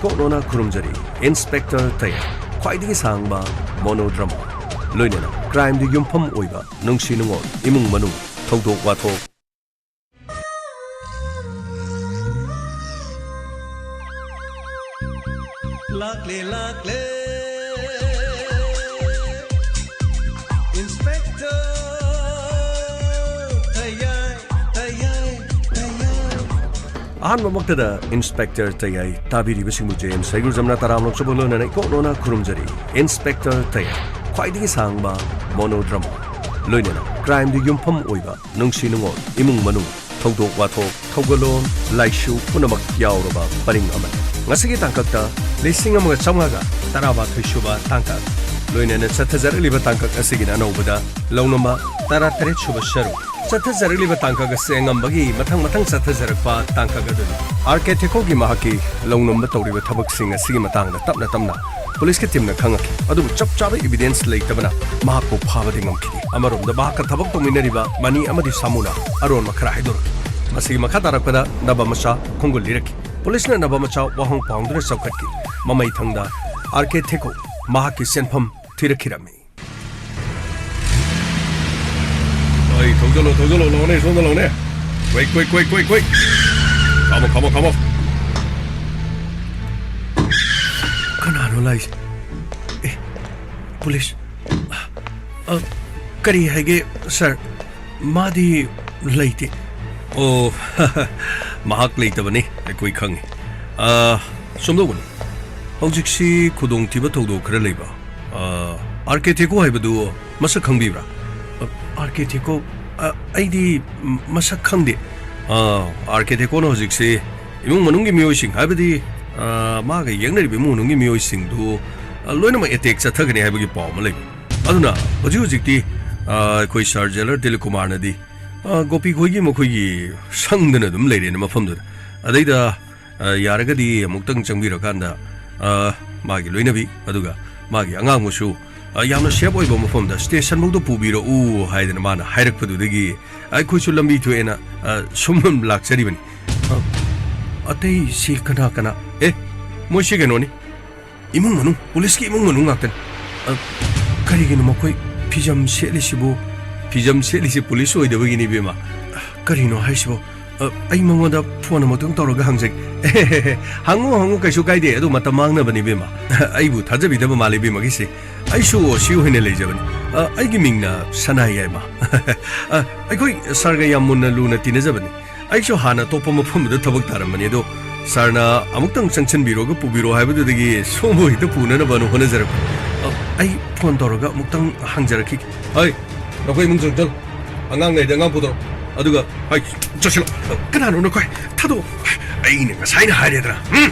ꯏꯀꯣꯛꯂꯣꯅ ꯈꯨꯔꯨꯝꯖꯔꯤ inspector ꯇꯌꯥꯏ ꯈ꯭ꯋꯥꯏꯗꯒꯤ ꯁꯥꯡꯕ ꯃꯣꯅꯣꯗ꯭ꯔꯃꯥ ꯂꯣꯏꯅꯅ ꯀ꯭ꯔꯥꯏꯝꯗ ꯌꯨꯝꯐꯝ ꯑꯣꯏꯕ ꯅꯨꯡꯁꯤ ꯅꯨꯡꯉꯣꯜ ꯏꯃꯨꯡ ꯃꯅꯨꯡ ꯊꯧꯗꯣꯛ ꯋꯥꯊꯣꯛ Lakle lakle Inspector Tayai Tayai Tayai ꯑꯍꯥꯟꯕꯃꯛꯇꯗ ꯏꯟꯁꯄꯦꯛꯇꯔ ꯇꯌꯥꯏ ꯇꯥꯕꯤꯔꯤꯕꯁꯤꯡꯕꯨ ꯖꯦꯝꯁ ꯁꯩꯒꯨꯔꯖꯝꯅ ꯇꯔꯥꯝꯅꯣꯛꯆꯕ ꯂꯣꯏꯅꯅ ꯏꯀꯣꯛꯂꯣꯅ ꯈꯨꯔꯨꯝꯖꯔꯤ ꯏꯟꯁꯄꯦꯛꯇꯔ ꯇꯌꯥꯏ ꯈ꯭ꯋꯥꯏꯗꯒꯤ ꯁꯥꯡꯕ ꯃꯣꯅꯣꯗ꯭ꯔꯃꯥ ꯂꯣꯏꯅꯅ ꯀ꯭ꯔꯥꯏꯝꯗ ꯌꯨꯝꯐꯝ ꯑꯣꯏꯕ ꯅꯨꯡꯁꯤ ꯅꯨꯡꯉꯣꯜ ꯏꯃꯨꯡ ꯃꯅꯨꯡ ꯊꯧꯗꯣꯛ ꯋꯥꯊꯣꯛ ꯊꯧꯒꯜꯂꯣꯟ ꯂꯥꯏꯁꯨ ꯄꯨꯝꯅꯃꯛ ꯌꯥꯎꯔꯕ ꯄꯔꯤꯡ ꯑꯃꯅꯤ ꯉꯁꯤꯒꯤ ꯇꯥꯡꯀꯛꯇ 1912 ꯁꯨꯕ ꯇꯥꯡꯀꯛ ꯂꯣꯏꯅꯅ ꯆꯠꯊꯖꯔꯛꯂꯤꯕ ꯇꯥꯡꯀꯛ ꯑꯁꯤꯒꯤꯅ ꯑꯅꯧꯕꯗ ꯂꯧꯅꯝꯕ 18 ꯁꯨꯕ ꯁꯔꯨꯛ ꯆꯠꯊꯖꯔꯛꯂꯤꯕ ꯇꯥꯡꯀꯛ ꯑꯁꯤ ꯉꯝꯕꯒꯤ ꯃꯊꯪ ꯆꯠꯊꯖꯔꯛꯄ ꯇꯥꯡꯀꯛ ꯑꯗꯨꯅꯤ ꯑꯥꯔ.ꯀꯦ ꯊꯦꯀꯣꯒꯤ ꯃꯍꯥꯛꯀꯤ ꯂꯧꯅꯝꯕ ꯇꯧꯔꯤꯕ ꯊꯕꯛꯁꯤꯡ ꯑꯁꯤꯒꯤ ꯃꯇꯥꯡꯗ ꯇꯞꯅ ꯄꯨꯂꯤꯁꯀꯤ ꯇꯤꯝꯅ ꯈꯪꯉꯛꯈꯤ ꯑꯗꯨꯕꯨ ꯆꯞ ꯆꯥꯕ ꯏꯕꯤꯗꯦꯟꯁ ꯂꯩꯇꯕꯅ ꯃꯍꯥꯛꯄꯨ ꯐꯥꯕꯗꯤ ꯉꯝꯈꯤꯗꯦ ꯑꯃꯔꯣꯝꯗ ꯃꯍꯥꯛꯀ ꯊꯕꯛ ꯇꯧꯃꯤꯟꯅꯔꯤꯕ ꯃꯅꯤ ꯑꯃꯗꯤ ꯁꯥꯃꯨꯅ ꯑꯔꯣꯟꯕ ꯈꯔ ꯍꯥꯏꯗꯣꯔꯛꯈꯤ ꯃꯁꯤꯒꯤ ꯃꯈꯥ ꯇꯥꯔꯛꯄꯗ ꯅꯕ ꯃꯆꯥ ꯈꯣꯡꯒꯨꯜ ꯂꯤꯔꯛꯈꯤ ꯄꯨꯂꯤꯁꯅ ꯅꯕ ꯃꯆꯥ ꯋꯥꯍꯣꯡ ꯄꯥꯎꯗꯨꯅ ꯆꯥꯎꯈꯠꯈꯤ ꯃꯃꯩ ꯊꯪꯗ ꯑꯥꯔ.ꯀꯦ ꯊꯦꯀꯣ ꯃꯍꯥꯛꯀꯤ ꯁꯦꯟꯐꯝ ꯊꯤꯔꯛꯈꯤꯔꯝꯃꯤ ꯊꯧꯖꯜꯂꯣ ꯂꯧꯅꯦ ꯁꯣꯝꯗ ꯂꯧꯅꯦ ꯀꯣꯏ ꯈꯥꯃꯣ ꯀꯅꯥꯅꯣ ꯂꯥꯏꯁꯦ ꯑꯦ ꯄꯨꯂꯤꯁ ꯀꯔꯤ ꯍꯥꯏꯒꯦ ꯁꯔ ꯃꯥꯗꯤ ꯂꯩꯇꯦ ꯑꯣ ꯃꯍꯥꯛ ꯂꯩꯇꯕꯅꯤ ꯑꯩꯈꯣꯏ ꯈꯪꯉꯤ ꯁꯨꯝꯗꯧꯕꯅꯤ ꯍꯧꯖꯤꯛꯁꯤ ꯈꯨꯗꯣꯡꯊꯤꯕ ꯊꯧꯗꯣꯛ ꯈꯔ ꯂꯩꯕ ꯑꯥꯔ.ꯀꯦ ꯊꯦꯀꯣ ꯍꯥꯏꯕꯗꯨ ꯃꯁꯛ ꯈꯪꯕꯤꯕ꯭ꯔꯥ ꯑꯥꯔ.ꯀꯦ ꯊꯦꯀꯣ ꯑꯩꯗꯤ ꯃꯁꯛ ꯈꯪꯗꯦ ꯑꯥꯔ.ꯀꯦ ꯊꯦꯀꯣꯅ ꯍꯧꯖꯤꯛꯁꯤ ꯏꯃꯨꯡ ꯃꯅꯨꯡꯒꯤ ꯃꯤꯑꯣꯏꯁꯤꯡ ꯍꯥꯏꯕꯗꯤ ꯃꯥꯒ ꯌꯦꯡꯅꯔꯤꯕ ꯏꯃꯨꯡ ꯃꯅꯨꯡꯒꯤ ꯃꯤꯑꯣꯏꯁꯤꯡꯗꯨ ꯂꯣꯏꯅꯃꯛ ꯑꯦꯇꯦꯛ ꯆꯠꯊꯒꯅꯤ ꯍꯥꯏꯕꯒꯤ ꯄꯥꯎ ꯑꯃ ꯂꯩꯕ ꯑꯗꯨꯅ ꯍꯧꯖꯤꯛꯇꯤ ꯑꯩꯈꯣꯏ ꯁꯥꯔ ꯖꯦꯂꯔ ꯗꯤꯂꯤꯞꯀꯨꯃꯥꯔꯅꯗꯤ ꯒꯣꯄꯤ ꯈꯣꯏꯒꯤ ꯃꯈꯣꯏꯒꯤ ꯁꯪꯗꯅ ꯑꯗꯨꯝ ꯂꯩꯔꯦꯅ ꯃꯐꯝꯗꯨꯗ ꯑꯗꯩꯗ ꯌꯥꯔꯒꯗꯤ ꯑꯃꯨꯛꯇꯪ ꯆꯪꯕꯤꯔꯀꯥꯟꯗ ꯃꯥꯒꯤ ꯂꯣꯏꯅꯕꯤ ꯑꯗꯨꯒ ꯃꯥꯒꯤ ꯑꯉꯥꯡꯕꯨꯁꯨ ꯌꯥꯝꯅ ꯁꯦꯞ ꯑꯣꯏꯕ ꯃꯐꯝꯗ ꯁ꯭ꯇꯦꯁꯟꯐꯥꯎꯗ ꯄꯨꯕꯤꯔꯛꯎ ꯍꯥꯏꯗꯅ ꯃꯥꯅ ꯍꯥꯏꯔꯛꯄꯗꯨꯗꯒꯤ ꯑꯩꯈꯣꯏꯁꯨ ꯂꯝꯕꯤ ꯊꯣꯛꯑꯦꯅ ꯁꯨꯝ ꯂꯥꯛꯆꯔꯤꯕꯅꯤ ꯑꯇꯩ ꯁꯤ ꯀꯅꯥ ꯃꯣꯏꯁꯤ ꯀꯩꯅꯣꯅꯤ ꯏꯃꯨꯡ ꯃꯅꯨꯡ ꯄꯨꯂꯤꯁꯀꯤ ꯏꯃꯨꯡ ꯃꯅꯨꯡ ꯉꯥꯛꯇꯅꯤ ꯀꯔꯤꯒꯤꯅꯣ ꯃꯈꯣꯏ ꯐꯤꯖꯝ ꯁꯦꯠꯂꯤꯁꯤ ꯄꯨꯂꯤꯁ ꯑꯣꯏꯗꯕꯒꯤꯅꯤ ꯕꯦꯃꯥ ꯀꯔꯤꯅꯣ ꯍꯥꯏꯁꯤꯕꯣ ꯑꯩ ꯃꯉꯣꯟꯗ ꯐꯣꯟ ꯑꯃꯨꯛꯇꯪ ꯇꯧꯔꯒ ꯍꯪꯖꯒꯦ ꯍꯪꯉꯨ ꯀꯩꯁꯨ ꯀꯥꯏꯗꯦ ꯑꯗꯨ ꯃꯇꯝ ꯃꯥꯡꯅꯕꯅꯤ ꯕꯦꯃꯥ ꯑꯩꯕꯨ ꯊꯥꯖꯕꯤꯗꯕ ꯃꯥꯜꯂꯤ ꯕꯦꯃꯥꯒꯤꯁꯦ ꯑꯩꯁꯨ ꯁꯤ ꯑꯣꯏꯅ ꯂꯩꯖꯕꯅꯤ ꯑꯩꯒꯤ ꯃꯤꯡꯅ ꯁꯅꯥꯏ ꯌꯥꯏꯃ ꯑꯩꯈꯣꯏ ꯁꯥꯔꯒ ꯌꯥꯝ ꯃꯨꯟꯅ ꯂꯨꯅ ꯇꯤꯟꯅꯖꯕꯅꯤ ꯑꯩꯁꯨ ꯍꯥꯟꯅ ꯑꯇꯣꯞꯄ ꯃꯐꯝꯗ ꯊꯕꯛ ꯇꯥꯔꯝꯕꯅꯤ ꯑꯗꯣ ꯁꯥꯔꯅ ꯑꯃꯨꯛꯇꯪ ꯆꯪꯁꯤꯟꯕꯤꯔꯣꯒ ꯄꯨꯕꯤꯔꯣ ꯍꯥꯏꯕꯗꯨꯗꯒꯤ ꯁꯣꯝꯕꯨ ꯍꯦꯛꯇ ꯄꯨꯅꯅꯕꯅ ꯍꯣꯠꯅꯖꯔꯛꯄꯅꯤ ꯑꯩ ꯐꯣꯟ ꯇꯧꯔꯒ ꯑꯃꯨꯛꯇꯪ ꯍꯪꯖꯔꯛꯈꯤꯒꯦ ꯅꯈꯣꯏ ꯏꯃꯨꯡ ꯆꯪ ꯑꯉꯥꯡ ꯂꯩꯗ ꯑꯉꯥꯡ ꯄꯨꯊꯣꯔꯛ ꯑꯗꯨꯒ ꯆꯠꯁꯤꯜꯂꯣ ꯀꯅꯥꯅꯣ ꯅꯈꯣꯏ ꯊꯥꯗꯣꯛ ꯑꯩꯅ ꯉꯁꯥꯏꯅ ꯍꯥꯏꯔꯦꯗꯅ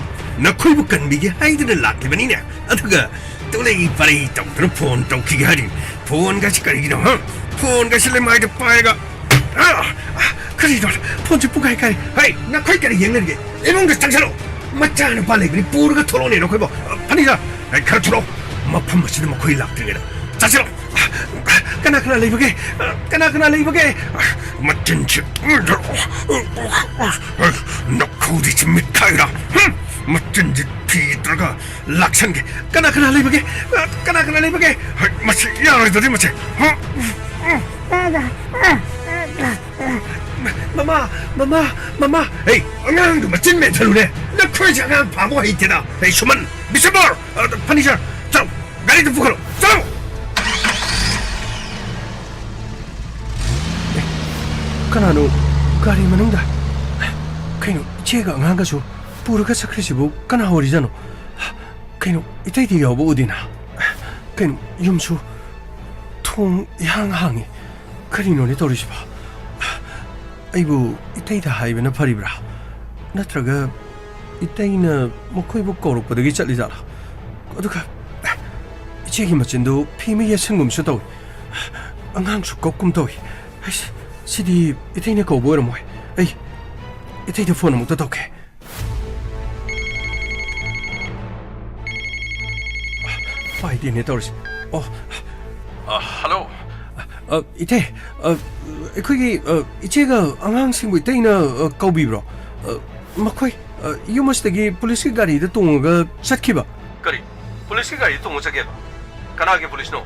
ꯅꯈꯣꯏꯕꯨ ꯀꯟꯕꯤꯒꯦ ꯍꯥꯏꯗꯅ ꯂꯥꯛꯂꯤꯕꯅꯤꯅꯦ ꯑꯗꯨꯒ ꯇꯨꯂꯩ ꯄꯔꯩ ꯇꯧꯗꯅ ꯐꯣꯟ ꯇꯧꯈꯤꯒꯦ ꯍꯥꯏꯔꯤ ꯐꯣꯟꯒꯁꯤ ꯀꯔꯤꯒꯤꯅꯣ ꯐꯣꯟꯒꯁꯤ ꯂꯩꯃꯥꯏꯗ ꯄꯥꯏꯔꯒ ꯀꯔꯤꯅꯣ ꯐꯣꯟꯁꯤ ꯄꯨꯒꯥꯏ ꯀꯥꯏ ꯅꯈꯣꯏ ꯀꯔꯤ ꯌꯦꯡꯅꯔꯤꯒꯦ ꯏꯃꯨꯡꯗ ꯆꯪꯁꯤꯜꯂꯣ ꯃꯆꯥꯅꯨꯄꯥ ꯂꯩꯕꯅꯤ ꯄꯨꯔꯒ ꯊꯣꯛꯂꯛꯑꯣꯅꯦ ꯅꯈꯣꯏꯕꯣ ꯐꯅꯤꯗ ꯈꯔ ꯊꯣꯛꯂꯛꯑꯣ ꯃꯐꯝ ꯑꯁꯤꯗ ꯃꯈꯣꯏ ꯂꯥꯛꯇ꯭ꯔꯤꯉꯩꯗ ꯆꯪꯁꯤꯜꯂꯣ ꯀꯅꯥ ꯂꯩꯕꯒꯦ ꯃꯆꯤꯟꯁꯤ ꯅꯈꯧꯗꯤ ꯆꯤꯝꯃꯤꯠꯈꯥꯏꯔ ꯃꯆꯤꯟꯁꯤ ꯊꯤꯗ꯭ꯔꯒ ꯂꯥꯛꯁꯟꯒꯦ ꯀꯅꯥ ꯂꯩꯕꯒꯦ ꯃꯁꯤ ꯌꯥꯔꯣꯏꯗ꯭ꯔꯗꯤ ꯃꯁꯤ ꯃꯃꯥ ꯑꯉꯥꯡꯗꯨ ꯃꯆꯤꯟ ꯃꯦꯟꯊꯜꯂꯨꯅꯦ ꯅꯈꯣꯏꯁꯦ ꯑꯉꯥꯡ ꯐꯥꯕ ꯍꯩꯇꯦꯗ ꯁꯨꯃꯟ ꯕꯤꯁꯦꯝꯕꯔ ꯐꯔꯅꯤꯆꯔ ꯆꯠꯂꯣ ꯒꯥꯔꯤꯗ ꯄꯨꯈꯠꯂꯣ ꯆꯠꯂꯣ ꯀꯅꯥꯅꯣ ꯒꯥꯔꯤ ꯃꯅꯨꯡꯗ ꯀꯩꯅꯣ ꯏꯆꯦꯒ ꯑꯉꯥꯡꯒꯁꯨ ꯄꯨꯔꯒ ꯆꯠꯈ꯭ꯔꯤꯁꯤꯕꯨ ꯀꯅꯥ ꯑꯣꯏꯔꯤꯖꯥꯅꯣ ꯀꯩꯅꯣ 이때이디 여보 어디나 그냥 염수 통 향하니 그리노니 떨어지봐 아이고 이때이다 하이베나 파리브라 나트라가 이때이나 뭐코이부 거룩보다기 잘리잖아 어두가 이제기 멋진도 피미의 승금수도 앙항수 거꿈도이 시디 이때이나 거 뭐라 뭐해 에이 이때이다 폰은 못 떠독해 파이디네 떨어지 할로 이때 그게 이제가 앙항 친구 이때이나 거비브로 마코이 유머스데기 폴리스 가리데 똥가 satkiba. Kari, 폴리스 가리 똥가 satkiba. Kanage 폴리스노?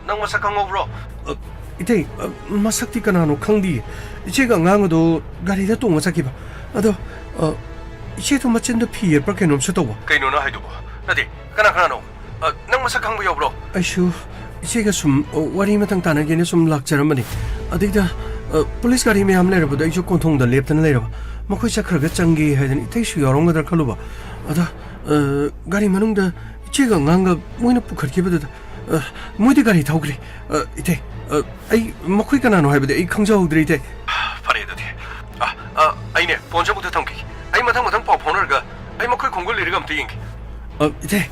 Nang masak kang obro? Ite, masakti kanano khangdi. Ichega ngangado garida tonga satkiba. Ado, icheto machinda pier pa kenom satoba. Kaino na haiduba. Nadi, kanano? Nang masak kang obro? Aishu, ichega sum wari matang tanagene sum lakcharamani. Adida, 폴리스 가리 매함 내려보다 이쪽 공통도 랩던 내려봐. 뭐 거기서 그렇게 짱기 해야 되니 택시 여러 거들 칼로봐. 아다 가리 많은데 제가 안가 뭐이나 부커게 버다. 뭐디 가리 다 그래. 이때 아이 뭐 거기가 나노 해보다 이 강자들이 이때 파레도 돼. 아이네 본전부터 통기. 아이 마당 법 보너가 아이 뭐 거기 공부를 이러면 되긴. 이때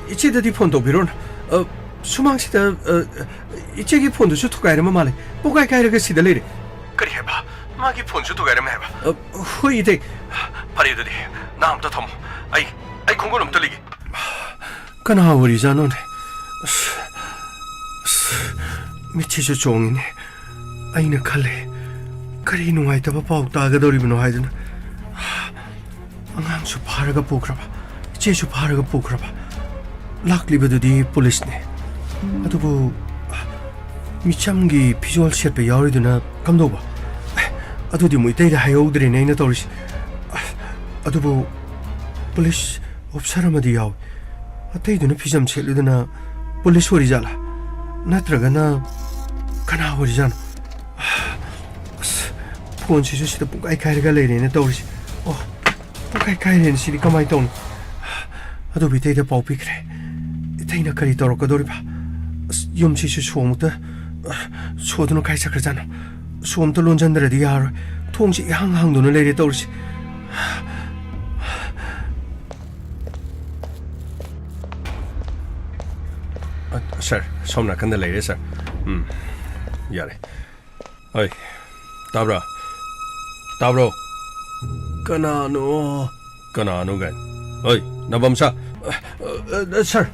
이제들이 폰도 비론 수망시다 이쪽이 폰도 주토가이라면 말해 뭐가 가이라가 시달리리 그리 해봐 마기 폰 주토가이라면 해봐 후이데 파리드리 나음도 톰 아이 공고는 들리기 그나 우리 자노네 미치죠 종이네 아이는 칼레 그리 누아이다바 바옥다가 도리면 하이드나 앙수 파르가 보그라바 제주 파르가 보그라바 락리베드디 폴리스네 아두부 미참기 비주얼 셰프 야리드나 감독봐 아두디 뭐 이때다 하여우들이 내나 떠올시 아두부 폴리스 옵사람아디 야오 아테이드나 피잠 첼리드나 폴리스 워리자라 나트라가나 카나 워리자나 폰치주시다 뿡까이 카이가 레이네 떠올시 뿡까이 카이레는 시리 까마이 떠온 아두부 이때다 빠우피 그래 이때나 카리 떠올까 도리봐 염치시 수험부터 수어도는 가이사 그러잖아 수험도 론잔들에도 야로 통지 항항 눈을 내리 떠오르지 sir somna kan leire sir yare oi tabra kanano gan oi nabamsa sir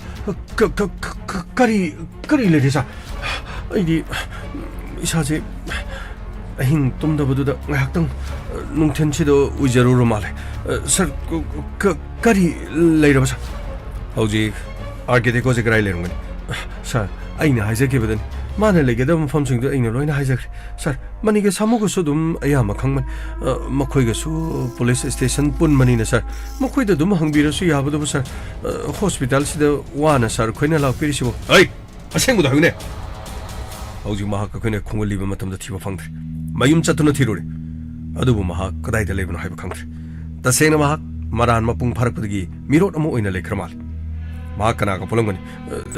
kari leisa 아이디 이사제 아힌 똥다보다 약당 농텐치도 의자로로 말해 서 까리 레이러버서 어지 아르케테코제 그라이 레는 거니 사 아이나 하이제게거든 마늘 레게다 펌싱도 아이나 로이나 하이제 서 마니게 사무고서도 아야마 강만 마코이게수 폴리스 스테이션 뿐만이나 서 마코이도 좀 항비르수 야보도 서 호스피탈시다 와나 서 코이나 라피리시고 아이 아생구도 하네 어지 마하가 그네 콩을 리브 마탐다 티바 방들 마윰 짜투나 티로리 아두부 마하 그다이다 레브나 하이바 강들 다세나 마하 마란 마뿡 파르크드기 미롯 아모 오이나 레크라말 마하 카나가 볼랑거니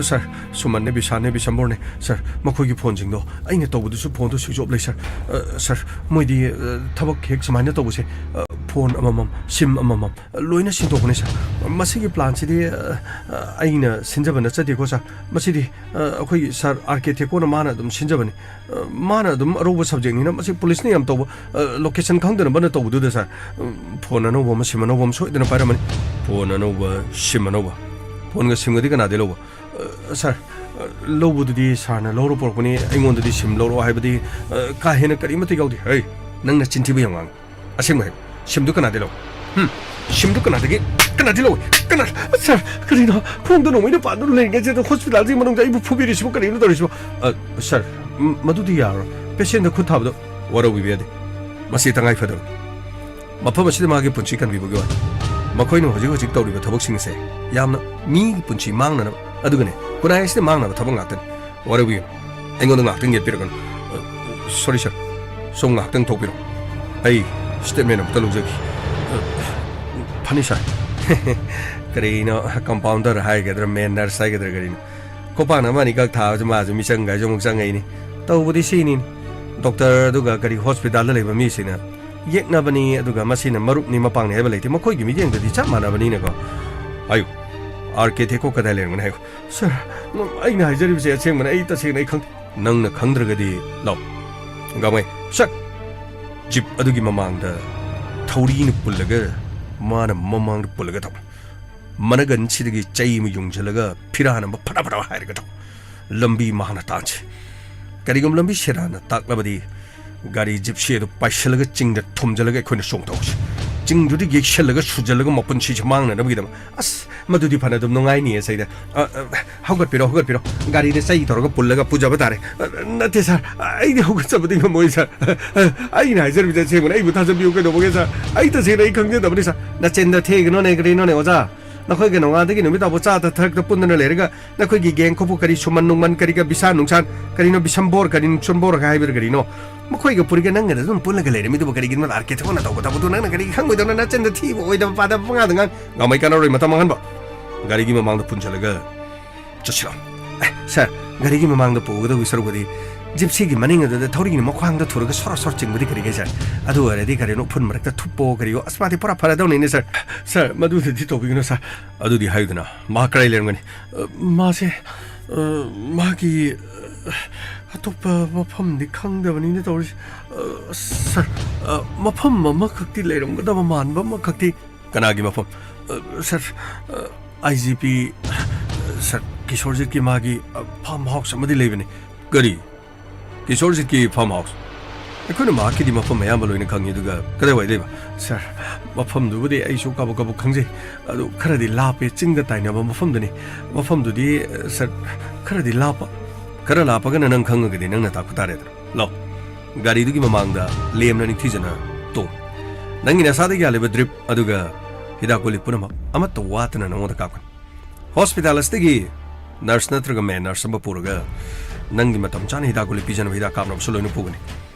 서 수만네 비사네 비삼보네 서 마코기 폰징도 아이네 또부두수 폰도 수조 없레 서 모이디 타박 객 스마네 또부세 폰 아마맘 심 아마맘 로이나 신도고네 서 마시기 플랜시디 아이나 신자바나 짜디고 서 마시디 अखोई sir architect को माना दम सिंजबनी माना दम रोब subject नि मसे police ने हम तो लोकेशन खंगदन बन तो बुदु सर फोन नो बम सिम नो बम सो इदन पारमनी फोन नो ब सिम नो ब फोन ग सिम गदि कना दे लो सर लो बुदुदी सरना लोरो पोरपनी आइगोन दि सिम लोरो हाइबदी का हेन करी मति गौदी हे नंगना चिंथिबो यंगां असेंग मै सिम दु कना दे लो 심도 끝나되게 끝나질러 끝나 살 그리나 콩도 너무 이래 반으로 내게 제도 호스피탈 지금 뭔가 이부 푸비리 시고 그래 이러 더리시고 살 마두디야 페시엔트 쿠타브도 워러 위비야데 마시 당아이 파도 마파 마시데 마게 분치간 비보게 와 마코이는 허직 떠우리고 더벅싱세 야암나 미 분치 망나나 아두그네 구나이시데 망나가 더벅 낙던 워러 위 앵고는 낙던 게 비르건 소리셔 송 낙던 독비로 아이 스테메는 떨어져기 파니샤 그래이노 컴파운더 하이게들 맨날 사이게들 그리노 코파나 마니가 타즈 마즈 미상가 좀 상가이니 또부디 시니 doctor duga kari hospital le ba mi sina yekna bani aduga masina marup ni mapang ne ba le ti makoi gi mi jeng di cha mana bani ne ko ayu architect ko kada le ngai sir ai na hajari se cheng mana ai ta cheng nei khang nang na khang dra ga di law ga mai sak jip adugi mamang da thori ni pullaga mana mamang da pullaga ta mana gan chi gi chai mi yung chalaga phirana ma phada phada hai ga ta lambi mahana ta chi Karigum lambi shirana tak labadi gari jip shedu paishalaga chingda thumjalaga khone song tawsi ꯆꯤꯡꯗꯨꯗꯤ ꯌꯦꯛꯁꯜꯂꯒ ꯁꯨꯖꯜꯂꯒ ꯃꯄꯨꯟꯁꯤꯁꯨ ꯃꯥꯡꯅꯅꯕꯒꯤꯗꯃꯛ ꯑꯁ ꯃꯗꯨꯗꯤ ꯐꯅ ꯑꯗꯨꯝ ꯅꯨꯡꯉꯥꯏꯅꯤꯌꯦ ꯁꯩꯗ ꯍꯧꯒꯠꯄꯤꯔꯣ ꯒꯥꯔꯤꯗ ꯆꯩ ꯇꯧꯔꯒ ꯄꯨꯜꯂꯒ ꯄꯨꯖꯕ ꯇꯥꯔꯦ ꯅꯠꯇꯦ ꯁꯥꯔ ꯑꯩꯗꯤ ꯍꯧꯒꯠꯆꯕꯗꯤ ꯉꯝꯃꯣꯏ ꯁꯥꯔ ꯑꯩꯅ ꯍꯥꯏꯖꯔꯤꯕꯁꯦ ꯑꯁꯦꯡꯕꯅꯤ ꯑꯩꯕꯨ ꯊꯥꯖꯕꯤꯌꯨ ꯀꯩꯗꯧꯕꯒꯦ ꯁꯥꯔ ꯑꯩ ꯇꯁꯦꯡꯅ ꯑꯩ ꯈꯪꯖꯗꯕꯅꯤ ꯁꯥꯔ ꯅꯆꯤꯟꯗ ꯊꯦꯒꯅꯣꯅꯦ ꯀꯔꯤꯅꯣꯅꯦ ꯑꯣꯖꯥ ꯅꯈꯣꯏꯒ ꯅꯣꯡꯉꯥꯟꯗꯒꯤ ꯅꯨꯃꯤꯠ ꯇꯥꯕ ꯆꯥꯗ ꯊꯔꯛꯇ ꯄꯨꯟꯗꯅ ꯂꯩꯔꯒ ꯅꯈꯣꯏꯒꯤ ꯒꯦꯡ ꯈꯣꯕꯨ ꯀꯔꯤ ꯁꯨꯃꯟ ꯅꯨꯡꯃꯟ ꯀꯔꯤꯒ ꯕꯤꯁꯥ ꯅꯨꯡꯁꯥꯟ ꯀꯔꯤꯅꯣ ꯕꯤꯁꯝꯕꯣꯔ ꯀꯔꯤ ꯅꯨꯡꯁꯟꯕꯣꯔꯒ ꯍꯥꯏꯕ ꯀꯔꯤꯅꯣ ꯃꯈꯣꯏꯒ ꯄꯨꯔꯤꯒ ꯅꯪꯒ ꯑꯗꯨꯝ ꯄꯨꯜꯂꯒ ꯂꯩꯔꯝꯃꯤꯗꯨꯕꯨ ꯀꯔꯤꯒꯤꯅꯣ ꯂꯥꯛꯀꯦ ꯊꯣꯛꯅ ꯇꯧꯕ ꯊꯕꯛꯇꯨ ꯅꯪꯅ ꯀꯔꯤ ꯈꯪꯉꯣꯏꯗꯧꯅ ꯅꯆꯤꯟꯗ ꯊꯤꯕ ꯑꯣꯏꯗꯕ ꯄꯥꯗꯕ ꯄꯉꯥꯗ ꯉꯥꯡ ꯉꯝꯃꯩ ꯀꯥꯟꯅꯔꯣꯏ ꯃꯇꯝ ꯃꯥꯡꯍꯟꯕ ꯒꯥꯔꯤꯒꯤ ꯃꯃꯥꯡꯗ ꯄꯨꯟꯁꯤꯜꯂꯒ ꯆꯠꯁꯤꯔꯣ ꯁꯥꯔ ꯒꯥꯔꯤꯒꯤ ꯃꯃꯥꯡꯗ ꯄꯨꯒꯗꯧꯒꯤ ꯁꯔꯨꯛꯄꯨꯗꯤ ꯖꯤꯞꯁꯤꯒꯤ ꯃꯅꯤꯡ ꯑꯗꯨꯗ ꯊꯧꯔꯤꯒꯤ ꯃꯈ꯭ꯋꯥꯡꯗ ꯊꯨꯔꯒ ꯁꯣꯔ ꯁꯣꯔ ꯆꯤꯡꯕꯗꯤ ꯀꯔꯤꯒꯦ ꯁꯥꯔ ꯑꯗꯨ ꯑꯣꯏꯔꯗꯤ ꯀꯔꯤꯅꯣ ꯎꯐꯨꯟ ꯃꯔꯛꯇ ꯊꯨꯞꯄꯣ ꯀꯔꯤꯌꯣ ꯑꯁ ꯃꯥꯗꯤ ꯄꯨꯔꯥ ꯐꯔꯗꯧꯅꯤꯅꯦ ꯁꯥꯔ ꯃꯗꯨꯗꯗꯤ ꯇꯧꯕꯤꯒꯅꯨ ꯁꯥꯔ ꯑꯗꯨꯗꯤ ꯍꯥꯏꯌꯨꯗꯅ ꯃꯥ ꯀꯔꯥꯏ ꯂꯩꯔꯝꯒꯅꯤ ꯃꯥꯁꯦ 마기 ꯃꯐꯝꯗꯤ ꯈꯪꯗꯕꯅꯤꯅ ꯇꯧꯔꯤꯁꯦ ꯁꯔ ꯃꯐꯝ ꯑꯃꯈꯛꯇꯤ ꯂꯩꯔꯝꯒꯗꯕ ꯃꯥꯟꯕ ꯑꯃꯈꯛꯇꯤ ꯀꯅꯥꯒꯤ ꯃꯐꯝ ꯁꯔ IGP ꯁꯔ ꯀꯤꯁꯣꯔꯖꯤꯠꯀꯤ ꯃꯥꯒꯤ ꯐꯥꯔꯝ ꯍꯥꯎꯁ ꯑꯃꯗꯤ ꯂꯩꯕꯅꯤ ꯀꯔꯤ ꯀꯤꯁꯣꯔꯖꯤꯠꯀꯤ ꯐꯥꯔꯝ ꯍꯥꯎꯁ ꯑꯩꯈꯣꯏꯅ ꯃꯍꯥꯛꯀꯤꯗꯤ ꯃꯐꯝ ꯑꯌꯥꯝꯕ ꯂꯣꯏꯅ ꯈꯪꯉꯤ ꯑꯗꯨꯒ ꯀꯗꯥꯏꯋꯥꯏ ꯂꯩꯕ ꯁꯔ ꯃꯐꯝꯗꯨꯕꯨꯗꯤ ꯑꯩꯁꯨ ꯀꯕꯛ ꯀꯕꯛ ꯈꯪꯖꯩ ꯑꯗꯨ ꯈꯔꯗꯤ ꯂꯥꯞꯄꯦ ꯆꯤꯡꯗ ꯇꯥꯏꯅꯕ ꯃꯐꯝꯗꯨꯅꯤ ꯃꯐꯝꯗꯨꯗꯤ ꯁꯔ ꯈꯔꯗꯤ ꯂꯥꯞꯄ ꯈꯔ ꯂꯥꯞꯄꯒꯅ ꯅꯪ ꯈꯪꯉꯒꯗꯤ ꯅꯪꯅ ꯇꯥꯛꯄ ꯇꯥꯔꯦꯗꯅ ꯂꯥꯎ ꯒꯥꯔꯤꯗꯨꯒꯤ ꯃꯃꯥꯡꯗ ꯂꯦꯝꯅ ꯅꯤꯡꯊꯤꯖꯅ ꯇꯣꯡ ꯅꯪꯒꯤ ꯅꯁꯥꯗ ꯌꯥꯜꯂꯤꯕ ꯗ꯭ꯔꯤꯞ ꯑꯗꯨꯒ ꯍꯤꯗꯥꯛ ꯒꯨꯂꯤ ꯄꯨꯝꯅꯃꯛ ꯑꯃꯠꯇ ꯋꯥꯠꯇꯅ ꯅꯉꯣꯟꯗ ꯀꯥꯞꯀꯅꯤ ꯍꯣꯁꯄꯤꯇꯥꯜ ꯑꯁꯤꯗꯒꯤ ꯅꯔꯁ ꯅꯠꯇ꯭ꯔꯒ ꯃꯦꯟ ꯅꯔꯁ ꯑꯃ ꯄꯨꯔꯒ ꯅꯪꯒꯤ ꯃꯇꯝ ꯆꯥꯅ ꯍꯤꯗꯥꯛ ꯒꯨꯂꯤ ꯄꯤꯖꯅꯕ ꯍꯤꯗꯥꯛ ꯀꯥꯞꯅꯕꯁꯨ ꯂꯣꯏꯅ ꯄꯨꯒꯅꯤ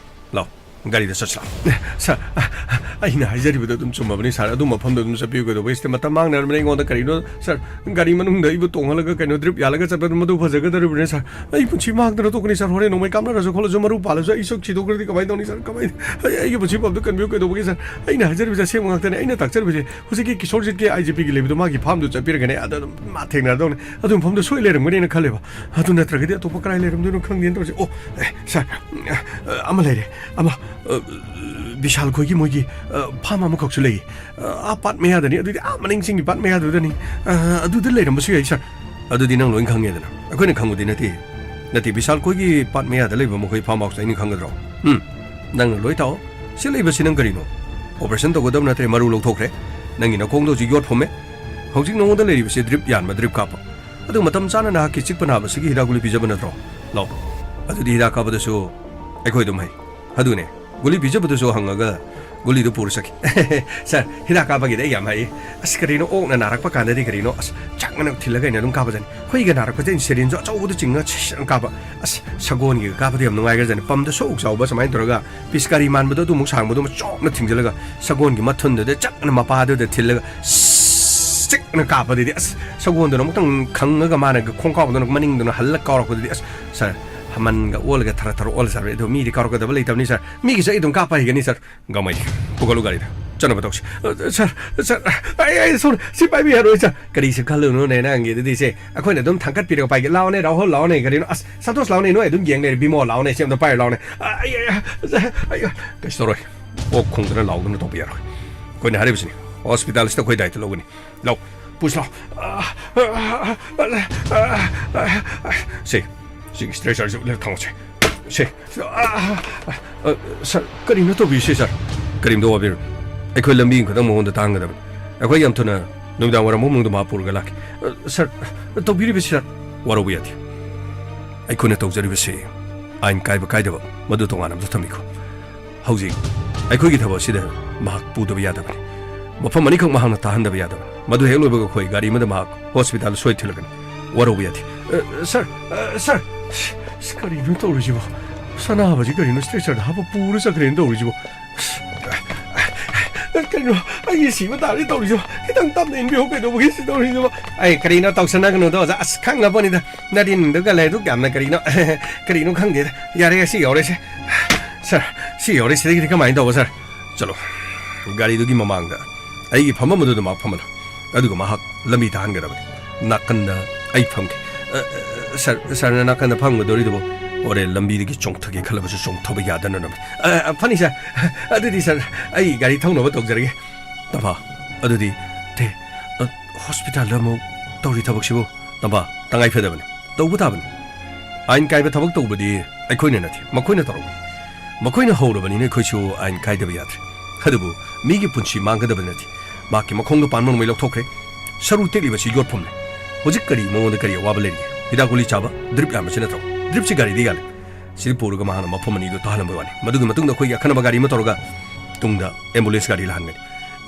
ꯂꯥꯎ ꯒꯥꯔꯤꯗ ꯆꯠꯁꯤ ꯁꯔ ꯑꯩꯅ ꯍꯥꯏꯖꯔꯤꯕꯗꯣ ꯑꯗꯨꯝ ꯆꯨꯝꯃꯕꯅꯤ ꯁꯔ ꯑꯗꯨ ꯃꯐꯝꯗꯣ ꯑꯗꯨꯝ ꯆꯠꯄꯤꯌꯨ ꯀꯩꯗꯧꯕ ꯁꯤꯗ ꯃꯇꯝ ꯃꯥꯡꯅꯔꯕꯅꯤ ꯑꯩꯉꯣꯟꯗ ꯀꯔꯤꯅꯣ ꯁꯔ ꯒꯥꯔꯤ ꯃꯅꯨꯡꯗ ꯑꯩꯕꯨ ꯇꯣꯡꯍꯜꯂꯒ ꯀꯩꯅꯣ ꯗ꯭ꯔꯤꯞ ꯌꯥꯜꯂꯒ ꯆꯠꯄꯗ ꯃꯗꯨ ꯐꯖꯒꯗꯧꯔꯤꯕꯅꯤ ꯁꯔ ꯑꯩ ꯄꯨꯟꯁꯤ ꯃꯥꯡꯗꯅ ꯇꯣꯛꯀꯅꯤ ꯁꯔ ꯍꯣꯔꯦꯟ ꯅꯣꯡꯃꯩ ꯀꯥꯞꯅꯔꯁꯨ ꯈꯣꯠꯂꯁꯨ ꯃꯔꯨ ꯄꯥꯜꯂꯁꯨ ꯑꯩ ꯁꯛ ꯁꯤꯗꯣꯛꯈ꯭ꯔꯗꯤ ꯀꯃꯥꯏꯅ ꯇꯧꯅꯤ ꯁꯔ ꯀꯃꯥꯏꯅ ꯑꯩꯒꯤ ꯄꯨꯟꯁꯤ ꯄꯥꯝꯗꯣ ꯀꯟꯕꯤꯌꯨ ꯀꯩꯗꯧꯕꯒꯤ ꯁꯔ ꯑꯩꯅ ꯍꯥꯏꯖꯔꯤꯕꯁꯦ ꯑꯁꯦꯡꯕ ꯉꯥꯛꯇꯅꯤ ꯑꯩꯅ ꯇꯥꯛꯆꯔꯤꯕꯁꯦ ꯍꯧꯖꯤꯛꯀꯤ ꯀꯤꯁꯣꯔꯖꯤꯠꯀꯤ IGPꯒꯤ ꯂꯩꯕꯗꯣ ꯃꯥꯒꯤ ꯐꯥꯝꯗꯨ ꯆꯠꯄꯤꯔꯒꯅꯦ ꯑꯗ ꯑꯗꯨꯝ ꯃꯥ ꯊꯦꯡꯅꯔꯗꯧꯅꯤ ꯑꯗꯨ ꯃꯐꯝꯗꯣ ꯁꯣꯏ ꯂꯩꯔꯝꯒꯅꯤꯅ ꯈꯜꯂꯦꯕ ꯑꯗꯨ ꯅꯠꯇ꯭ꯔꯒꯗꯤ ꯑꯇꯣꯞꯄ ꯀꯔꯥꯏ ꯂꯩꯔꯝꯗꯣꯏꯅꯣ ꯈꯪꯗꯦꯅ ꯇꯧꯔꯤꯁꯦ ꯑꯣ ꯁꯔ ꯑꯃ ꯂꯩꯔꯦ ꯑꯃ ꯕꯤꯁꯥꯜ ꯈꯣꯏꯒꯤ ꯃꯣꯏꯒꯤ ꯐꯥꯝ ꯑꯃꯈꯛꯁꯨ ꯂꯩ ꯄꯥꯠ ꯃꯌꯥꯗꯅꯤ ꯑꯗꯨꯗꯤ ꯃꯅꯤꯡꯁꯤꯡꯒꯤ ꯄꯥꯠ ꯃꯌꯥꯗꯨꯗꯅꯤ ꯑꯗꯨꯗ ꯂꯩꯔꯝꯕꯁꯨ ꯌꯥꯏ ꯁꯔ ꯑꯗꯨꯗꯤ ꯅꯪ ꯂꯣꯏ ꯈꯪꯉꯦꯗꯅ ꯑꯩꯈꯣꯏꯅ ꯈꯪꯕꯗꯤ ꯅꯠꯇꯦ ꯕꯤꯁꯥꯜ ꯈꯣꯏꯒꯤ ꯄꯥꯠ ꯃꯌꯥꯗ ꯂꯩꯕ ꯃꯈꯣꯏ ꯐꯥꯝ ꯍꯥꯎꯁꯇ ꯑꯩꯅ ꯈꯪꯒꯗ꯭ꯔꯣ ꯅꯪꯅ ꯂꯣꯏ ꯇꯥꯎ ꯁꯤ ꯂꯩꯕꯁꯤ ꯅꯪ ꯀꯔꯤꯅꯣ ꯑꯣꯄꯔꯦꯁꯟ ꯇꯧꯒꯗꯕ ꯅꯠꯇ꯭ꯔꯦ ꯃꯔꯨ ꯂꯧꯊꯣꯛꯈ꯭ꯔꯦ ꯅꯪꯒꯤ ꯅꯈꯣꯡꯗꯣ ꯍꯧꯖꯤꯛ ꯌꯣꯠ ꯐꯨꯝꯃꯦ ꯍꯧꯖꯤꯛ ꯅꯉꯣꯟꯗ ꯂꯩꯔꯤꯕꯁꯤ ꯗ꯭ꯔꯤꯞ ꯌꯥꯟꯕ ꯗ꯭ꯔꯤꯞ ꯀꯥꯞꯄ ꯑꯗꯨ ꯃꯇꯝ ꯆꯥꯅ ꯅꯍꯥꯛꯀꯤ ꯆꯤꯛꯄ ꯅꯥꯕꯁꯤꯒꯤ ꯍꯤꯗꯥꯛ ꯒꯨꯂꯤ ꯄꯤꯖꯕ ꯅꯠꯇ꯭ꯔꯣ ꯂꯥꯎ ꯑꯗꯨꯗꯤ ꯍꯤꯗꯥꯛ ꯀꯥꯞꯄꯗꯁꯨ ꯑꯩꯈꯣꯏ ꯑꯗꯨꯝ ꯍꯩ ꯑꯗꯨꯅꯦ ꯒꯨꯂꯤ ꯄꯤꯖꯕꯗꯁꯨ ꯍꯪꯉꯒ ꯒꯨꯂꯤꯗꯨ ꯄꯨꯔ ꯆꯠꯈꯤ ꯁꯔ ꯍꯤꯗꯥꯛ ꯀꯥꯞꯄꯒꯤꯗꯤ ꯑꯩ ꯌꯥꯝ ꯍꯩ ꯑꯁ ꯀꯔꯤꯅꯣ ꯑꯣꯛꯅ ꯅꯥꯔꯛꯄ ꯀꯥꯟꯗꯗꯤ ꯀꯔꯤꯅꯣ ꯑꯁ ꯆꯥꯛꯃꯅ ꯊꯤꯜꯂꯒ ꯑꯩꯅ ꯑꯗꯨꯝ ꯀꯥꯞꯄꯖꯅꯤ ꯍꯨꯏꯒ ꯅꯥꯔꯛꯄꯗꯤ ꯑꯩꯅ ꯁꯦꯔꯤꯟꯁꯨ ꯑꯆꯧꯕꯗ ꯆꯤꯡꯉꯒ ꯀꯥꯞꯄ ꯑꯁ ꯁꯒꯣꯜꯒꯤꯒ ꯀꯥꯞꯄꯗꯤ ꯌꯥꯝ ꯅꯨꯡꯉꯥꯏꯈ꯭ꯔꯖꯥꯠꯅꯤ ꯄꯝꯗ ꯁꯣꯛ ꯆꯥꯎꯕ ꯁꯨꯃꯥꯏꯅ ꯇꯧꯔꯒ ꯄꯤꯁꯀꯥꯔꯤ ꯃꯥꯟꯕꯗꯣ ꯑꯗꯨꯃꯨꯛ ꯁꯥꯡꯕꯗꯨꯃ ꯆꯣꯛꯅ ꯊꯤꯡꯖꯤꯜꯂꯒ ꯁꯒꯣꯜꯒꯤ ꯃꯊꯨꯟꯗꯨꯗ ꯆꯛꯅ ꯃꯄꯥꯗꯨꯗ ꯊꯤꯜꯂꯒ ꯆꯤꯛꯅ ꯀꯥꯞꯄꯗꯗꯤ ꯑꯁ ꯁꯒꯣꯜꯗꯨꯅ ꯑꯃꯨꯛꯇꯪ ꯈꯪꯉꯒ ꯃꯥꯅ ꯈꯣꯡꯀꯥꯎꯗꯨꯅ ꯃꯅꯤꯡꯗꯨꯅ ꯍꯜꯂ ꯀꯥꯎꯔꯛꯄꯗꯗꯤ ꯑꯁ ꯁꯔ ꯍꯃꯟꯒ ꯑꯣꯜꯂꯒ ꯊꯔ ꯑꯣꯜꯂ ꯁꯔ ꯑꯗꯣ ꯃꯤꯗꯤ ꯀꯥꯎꯔꯛꯀꯗꯕ ꯂꯩꯇꯕꯅꯤ ꯁꯔ ꯃꯤꯒꯤꯁꯨ ꯑꯩ ꯑꯗꯨꯝ ꯀꯥꯞꯄ ꯍꯩꯒꯅꯤ ꯁꯔ ꯒꯃꯩ ꯄꯨꯒꯠꯂꯨ ꯒꯥꯔꯤꯗ ꯆꯠꯅꯕ ꯇꯧꯁꯤ ꯁꯔ ꯑꯩ ꯁꯣꯔ ꯁꯤ ꯄꯥꯏꯕ ꯌꯥꯔꯣꯏ ꯁꯔ ꯀꯔꯤꯁꯨ ꯈꯜꯂꯨꯅꯨꯅꯦ ꯅꯪꯒꯤ ꯑꯗꯨꯗꯤ ꯁꯦ ꯑꯩꯈꯣꯏꯅ ꯑꯗꯨꯝ ꯊꯥꯡꯀꯠꯄꯤꯔꯒ ꯄꯥꯏꯒꯦ ꯂꯥꯎꯅꯦ ꯔꯥꯍꯨꯜ ꯂꯥꯎꯅꯦ ꯀꯔꯤꯅꯣ ꯑꯁ ꯁꯟꯇꯣꯁ ꯂꯥꯎꯅꯦ ꯅꯣꯏ ꯑꯗꯨꯝ ꯌꯦꯡ ꯂꯩꯔꯦ ꯕꯤꯃꯣ ꯂꯥꯎꯅꯦ ꯁꯤ ꯑꯝꯇ ꯄꯥꯏꯔ ꯂꯥꯎꯅꯦ ꯀꯩꯁꯨ ꯇꯧꯔꯣꯏ ꯑꯣꯛ ꯈꯣꯡꯗꯅ ꯂꯥꯎꯗꯅ ꯇꯧꯕ ꯌꯥꯔꯣꯏ ꯑꯩꯈꯣꯏꯅ ꯍꯥꯏꯔꯤꯕꯁꯤꯅꯤ ꯍꯣꯁꯄꯤꯇꯥꯜꯁꯤꯗ ꯑꯩꯈꯣꯏ ꯗꯥꯏꯇ ꯂꯧꯒꯅꯤ ꯂꯥꯎ push lao si stretcher ju le thang che sir karim to bi sir karim do abir ekhoi lambi khadam mon da tang da ekhoi yam thuna numdang waram mung da ma pur ga lak sir to bi bi sir waro bi ati ekhoi na to jari bi se ain kai ba kai da madu to nganam da thami ko hauji ekhoi gi thaba sida mahak pu da ya da मफम मनी खंग महंग ताहंदब यादव मधु हेलो बग खोई गाड़ी मद माक हॉस्पिटल सोई थिलगन वरो बियाथि सर करी नु तो रिजिबो सना बजी करी नु स्ट्रेचर हाब पूरा सकरेन तो रिजिबो करिनो आई सी मा तारि तो रिजिबो हितंग तम ने बिहो के दो बगी सी तो रिजिबो आई करिनो तौसना गनो तो अस खंग बनी दा नदिन द गले दु गामना करिनो खंग दे यारे सी योरे से सर सी योरे से दि कमाइन तो सर चलो गाड़ी दुगी ममांग दा ꯑꯩꯒꯤ ꯐꯝꯕꯗꯨꯗ ꯃꯥ ꯐꯝꯃꯅ ꯑꯗꯨꯒ ꯃꯍꯥꯛ ꯂꯝꯕꯤ ꯊꯥꯍꯟꯒꯗꯕꯅꯤ ꯅꯥꯀꯟꯗ ꯑꯩ ꯐꯝꯒꯦ ꯁꯔꯅ ꯅꯥꯀꯟꯗ ꯐꯝꯒꯗꯧꯔꯤꯗꯨꯕꯨ ꯍꯣꯔꯦꯟ ꯂꯝꯕꯤꯗꯒꯤ ꯆꯣꯡꯊꯒꯦ ꯈꯜꯂꯕꯁꯨ ꯆꯣꯡꯊꯕ ꯌꯥꯗꯅꯅꯕꯅꯤ ꯐꯅꯤ ꯁꯔ ꯑꯗꯨꯗꯤ ꯁꯔ ꯑꯩ ꯒꯥꯔꯤ ꯊꯧꯅꯕ ꯇꯧꯖꯔꯒꯦ ꯇꯝꯐꯥ ꯑꯗꯨꯗꯤ ꯍꯣꯁꯄꯤꯇꯥꯜꯗ ꯑꯃꯨꯛ ꯇꯧꯔꯤ ꯊꯕꯛꯁꯤꯕꯨ ꯇꯝꯐꯥ ꯇꯉꯥꯏ ꯐꯗꯕꯅꯤ ꯇꯧꯕ ꯇꯥꯕꯅꯤ ꯑꯥꯏꯟ ꯀꯥꯏꯕ ꯊꯕꯛ ꯇꯧꯕꯗꯤ ꯑꯩꯈꯣꯏꯅ ꯅꯠꯇꯦ ꯃꯈꯣꯏꯅ ꯇꯧꯔꯛꯄꯅꯤ ꯃꯈꯣꯏꯅ ꯍꯧꯔꯕꯅꯤꯅ ꯑꯩꯈꯣꯏꯁꯨ ꯑꯥꯏꯟ ꯀꯥꯏꯗꯕ ꯌꯥꯗ꯭ꯔꯦ ꯑꯗꯨꯕꯨ ꯃꯤꯒꯤ ꯄꯨꯟꯁꯤ ꯃꯥꯡꯒꯗꯕ ꯅꯠꯇꯦ ꯃꯥꯒꯤ ꯃꯈꯣꯡꯗ ꯄꯥꯟꯕ ꯅꯣꯡꯃꯩ ꯂꯧꯊꯣꯛꯈ꯭ꯔꯦ ꯁꯔꯨ ꯇꯦꯛꯂꯤꯕꯁꯤ ꯌꯣꯠꯐꯝꯅꯦ ꯍꯧꯖꯤꯛ ꯀꯔꯤ ꯃꯉꯣꯟꯗ ꯀꯔꯤ ꯑꯋꯥꯕ ꯂꯩꯔꯤꯒꯦ ꯍꯤꯗꯥꯛ ꯒꯨꯂꯤ ꯆꯥꯕ ꯗ꯭ꯔꯤꯞ ꯌꯥꯟꯕꯁꯤ ꯅꯠꯇ꯭ꯔꯣ ꯗ꯭ꯔꯤꯞꯁꯤ ꯒꯥꯔꯤꯗ ꯌꯥꯜꯂꯦ ꯁꯤꯗ ꯄꯨꯔꯒ ꯃꯍꯥꯛꯅ ꯃꯐꯝ ꯑꯅꯤꯗꯨ ꯇꯥꯍꯜꯂꯝꯕ ꯋꯥꯅꯤ ꯃꯗꯨꯒꯤ ꯃꯇꯨꯡꯗ ꯑꯩꯈꯣꯏꯒꯤ ꯑꯈꯟꯅꯕ ꯒꯥꯔꯤ ꯑꯃ ꯇꯧꯔꯒ ꯇꯨꯡꯗ ꯑꯦꯝꯕꯨꯂꯦꯟꯁ ꯒꯥꯔꯤ ꯂꯥꯛꯍꯟꯒꯅꯤ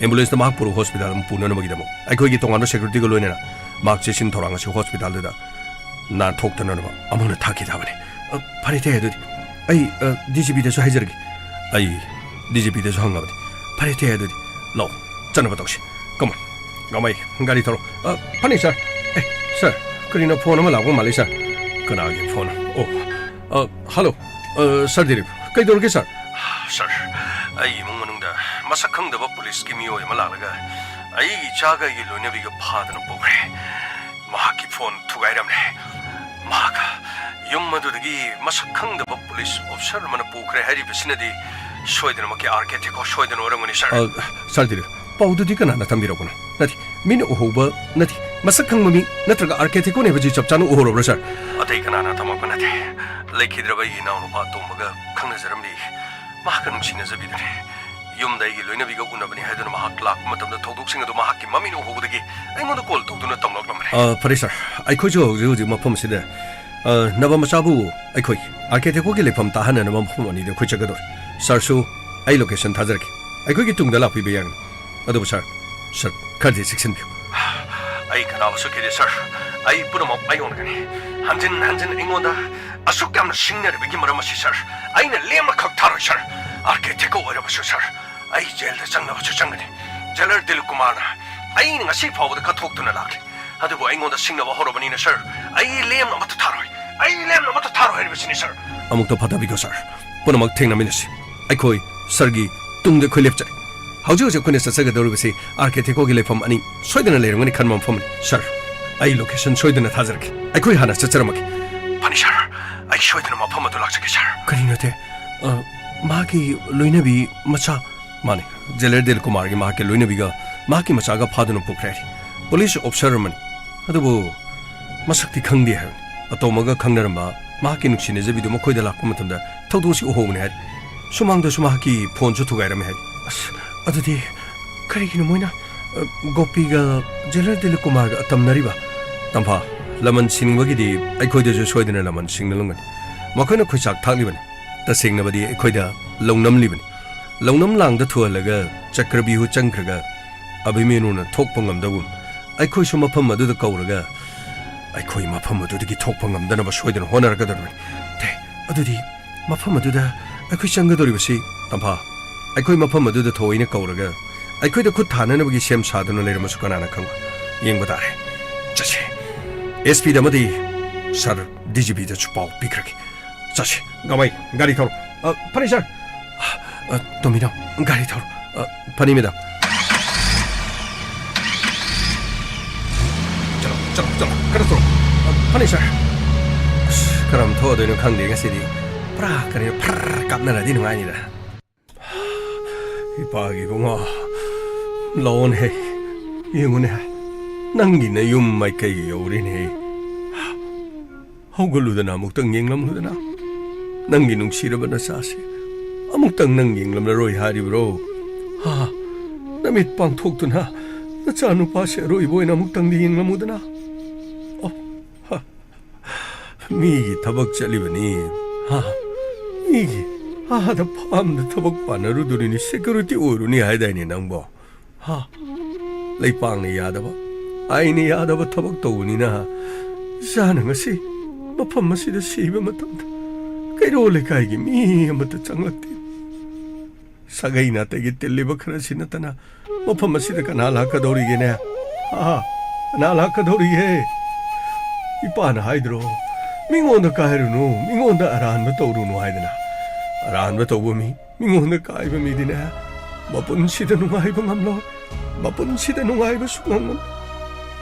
ꯑꯦꯝꯕꯨꯂꯦꯟꯁꯇ ꯃꯍꯥꯛ ꯄꯨꯔꯒ ꯍꯣꯁꯄꯤꯇꯥꯜ ꯑꯃ ꯄꯨꯅꯅꯕꯒꯤꯗꯃꯛ ꯑꯩꯈꯣꯏꯒꯤ ꯇꯣꯉꯥꯟꯕ ꯁꯦꯀ꯭ꯌꯨꯔꯤꯇꯤꯒ ꯂꯣꯏꯅꯅ ꯃꯍꯥꯛ ꯆꯦꯛꯁꯤꯟ ꯊꯧꯔꯥꯡ ꯑꯁꯤ ꯍꯣꯁꯄꯤꯇꯥꯜꯗꯨꯗ ꯅꯥꯟꯊꯣꯛꯇꯅꯅꯕ ꯑꯃꯨꯛꯅ ꯊꯥꯈꯤꯗꯕꯅꯤ ꯐꯔꯦ ꯇꯥꯏ ꯑꯗꯨꯗꯤ ꯑꯩ DGPꯗꯁꯨ ꯍꯥꯏꯖꯔꯒꯦ ꯑꯩ DGPꯗꯁꯨ ꯍꯪꯉꯕꯅꯤ ꯐꯔꯦ ꯇꯥꯏ ꯑꯗꯨꯗꯤ ꯂꯥꯛꯑꯣ ꯆꯠꯅꯕ ꯇꯧꯁꯤ ꯀꯃꯣꯟ ꯒꯃꯩ ꯒꯥꯔꯤ ꯊꯧꯔꯣ ꯐꯅꯤ ꯁꯥꯔ ꯁꯥꯔ ꯀꯔꯤꯅꯣ ꯐꯣꯟ ꯑꯃ ꯂꯥꯛꯄ ꯃꯥꯜꯂꯤ ꯁꯥꯔ ꯀꯅꯥꯒꯤ ꯐꯣꯟ ꯑꯣ ꯍꯜꯂꯣ ꯁꯥꯔ ꯗꯤꯂꯤꯞ ꯀꯩꯗꯧꯔꯒꯦ ꯁꯥꯔ ꯁꯥꯔ ꯑꯩ ꯏꯃꯨꯡ ꯃꯅꯨꯡꯗ ꯃꯁꯛ ꯈꯪꯗꯕ ꯄꯨꯂꯤꯁꯀꯤ ꯃꯤꯑꯣꯏ ꯑꯃ ꯂꯥꯛꯂꯒ ꯑꯩꯒꯤ ꯏꯆꯥꯒ ꯑꯩꯒꯤ ꯂꯣꯏꯅꯕꯤꯒ ꯐꯥꯗꯅ ꯄꯨꯈ꯭ꯔꯦ ꯃꯍꯥꯛꯀꯤ ꯐꯣꯟ ꯊꯨꯒꯥꯏꯔꯝꯂꯦ ꯃꯍꯥꯛ ꯌꯨꯝ ꯑꯗꯨꯗꯒꯤ ꯃꯁꯛ ꯈꯪꯗꯕ ꯄꯨꯂꯤꯁ ꯑꯣꯐꯤꯁꯔ ꯑꯃꯅ ꯄꯨꯈ꯭ꯔꯦ ꯍꯥꯏꯔꯤꯕꯁꯤꯅꯗꯤ ꯁꯣꯏꯗꯅꯃꯛꯀꯤ RK ꯊꯦꯀꯣ ꯁꯣꯏꯗꯅ ꯑꯣꯏꯔꯝꯒꯅꯤ ꯁꯥꯔ ꯁꯥꯔ ꯗꯤꯂꯤꯞ ꯄꯥꯎꯗꯨꯗꯤ ꯀꯅꯥꯅ ꯊꯝꯕꯤꯔꯛꯄꯅꯣ ꯅꯠꯇꯦ ꯃꯤꯅ ꯎꯍꯧꯕ ꯅꯠꯇꯦ ꯃꯁꯛ ꯈꯪꯕ ꯃꯤ ꯅꯠꯇ꯭ꯔꯒ RK ꯊꯦꯀꯣꯅꯦ ꯍꯥꯏꯕꯁꯤ ꯆꯞ ꯆꯥꯅ ꯎꯍꯧꯔꯕ꯭ꯔꯥ ꯁꯥꯔ ꯑꯇꯩ ꯀꯅꯥꯅ ꯊꯝꯃꯛꯄ ꯅꯠꯇꯦ ꯂꯩꯈꯤꯗ꯭ꯔꯕ ꯑꯩꯒꯤ ꯏꯅꯥꯎꯅꯨꯄꯥ ꯇꯣꯝꯕꯒ ꯈꯪꯅꯖꯔꯝꯂꯤ ꯃꯍꯥꯛꯀ ꯅꯨꯡꯁꯤꯅꯖꯕꯤꯗꯨꯅꯤ ꯌꯨꯝꯗ ꯑꯩꯒꯤ ꯂꯣꯏꯅꯕꯤꯒ ꯎꯅꯕꯅꯤ ꯍꯥꯏꯗꯨꯅ ꯃꯍꯥꯛ ꯂꯥꯛꯄ ꯃꯇꯝꯗ ꯊꯧꯗꯣꯛꯁꯤꯡ ꯑꯗꯨ ꯃꯍꯥꯛꯀꯤ ꯃꯃꯤꯡ ꯎꯍꯧꯕꯗꯒꯤ ꯑꯩꯉꯣꯟꯗ ꯀꯣꯜ ꯇꯧꯗꯨꯅ ꯇꯝꯂꯛꯂꯝꯕꯅꯤ ꯐꯔꯦ ꯁꯥꯔ ꯑꯩꯈꯣꯏꯁꯨ ꯍꯧꯖꯤꯛ ꯃꯐꯝ ꯑꯁꯤꯗ ꯅꯕ ꯃꯆꯥꯕꯨ ꯑꯩꯈꯣꯏ RK ꯊꯦꯀꯣꯒꯤ ꯂꯩꯐꯝ ꯇꯥꯍꯟꯅꯅꯕ ꯃꯐꯝ ꯑꯅꯤꯗ ꯑꯩꯈꯣꯏ ꯆꯠꯀꯗꯧꯔꯦ ꯁꯥꯔꯁꯨ ꯑꯩ ꯂꯣꯀꯦꯁꯟ ꯊꯥꯖꯔꯛꯀꯦ ꯑꯩꯈꯣꯏꯒꯤ ꯇꯨꯡꯗ ꯂꯥꯛꯄꯤꯕ ꯌꯥꯒꯅꯤ ꯑꯗꯨꯕꯨ ꯁꯥꯔ ꯈꯔꯗꯤ ꯆꯦꯛꯁꯤꯟꯕꯤꯌꯨ ꯑꯩ ꯀꯅꯥꯕꯨꯁꯨ ꯀꯤꯗꯦ ꯁꯥꯔ ꯑꯩ ꯄꯨꯝꯅꯃꯛ ꯑꯩꯉꯣꯟꯗꯒꯅꯤ ꯍꯟꯖꯤꯟ ꯍꯟꯖꯤꯟ ꯑꯩꯉꯣꯟꯗ ꯑꯁꯨꯛ ꯌꯥꯝꯅ ꯁꯤꯡꯅꯔꯤꯕꯒꯤ ꯃꯔꯝ ꯑꯁꯤ ꯁꯥꯔ ꯑꯩꯅ ꯂꯦꯝꯅꯈꯛ ꯊꯥꯔꯣꯏ ꯁꯥꯔ RK ꯊꯦꯀꯣ ꯑꯣꯏꯔꯕꯁꯨ ꯁꯥꯔ ꯑꯩ ꯖꯦꯜꯗ ꯆꯪꯅꯕꯁꯨ ꯆꯪꯒꯅꯤ ꯖꯦꯂꯔ ꯗꯤꯂꯤꯞ ꯀꯨꯃꯥꯔꯅ ꯑꯩꯅ ꯉꯁꯤ ꯐꯥꯎꯕꯗ ꯀꯠꯊꯣꯛꯇꯨꯅ ꯂꯥꯛꯂꯤ ꯑꯗꯨꯕꯨ ꯑꯩꯉꯣꯟꯗ ꯁꯤꯡꯅꯕ ꯍꯧꯔꯕꯅꯤꯅ ꯁꯥꯔ ꯑꯩ ꯂꯦꯝꯅ ꯑꯃꯠꯇ ꯊꯥꯔꯣꯏ ꯑꯩ ꯂꯦꯝꯅ ꯑꯃꯠꯇ ꯊꯥꯔꯣꯏ ꯍꯥꯏꯔꯤꯕꯁꯤꯅꯤ ꯁꯥꯔ ꯑꯃꯨꯛꯇ ꯐꯊꯕꯤꯈꯣ ꯁꯥꯔ ꯄꯨꯝꯅꯃꯛ ꯊꯦꯡꯅꯃꯤꯟꯅꯁꯤ ꯑꯩꯈꯣꯏ ꯁꯥꯔꯒꯤ ꯇꯨꯡꯗ ꯑꯩꯈꯣꯏ ꯂꯦꯞꯆꯔꯦ ꯍꯧꯖꯤꯛ ꯑꯩꯈꯣꯏꯅ ꯆꯠꯆꯒꯗꯧꯔꯤꯕꯁꯤ RK ꯊꯦꯀꯣꯒꯤ ꯂꯩꯐꯝ ꯑꯅꯤ ꯁꯣꯏꯗꯅ ꯂꯩꯔꯝꯒꯅꯤ ꯈꯟꯕ ꯃꯐꯝꯅꯤ ꯁꯥꯔ ꯑꯩ ꯂꯣꯀꯦꯁꯟ ꯁꯣꯏꯗꯅ ꯊꯥꯖꯔꯛꯀꯦ ꯑꯩꯈꯣꯏ ꯍꯥꯟꯅ ꯆꯠꯆꯔꯝꯃꯒꯦ ꯐꯅꯤ ꯁꯥꯔ ꯑꯩ ꯁꯣꯏꯗꯅ ꯃꯐꯝ ꯑꯗꯨ ꯂꯥꯛꯆꯒꯦ ꯁꯥꯔ ꯀꯔꯤꯅꯣꯇꯦ ꯃꯍꯥꯛꯀꯤ ꯂꯣꯏꯅꯕꯤ ꯃꯆꯥ ꯃꯥꯅꯦ ꯖꯦꯂꯔ ꯗꯤꯂꯤꯞ ꯀꯨꯃꯥꯔꯒꯤ ꯃꯍꯥꯛꯀꯤ ꯂꯣꯏꯅꯕꯤꯒ ꯃꯍꯥꯛꯀꯤ ꯃꯆꯥꯒ ꯐꯥꯗꯨꯅ ꯄꯨꯈ꯭ꯔꯦ ꯄꯨꯂꯤꯁ ꯑꯣꯐꯤꯁꯔ ꯑꯃꯅꯤ ꯑꯗꯨꯕꯨ ꯃꯁꯛꯇꯤ ꯈꯪꯗꯦ ꯍꯥꯏꯕꯅꯤ ꯑꯇꯣꯝꯕꯒ ꯈꯪꯅꯔꯝꯕ ꯃꯍꯥꯛꯀꯤ ꯅꯨꯡꯁꯤꯅꯖꯕꯤꯗꯨ ꯃꯈꯣꯏꯗ ꯂꯥꯛꯄ ꯃꯇꯝꯗ ꯊꯧꯗꯣꯛꯁꯤ ꯎꯍꯧꯕꯅꯤ ꯍꯥꯏꯔꯤ ꯁꯨꯃꯥꯡꯗꯁꯨ ꯃꯍꯥꯛꯀꯤ ꯐꯣꯟꯁꯨ ꯊꯨꯒꯥꯏꯔꯝꯃꯦ ꯍꯥꯏꯔꯤ ꯑꯁ ꯑꯗꯨꯗꯤ ꯀꯔꯤꯒꯤꯅꯣ ꯃꯣꯏꯅ ꯒꯣꯄꯤꯒ ꯖꯦꯂꯔ ꯗꯤꯂꯤꯞ ꯀꯨꯃꯥꯔꯒ ꯇꯝꯅꯔꯤꯕ ꯇꯝꯐꯥ ꯂꯃꯟ ꯁꯤꯡꯕꯒꯤꯗꯤ ꯑꯩꯈꯣꯏꯗꯁꯨ ꯁꯣꯏꯗꯅ ꯂꯃꯟ ꯁꯤꯡꯅꯂꯝꯒꯅꯤ ꯃꯈꯣꯏꯅ ꯈꯨꯆꯥꯛ ꯊꯥꯛꯂꯤꯕꯅꯤ ꯇꯁꯦꯡꯅꯕꯗꯤ ꯑꯩꯈꯣꯏꯗ ꯂꯧꯅꯝꯂꯤꯕꯅꯤ ꯂꯧꯅꯝ ꯂꯥꯡꯗ ꯊꯨꯍꯜꯂꯒ ꯆꯀ꯭ꯔꯕꯤꯍꯨ ꯆꯪꯈ꯭ꯔꯒ ꯑꯚꯤꯃꯦꯅꯨꯅ ꯊꯣꯛꯄ ꯉꯝꯗꯒꯨꯝ ꯑꯩꯈꯣꯏꯁꯨ ꯃꯐꯝ ꯑꯗꯨꯗ ꯀꯧꯔꯒ ꯑꯩꯈꯣꯏ ꯃꯐꯝ ꯑꯗꯨꯗꯒꯤ ꯊꯣꯛꯄ ꯉꯝꯗꯅꯕ ꯁꯣꯏꯗꯅ ꯍꯣꯠꯅꯔꯛꯀꯗꯧꯔꯤꯕꯅꯤ ꯑꯗꯨꯗꯤ ꯃꯐꯝ ꯑꯗꯨꯗ ꯑꯩꯈꯣꯏ ꯆꯪꯒꯗꯧꯔꯤꯕꯁꯤ ꯇꯝꯐꯥ ꯑꯩꯈꯣꯏ ꯃꯐꯝ ꯑꯗꯨꯗ ꯊꯑꯣꯏꯅ ꯀꯧꯔꯒ ꯑꯩꯈꯣꯏꯗ ꯈꯨꯠ ꯊꯥꯅꯅꯕꯒꯤ ꯁꯦꯝ ꯁꯥꯗꯨꯅ ꯂꯩꯔꯝꯃꯁꯨ ꯀꯅꯥꯅ ꯈꯪꯕ ꯌꯦꯡꯕ ꯇꯥꯔꯦ ꯆꯠꯁꯤ SPꯗ ꯑꯃꯗꯤ ꯁꯥꯔ DGPꯗꯁꯨ ꯄꯥꯎ ꯄꯤꯈ꯭ꯔꯒꯦ ꯆꯠꯁꯤ ꯒꯃꯩ ꯒꯥꯔꯤ ꯊꯧꯔꯣ ꯐꯅꯤ ꯁꯥꯔ ꯇꯣꯃꯤꯅꯥꯎ ꯒꯥꯔꯤ ꯊꯧꯔꯣ ꯐꯅꯤ ꯃꯦꯗꯥꯝ ꯆꯠꯂꯣ ꯈꯔ ꯊꯧꯔꯣ ꯐꯅꯤ ꯁꯥꯔ ꯑꯁ ꯀꯔꯝ ꯊꯣꯛꯑꯗꯣꯏꯅꯣ ꯈꯪꯗꯦ ꯉꯁꯤꯗꯤ ꯄꯨꯔꯥ ꯀꯔꯤꯅꯣ ꯐꯔ ꯀꯥꯞꯅꯔꯗꯤ ꯅꯨꯡꯉꯥꯏꯅꯤꯗ ꯏꯄꯥꯒꯤ ꯏꯕꯨꯡꯉꯣ ꯂꯥꯛꯑꯣꯅꯦ ꯌꯦꯡꯉꯨꯅꯦ ꯅꯪꯒꯤ ꯅꯌꯨꯝ ꯃꯥꯏꯀꯩ ꯌꯧꯔꯦꯅꯦ ꯍꯧꯒꯠꯂꯨꯗꯅ ꯑꯃꯨꯛꯇꯪ ꯌꯦꯡꯂꯝꯂꯨꯗꯅ ꯅꯪꯒꯤ ꯅꯨꯡꯁꯤꯔꯕ ꯅꯆꯥꯁꯤ ꯑꯃꯨꯛꯇꯪ ꯅꯪ ꯌꯦꯡꯂꯝꯂꯔꯣꯏ ꯍꯥꯏꯔꯤꯕ꯭ꯔꯣ ꯅꯃꯤꯠ ꯄꯥꯡꯊꯣꯛꯇꯨꯅ ꯅꯆꯥ ꯅꯨꯄꯥꯁꯤ ꯑꯔꯣꯏꯕ ꯑꯣꯏꯅ ꯑꯃꯨꯛꯇꯪꯗꯤ ꯌꯦꯡꯂꯝꯃꯨꯗꯅ ꯃꯤꯒꯤ ꯊꯕꯛ ꯆꯠꯂꯤꯕꯅꯤ ꯃꯤꯒꯤ ꯑꯥꯗ ꯐꯥꯝꯗ ꯊꯕꯛ ꯄꯥꯟꯅꯔꯨꯗꯣꯔꯤꯅꯤ ꯁꯦꯀ꯭ꯌꯨꯔꯤꯇꯤ ꯑꯣꯏꯔꯨꯅꯤ ꯍꯥꯏꯗꯥꯏꯅꯦ ꯅꯪꯕꯣ ꯂꯩꯄꯥꯛꯅ ꯌꯥꯗꯕ ꯑꯩꯅ ꯌꯥꯗꯕ ꯊꯕꯛ ꯇꯧꯕꯅꯤꯅ ꯏꯆꯥꯅ ꯉꯁꯤ ꯃꯐꯝ ꯑꯁꯤꯗ ꯁꯤꯕ ꯃꯇꯝꯗ ꯀꯩꯔꯣꯜ ꯂꯩꯀꯥꯏꯒꯤ ꯃꯤ ꯑꯃꯠꯇ ꯆꯪꯂꯛꯇꯦ ꯁꯥꯒꯩ ꯅꯥꯇꯩꯒꯤ ꯇꯤꯜꯂꯤꯕ ꯈꯔꯁꯤ ꯅꯠꯇꯅ ꯃꯐꯝ ꯑꯁꯤꯗ ꯀꯅꯥ ꯂꯥꯛꯀꯗꯧꯔꯤꯒꯦꯅꯦ ꯀꯅꯥ ꯂꯥꯛꯀꯗꯧꯔꯤꯒꯦ ꯏꯄꯥꯅ ꯍꯥꯏꯗ꯭ꯔꯣ ꯃꯤꯉꯣꯟꯗ ꯀꯥꯏꯔꯨꯅꯨ ꯃꯤꯉꯣꯟꯗ ꯑꯔꯥꯟꯕ ꯇꯧꯔꯨꯅꯨ ꯍꯥꯏꯗꯅ ꯑꯔꯥꯟꯕ ꯇꯧꯕ ꯃꯤ ꯃꯤꯉꯣꯟꯗ ꯀꯥꯏꯕ ꯃꯤꯗꯤꯅꯦ ꯃꯄꯨꯟꯁꯤꯗ ꯅꯨꯡꯉꯥꯏꯕ ꯉꯝꯂꯣꯏ ꯃꯄꯨꯟꯁꯤꯗ ꯅꯨꯡꯉꯥꯏꯕ ꯁꯨꯡꯉꯝ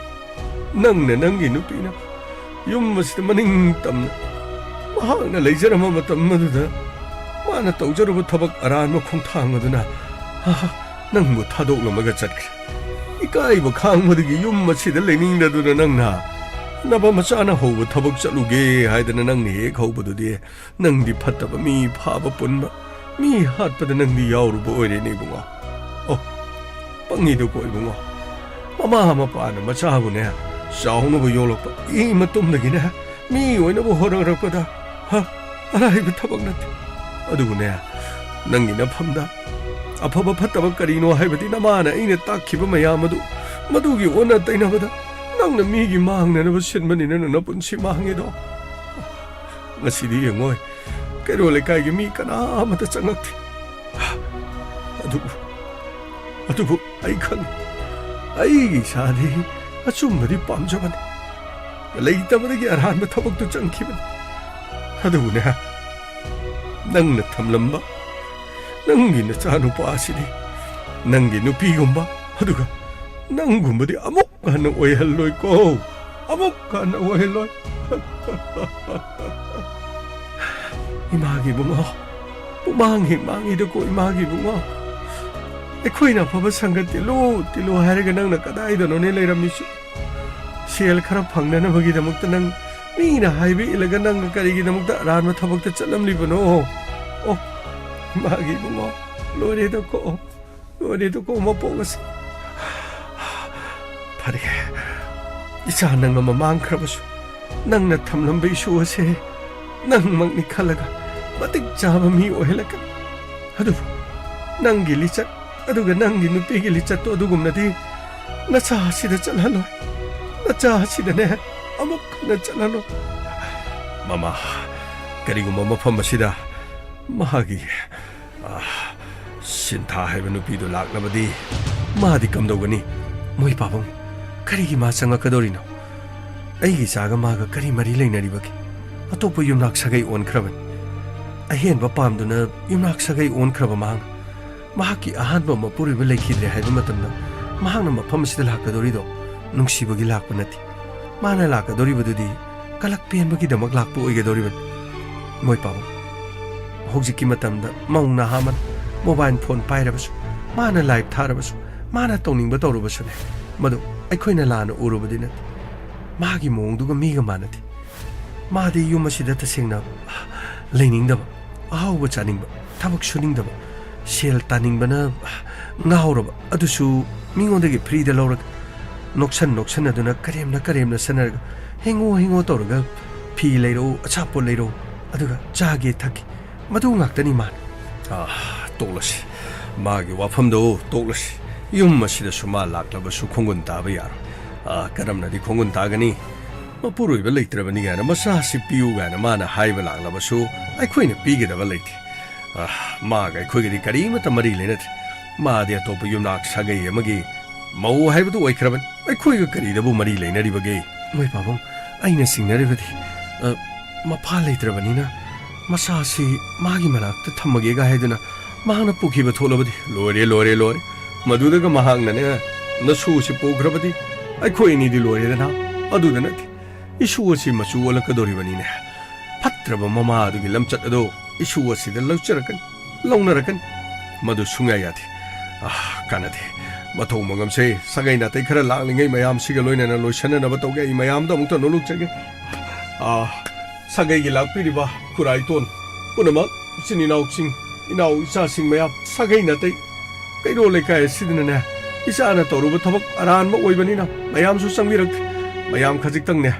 ꯅꯪꯅ ꯅꯪꯒꯤ ꯅꯨꯄꯤꯅ ꯌꯨꯝ ꯑꯁꯤꯗ ꯃꯅꯤꯡ ꯇꯝꯅ ꯃꯍꯥꯛꯅ ꯂꯩꯖꯔꯝꯕ ꯃꯇꯝ ꯑꯗꯨꯗ ꯃꯥꯅ ꯇꯧꯖꯔꯨꯕ ꯊꯕꯛ ꯑꯔꯥꯟꯕ ꯈꯣꯡꯊꯥꯡ ꯑꯗꯨꯅ ꯅꯪꯕꯨ ꯊꯥꯗꯣꯛꯂꯝꯃꯒ ꯆꯠꯈ꯭ꯔꯦ ꯏꯀꯥꯏꯕ ꯈꯥꯡꯕꯗꯒꯤ ꯌꯨꯝ ꯑꯁꯤꯗ ꯂꯩꯅꯤꯡꯗꯗꯨꯅ ꯅꯪꯅ ꯅꯕ ꯃꯆꯥꯅ ꯍꯧꯕ ꯊꯕꯛ ꯆꯠꯂꯨꯒꯦ ꯍꯥꯏꯗꯅ ꯅꯪꯅ ꯍꯦꯛ ꯍꯧꯕꯗꯨꯗꯤ ꯅꯪꯗꯤ ꯐꯠꯇꯕ ꯃꯤ ꯐꯥꯕ ꯄꯨꯟꯕ mi hat pada nang di yauru bo oire ni bunga oh pangi do ko bunga mama mapa na macha bu ne saung no bo yolok pa I matum na gina mi oina bo horang rak pada ha arai ba thabak na adu ne nang ina phamda afaba phattaba karino haibadi namana ina takhiba mayam madu gi ona taina bada nang na mi gi mang na ba sinmani na na punsi mangi do ngasidi ngoi kero le kai gi mi kana amata changakti adu ai khang ai gi sadi achum badi pamjaban leita bada gi arhan ba thabak tu changkhiban adu ne nang na thamlamba nangi na chanu pa asidi nangi nupi gumba aduga nangumbadi amok kana oihalloi ko amok kana oihalloi imagi bungo pumangi mangi da ko imagi bungo ekhoina phaba sangat tilo haraga nang na kadai da no ne leiramni sel khara phangna na bagi da mukta nang mina haibi ilaga nang kari gi da mukta ran ma thabak ta chalamli bano oh magi bungo lore da ko ma pogas pare isa nang ma mang khrabasu nang na thamlam bai su ase nang mang ni khalaga matik jaba mi ohelaka adu nang gi lichat adu ga nang gi nupi gi lichat to adu gumna di na cha sida chalhalo na cha sida ne amuk na chalhalo mama kari gum ma pham sida mahagi sinta haiba nupi do laklabadi mahadi kamdogani moi papam kari gi ma changa kadorino ai gi saga maga kari mari leinari baki atopo yumnak sagai on khraban ahen ba pamduna yumnak sagai on khraba mang mahaki ahan ba mapuri ba lekhidre haiba matamna mahangna mafam sida lakadori do nungsibagi lakpa nati mana lakadori badudi kalak pen bagi damak lakpu oigedori ban moi papam hojiki matamda maungna haman mobile phone pairabasu mana live tharabasu mana tongning ba torubasu ne madu aikhoina lana urubadina magi mongduga miga manati madi yumasida tasingna leiningdaba ahawba chaningba thabak suningdaba sel taningba ngawraba adusu mingondagi free da lawrak noksan aduna karemna sanarga hengo toraga phi leiro achapo leiro aduga chage thaki madu ngaktani man toklasi magi wafamdo toklasi yum masida suma laklabasu khongun taba yaro karamnadi khongun tagani mapuroiba leitrabani gana masa si piu gana mana haiba laklabasu aikhoina pigedaba leiti maga aikhoigadi karimata mari lenat madi atopa yumnak sagai amagi mau haibadu oikraban aikhoiga karidabu mari leinaribage moi babam aina singnaribadi mapha leitrabanina masasi magi manakta thammage ga haiduna mahana pukhiba tholabadi lore madudaga mahangna ne nasu si pograbadi aikhoini di lore dana adudana isu si masu wala kadori bani ne phatraba mama adugi lamchat ado isu si da laucharakan launarakan madu sunga yati kanade mathau mangam se sagai na tai khara langlingai mayam siga loina na loisana na batauge I mayam da mukta noluk chage sagai gi lakpi riba kurai ton punama sini nauksing inau isa sing mayam sagai na tai kairo le kai sidina ne isa na toruba thabak aran ma oibanina mayam su sangmirak mayam khajik tang ne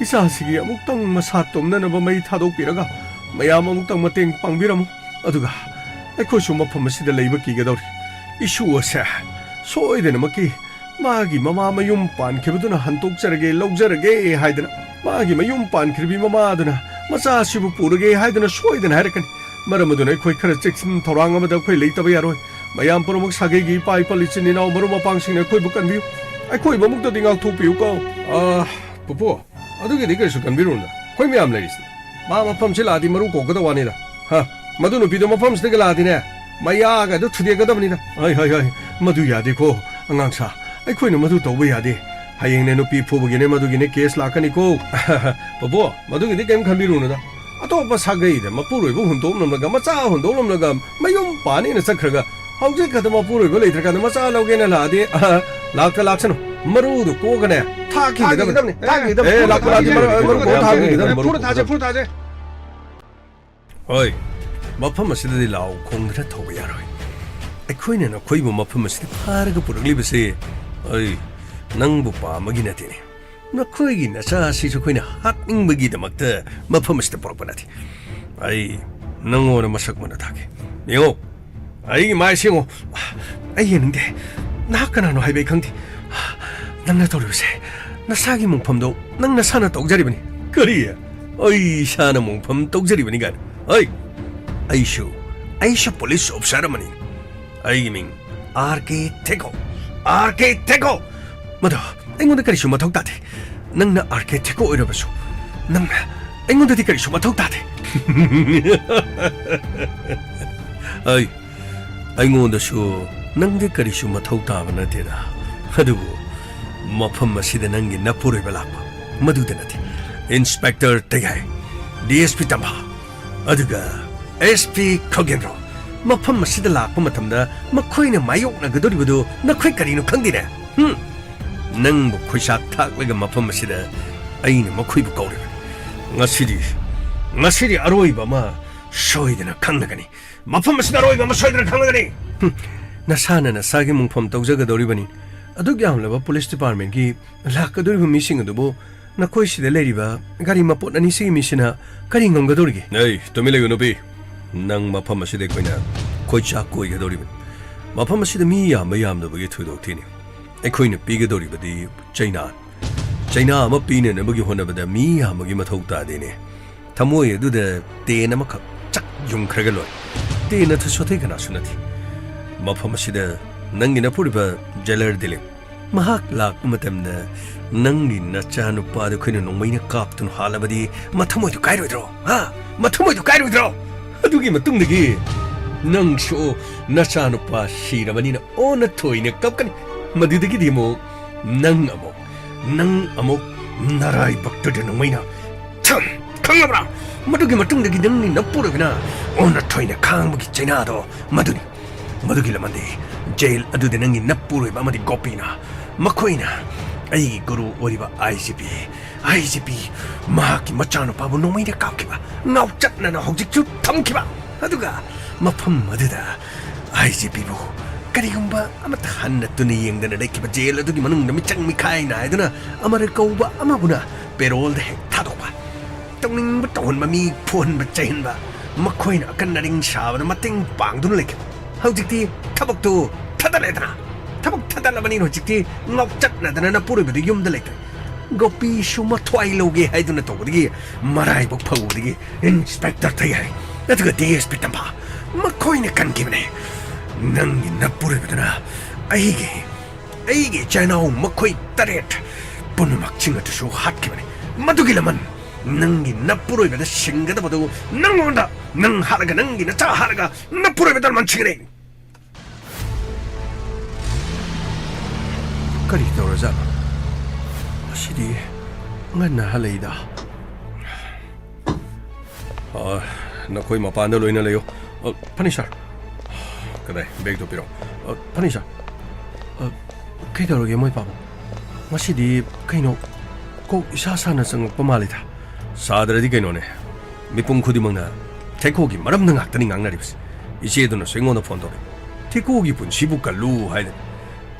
isa sigi amuk tang masa tomna na ba mai thadok piraga mayam amuk tang mateng pangbiram aduga aikho su mafam asida leiba ki gadori isu asa soidena maki magi mama mayum pan khibuduna hantok charage logjarage haidana magi mayum pan khribi mama aduna macha sibu purage haidana soidena harakan maramaduna khoi khara cheksin thorang amada khoi leitaba yaroi mayam purumuk sagai gi pai palichin inau maruma pangsing na khoi bukan biu ai khoi bamuk da dingal thupiu ko pupu aduge diga su kan biruna khoi miam leis ma mafam sila adi maru ko gada wani da madunu pido mafam sida ladi ne maya ga du thude ga dabni da hai madu yade ko angangsa ai khoi na madu toba yade hayeng ne no pi phobugi ne madu gi ne case lakani ko pupu madu gi kem khan biruna da atop sagai da mapuroi bu hundom namlaga macha hundom namlaga mayum pani na sakhraga hauji kadama puroi ba leitra kan macha loge na lade lakka laksano maru du ko gane thaki da dabni lakka ladi maru ko thaki da maru 풀어 다제 oi ꯃꯐꯝ ꯑꯁꯤꯗꯗꯤ ꯂꯥꯎ ꯈꯣꯡꯗꯅ ꯇꯧꯕ ꯌꯥꯔꯣꯏ ꯑꯩꯈꯣꯏꯅ ꯅꯈꯣꯏꯕꯨ ꯃꯐꯝ ꯑꯁꯤꯗ ꯐꯥꯔꯒ ꯄꯨꯔꯛꯂꯤꯕꯁꯤ ꯑꯩ ꯅꯪꯕꯨ ꯄꯥꯝꯕꯒꯤ ꯅꯠꯇꯦꯅꯦ ꯅꯈꯣꯏꯒꯤ ꯅꯆꯥ ꯑꯁꯤꯁꯨ ꯑꯩꯈꯣꯏꯅ ꯍꯥꯠꯅꯤꯡꯕꯒꯤꯗꯃꯛꯇ ꯃꯐꯝ ꯑꯁꯤꯗ ꯄꯨꯔꯛꯄ ꯅꯠꯇꯦ ꯑꯩ ꯅꯪꯉꯣꯟꯗ ꯃꯁꯛ ꯃꯨꯟꯅ ꯊꯥꯒꯦ ꯌꯦꯡꯉꯣ ꯑꯩꯒꯤ ꯃꯥꯏꯁꯤ ꯌꯦꯡꯉꯣ ꯑꯩ ꯌꯦꯡꯅꯤꯡꯗꯦ ꯅꯍꯥꯛ ꯀꯅꯥꯅꯣ ꯍꯥꯏꯕ ꯑꯩ ꯈꯪꯗꯦ ꯅꯪꯅ ꯇꯧꯔꯤꯕꯁꯦ ꯅꯁꯥꯒꯤ ꯃꯣꯡꯐꯝꯗꯣ ꯅꯪ ꯅꯁꯥꯅ ꯇꯧꯖꯔꯤꯕꯅꯤ ꯀꯔꯤ ꯑꯩ ꯏꯁꯥꯅ ꯃꯣꯡꯐꯝ ꯇꯧꯖꯔꯤꯕꯅꯤ ꯀꯥꯏꯅ ꯑꯩꯁꯨ ꯄꯨꯂꯤꯁ ꯑꯣꯐꯤꯁꯥꯔ ꯑꯃꯅꯤ ꯑꯩꯒꯤ ꯃꯤꯡ RK ꯊꯦꯀꯣ ꯃꯗꯣ ꯑꯩꯉꯣꯟꯗ ꯀꯔꯤꯁꯨ ꯃꯊꯧ ꯇꯥꯗꯦ ꯅꯪꯅ RK ꯊꯦꯀꯣ ꯑꯣꯏꯔꯕꯁꯨ ꯅꯪꯅ ꯑꯩꯉꯣꯟꯗꯗꯤ ꯀꯔꯤꯁꯨ ꯃꯊꯧ ꯇꯥꯗꯦ ꯑꯩꯉꯣꯟꯗꯁꯨ ꯅꯪꯗꯤ ꯀꯔꯤꯁꯨ ꯃꯊꯧ ꯇꯥꯕ ꯅꯠꯇꯦꯗ ꯑꯗꯨꯕꯨ ꯃꯐꯝ ꯑꯁꯤꯗ ꯅꯪꯒꯤ ꯅꯄꯨꯔꯣꯏꯕ ꯂꯥꯛꯄ ꯃꯗꯨꯗ ꯅꯠꯇꯦ ꯏꯟꯁꯄꯦꯛꯇꯔ ꯇꯌꯥꯏ DSP ꯇꯝꯐꯥ ꯑꯗꯨꯒ SP ꯈꯣꯒꯦꯟꯗ꯭ꯔꯣ ꯃꯐꯝ ꯑꯁꯤꯗ ꯂꯥꯛꯄ ꯃꯇꯝꯗ ꯃꯈꯣꯏꯅ ꯃꯥꯌꯣꯛꯅꯒꯗꯧꯔꯤꯕꯗꯨ ꯅꯈꯣꯏ ꯀꯔꯤꯅꯣ ꯈꯪꯗꯦꯅꯦ ꯅꯪꯕꯨ ꯈꯣꯏꯆꯥꯛ ꯊꯥꯛꯂꯒ ꯃꯐꯝ ꯑꯁꯤꯗ ꯑꯩꯅ ꯃꯈꯣꯏꯕꯨ ꯀꯧꯔꯤꯕꯅꯤ ꯉꯁꯤꯗꯤ ꯑꯔꯣꯏꯕ ꯑꯃ ꯁꯣꯏꯗꯅ ꯈꯪꯂꯒꯅꯤ ꯃꯐꯝ ꯑꯁꯤꯗ ꯑꯔꯣꯏꯕ ꯑꯃ ꯁꯣꯏꯗꯅ ꯈꯪꯂꯒꯅꯤ ꯅꯁꯥꯅ ꯅꯁꯥꯒꯤ ꯃꯣꯡꯐꯝ ꯇꯧꯖꯒꯗꯧꯔꯤꯕꯅꯤ ꯑꯗꯨꯛ ꯌꯥꯝꯂꯕ ꯄꯨꯂꯤꯁ ꯗꯤꯄꯥꯔꯠꯃꯦꯟꯠꯀꯤ ꯂꯥꯛꯀꯗꯧꯔꯤꯕ ꯃꯤꯁꯤꯡ ꯑꯗꯨꯕꯨ ꯅꯈꯣꯏ ꯁꯤꯗ ꯂꯩꯔꯤꯕ ꯒꯥꯔꯤ ꯃꯄꯣꯠ ꯑꯅꯤꯁꯤꯒꯤ ꯃꯤꯁꯤꯅ ꯀꯔꯤ ꯉꯝꯒꯗꯧꯔꯤꯒꯦ ꯇꯨꯃꯤꯟ ꯂꯩꯌꯨ ꯅꯨꯄꯤ ꯅꯪ ꯃꯐꯝ ꯑꯁꯤꯗ ꯑꯩꯈꯣꯏꯅ ꯈꯣꯏꯆꯥꯛ ꯀꯣꯏꯒꯗꯧꯔꯤꯕꯅꯤ ꯃꯐꯝ ꯑꯁꯤꯗ ꯃꯤ ꯌꯥꯝꯕ ꯌꯥꯝꯗꯕꯒꯤ ꯊꯣꯏꯗꯣꯛꯇꯦꯅꯤ ꯑꯩꯈꯣꯏꯅ ꯄꯤꯒꯗꯧꯔꯤꯕꯗꯤ ꯆꯩꯅꯥ ꯑꯃ ꯄꯤꯅꯅꯕꯒꯤ ꯍꯣꯠꯅꯕꯗ ꯃꯤ ꯌꯥꯝꯕꯒꯤ ꯃꯊꯧ ꯇꯥꯗꯦꯅꯦ ꯊꯃꯣꯏ ꯑꯗꯨꯗ ꯇꯦꯟ ꯑꯃꯈꯛ ꯆꯛ ꯌꯨꯡꯈ꯭ꯔꯒ ꯂꯣꯏ ꯇꯦꯟ ꯑꯊ ꯁꯣꯊꯩ ꯀꯅꯥꯁꯨ ꯅꯠꯇꯦ ꯃꯐꯝ ꯑꯁꯤꯗ ꯅꯪꯒꯤ ꯅꯄꯨꯔꯤꯕ ꯖꯦꯂꯔ ꯗꯤꯂꯤꯞ ꯃꯍꯥꯛ ꯂꯥꯛꯄ ꯃꯇꯝꯗ ꯅꯪꯒꯤ ꯅꯆꯥ ꯅꯨꯄꯥꯗꯨ ꯑꯩꯈꯣꯏꯅ ꯅꯣꯡꯃꯩꯅ ꯀꯥꯞꯇꯨꯅ ꯍꯥꯠꯂꯕꯗꯤ ꯃꯊꯃꯣꯏꯗꯨ ꯀꯥꯏꯔꯣꯏꯗ꯭ꯔꯣ ꯑꯗꯨꯒꯤ ꯃꯇꯨꯡꯗꯒꯤ ꯅꯪꯁꯨ ꯅꯆꯥ ꯅꯨꯄꯥ ꯁꯤꯔꯕꯅꯤꯅ ꯑꯣꯟꯅ ꯊꯣꯏꯅ ꯀꯞꯀꯅꯤ ꯃꯗꯨꯗꯒꯤꯗꯤ ꯅꯪ ꯑꯃꯨꯛ ꯅꯔꯥꯏꯕꯛꯇꯨꯗ ꯅꯣꯡꯃꯩꯅ ꯈꯪꯂꯕ꯭ꯔꯥ ꯃꯗꯨꯒꯤ ꯃꯇꯨꯡꯗꯒꯤ ꯅꯪꯅꯤ ꯅꯄꯨꯔꯣꯏꯕꯅ ꯑꯣꯟꯅ ꯊꯣꯏꯅ ꯈꯥꯡꯕꯒꯤ ꯆꯩꯅꯥꯗꯣ ꯃꯗꯨꯒꯤ ꯂꯃꯟꯗꯤ ꯖꯦꯜ ꯑꯗꯨꯗ ꯅꯪꯒꯤ ꯅꯄꯨꯔꯣꯏꯕ ꯑꯃꯗꯤ ꯒꯣꯄꯤꯅ ꯃꯈꯣꯏꯅ ꯑꯩꯒꯤ ꯒꯨꯔꯨ ꯑꯣꯏꯔꯤꯕ IGP ꯃꯍꯥꯛꯀꯤ ꯃꯆꯥꯅꯨꯄꯥꯕꯨ ꯅꯣꯡꯃꯩꯅ ꯀꯥꯞꯈꯤꯕ ꯉꯥꯎꯆꯠꯅꯅ ꯍꯧꯖꯤꯛꯁꯨ ꯊꯝꯈꯤꯕ ꯑꯗꯨꯒ ꯃꯐꯝ ꯑꯗꯨꯗ IGPꯕꯨ ꯀꯔꯤꯒꯨꯝꯕ ꯑꯃꯠꯇ ꯍꯟꯅ ꯇꯨꯅ ꯌꯦꯡꯗꯅ ꯂꯩꯈꯤꯕ ꯖꯦꯜ ꯑꯗꯨꯒꯤ ꯃꯅꯨꯡꯗ ꯃꯤꯆꯪ ꯃꯤꯈꯥꯏ ꯅꯥꯏꯗꯨꯅ ꯑꯃꯔ ꯀꯧꯕ ꯑꯃꯕꯨꯅ ꯄꯦꯔꯣꯜꯗ ꯍꯦꯛ ꯊꯥꯗꯣꯛꯄ ꯇꯧꯅꯤꯡꯕ ꯇꯧꯍꯟꯕ ꯃꯤ ꯐꯨꯍꯟꯕ ꯆꯩꯍꯟꯕ ꯃꯈꯣꯏꯅ ꯑꯀꯟ ꯑꯔꯤꯡ ꯁꯥꯕꯗ ꯃꯇꯦꯡ ꯄꯥꯡꯗꯨꯅ ꯂꯩꯈꯤꯕ ꯍꯧꯖꯤꯛꯇꯤ ꯊꯕꯛꯇꯨ ꯊꯥꯗꯠꯂꯦꯗꯅ ꯊꯕꯛ ꯊꯥꯗꯠꯂꯕꯅꯤꯅ ꯍꯧꯖꯤꯛꯇꯤ ꯉꯥꯎꯆꯠꯅꯗꯅ ꯅꯄꯨꯔꯣꯏꯕꯗꯨ ꯌꯨꯝꯗ ꯂꯩꯇ꯭ꯔꯦ ꯒꯣꯄꯤꯁꯨ ꯃꯊ꯭ꯋꯥꯏ ꯂꯧꯒꯦ ꯍꯥꯏꯗꯨꯅ ꯇꯧꯕꯗꯒꯤ ꯃꯔꯥꯏꯕꯛ ꯐꯧꯕꯗꯒꯤ ꯏꯟꯁꯄꯦꯛꯇꯔ ꯇꯌꯥꯏ ꯑꯗꯨꯒ DSP ꯇꯝꯐꯥ ꯃꯈꯣꯏꯅ ꯀꯟꯈꯤꯕꯅꯦ ꯅꯪꯒꯤ ꯅꯄꯨꯔꯣꯏꯕꯗꯨꯅ ꯑꯩꯒꯤ ꯏꯆꯥꯏꯅꯥꯎ ꯃꯈꯣꯏ 8 ꯄꯨꯝꯅꯃꯛꯁꯤꯡ ꯑꯗꯨꯁꯨ ꯍꯥꯠꯈꯤꯕꯅꯦ ꯃꯗꯨꯒꯤ ꯂꯃꯟ ꯅꯪꯒꯤ ꯅꯄꯨꯔꯣꯏꯕꯗ ꯁꯤꯡꯒꯗꯕꯗꯨ ꯅꯪꯉꯣꯟꯗ ꯅꯪ ꯍꯥꯠꯂꯒ ꯅꯪꯒꯤ ꯅꯆꯥ ꯍꯥꯠꯂꯒ ꯅꯄꯨꯔꯣꯏꯕꯗ ꯂꯃꯟ ꯁꯤꯡꯒꯅꯤ ꯀꯔꯤ ꯇꯧꯔꯖꯥꯠꯅꯣ ꯑꯁꯤꯗꯤ ꯉꯟꯅ ꯍꯜꯂꯛꯏꯗ ꯅꯈꯣꯏ ꯃꯄꯥꯟꯗ ꯂꯣꯏꯅ ꯂꯩꯌꯣ ꯐꯅꯤ ꯁꯥꯔ ꯀꯗꯥꯏ ꯕꯦꯒꯇꯣ ꯄꯤꯔꯛꯑꯣ ꯐꯅꯤ ꯁꯥꯔ ꯀꯩꯗꯧꯔꯒꯦ ꯃꯣꯏ ꯄꯥꯕꯨꯡ ꯉꯁꯤꯗꯤ ꯀꯩꯅꯣ ꯀꯣꯛ ꯏꯁꯥ ꯁꯥꯅ ꯆꯪꯉꯛꯄ ꯃꯥꯜꯂꯤꯗ ꯁꯥꯗ꯭ꯔꯗꯤ ꯀꯩꯅꯣꯅꯦ ꯃꯤꯄꯨꯝ ꯈꯨꯗꯤꯡꯃꯛꯅ ꯊꯦꯀꯣꯒꯤ ꯃꯔꯝꯗ ꯉꯥꯛꯇꯅꯤ ꯉꯥꯡꯅꯔꯤꯕꯁꯤ ꯏꯆꯦꯗꯨꯅꯁꯨ ꯑꯩꯉꯣꯟꯗ ꯐꯣꯟ ꯇꯧꯔꯛꯏ ꯊꯦꯀꯣꯒꯤ ꯄꯨꯟꯁꯤꯕꯨ ꯀꯜꯂꯨ ꯍꯥꯏꯗꯅ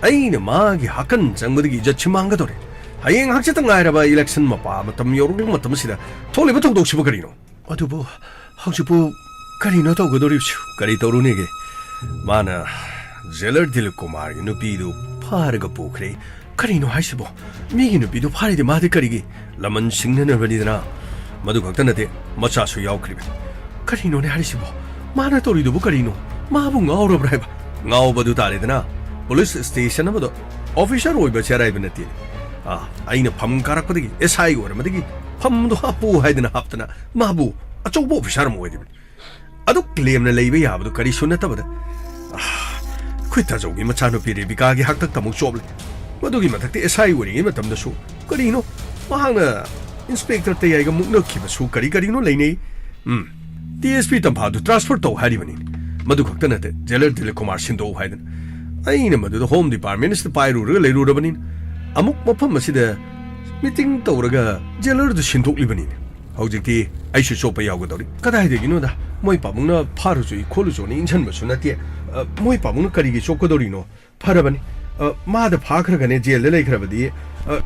ꯑꯩꯅ ꯃꯥꯒꯤ ꯍꯥꯀꯟ ꯆꯪꯕꯗꯒꯤ ꯏꯖꯠꯁꯤ ꯃꯥꯡꯒꯗꯧꯔꯦ ꯍꯌꯦꯡ ꯍꯪꯆꯤꯠꯇ ꯉꯥꯏꯔꯕ ꯏꯂꯦꯛꯁꯟ ꯃꯄꯥ ꯃꯇꯝ ꯌꯧꯔꯛꯂꯕ ꯃꯇꯝꯁꯤꯗ ꯊꯣꯛꯂꯤꯕ ꯊꯧꯗꯣꯛꯁꯤꯕꯨ ꯀꯔꯤꯅꯣ ꯑꯗꯨꯕꯨ ꯍꯧꯖꯤꯛꯄꯨ ꯀꯔꯤꯅꯣ ꯇꯧꯒꯗꯧꯔꯤꯕꯁꯨ ꯀꯔꯤ ꯇꯧꯔꯨꯅꯦꯒꯦ ꯃꯥꯅ ꯖꯦꯂꯔ ꯗꯤꯂꯤꯞ ꯀꯨꯃꯥꯔꯒꯤ ꯅꯨꯄꯤꯗꯨ ꯐꯥꯔꯒ ꯄꯨꯈ꯭ꯔꯦ ꯀꯔꯤꯅꯣ ꯍꯥꯏꯁꯤꯕꯣ ꯃꯤꯒꯤ ꯅꯨꯄꯤꯗꯨ ꯐꯥꯔꯤꯗꯤ ꯃꯥꯗꯤ ꯀꯔꯤꯒꯤ ꯂꯃꯟ ꯁꯤꯡꯅꯅꯕꯅꯤꯗꯅ ꯃꯗꯨ ꯈꯛꯇ ꯅꯠꯇꯦ ꯃꯆꯥꯁꯨ ꯌꯥꯎꯈ꯭ꯔꯤꯕꯅꯤ ꯀꯔꯤꯅꯣꯅꯦ ꯍꯥꯏꯔꯤꯁꯤꯕꯣ ꯃꯥꯅ ꯇꯧꯔꯤꯗꯨꯕꯨ ꯀꯔꯤꯅꯣ ꯃꯥꯕꯨ ꯉꯥꯎꯔꯕ꯭ꯔꯥ ꯍꯥꯏꯕ ꯉꯥꯎꯕꯗꯨ ꯇꯥꯔꯦꯗꯅ ꯄꯨꯂꯤꯁ ꯁ꯭ꯇꯦꯁꯟ ꯑꯃꯗ ꯑꯣꯐꯤꯁꯔ ꯑꯣꯏꯕꯁꯦ ꯑꯔꯥꯏꯕ ꯅꯠꯇꯦ ꯑꯩꯅ ꯐꯝ ꯀꯥꯔꯛꯄꯗꯒꯤ SI ꯑꯣꯏꯔꯝꯕꯗꯒꯤ ꯐꯝꯗꯣ ꯍꯥꯞꯄꯨ ꯍꯥꯏꯗꯅ ꯍꯥꯞꯇꯅ ꯃꯥꯕꯨ ꯑꯆꯧꯕ ꯑꯣꯐꯤꯁꯔ ꯑꯃ ꯑꯣꯏꯔꯤꯕꯅꯤ ꯑꯗꯨꯛ ꯂꯦꯝꯅ ꯂꯩꯕ ꯌꯥꯕꯗꯨ ꯀꯔꯤꯁꯨ ꯅꯠꯇꯕꯗ ꯑꯩꯈꯣꯏ ꯇꯥꯖꯧꯒꯤ ꯃꯆꯥꯅꯨꯄꯤ ꯔꯦꯕꯤꯀꯥꯒꯤ ꯍꯥꯛꯇꯛꯇ ꯑꯃꯨꯛ ꯆꯣꯞꯂꯦ ꯃꯗꯨꯒꯤ ꯃꯊꯛꯇ SI ꯑꯣꯏꯔꯤꯉꯩ ꯃꯇꯝꯗꯁꯨ ꯀꯔꯤꯅꯣ ꯃꯍꯥꯛꯅ ꯏꯟꯁꯄꯦꯛꯇꯔ ꯇꯌꯥꯏꯒ ꯃꯨꯛꯅꯈꯤꯕꯁꯨ ꯀꯔꯤꯅꯣ ꯂꯩꯅꯩ DSP ꯇꯝꯐꯥꯗꯨ ꯇ꯭ꯔꯥꯟꯁꯐꯔ ꯇꯧ ꯍꯥꯏꯔꯤꯕꯅꯤ ꯃꯗꯨ ꯈꯛꯇ ꯅꯠꯇꯦ ꯖꯦꯂꯔ ꯗꯤꯂꯤꯞ ꯀꯨꯃꯥꯔ ꯁꯤꯟꯗꯣꯛꯎ ꯍꯥꯏꯗꯅ ꯑꯩꯅ ꯃꯗꯨꯗ ꯍꯣꯝ ꯗꯤꯄꯥꯔꯠꯃꯦꯟꯠꯁꯤꯗ ꯄꯥꯏꯔꯨꯔꯒ ꯂꯩꯔꯨꯔꯕꯅꯤꯅ ꯑꯃꯨꯛ ꯃꯐꯝ ꯑꯁꯤꯗ ꯃꯤꯇꯤꯡ ꯇꯧꯔꯒ ꯖꯦꯂꯔꯗꯨ ꯁꯤꯟꯗꯣꯛꯂꯤꯕꯅꯤꯅꯦ ꯍꯧꯖꯤꯛꯇꯤ ꯑꯩꯁꯨ ꯆꯣꯞꯄ ꯌꯥꯎꯒꯗꯧꯔꯤ ꯀꯗꯥꯏꯗꯒꯤꯅꯣꯗ ꯃꯣꯏ ꯄꯥꯕꯨꯡꯅ ꯐꯥꯔꯨꯁꯨ ꯈꯣꯠꯂꯨꯁꯨꯅ ꯏꯟꯁꯤꯟꯕꯁꯨ ꯅꯠꯇꯦ ꯃꯣꯏ ꯄꯥꯕꯨꯡꯅ ꯀꯔꯤꯒꯤ ꯆꯣꯞꯀꯗꯧꯔꯤꯅꯣ ꯐꯔꯕꯅꯤ 마다 파크라가네 제일레 레이크라바디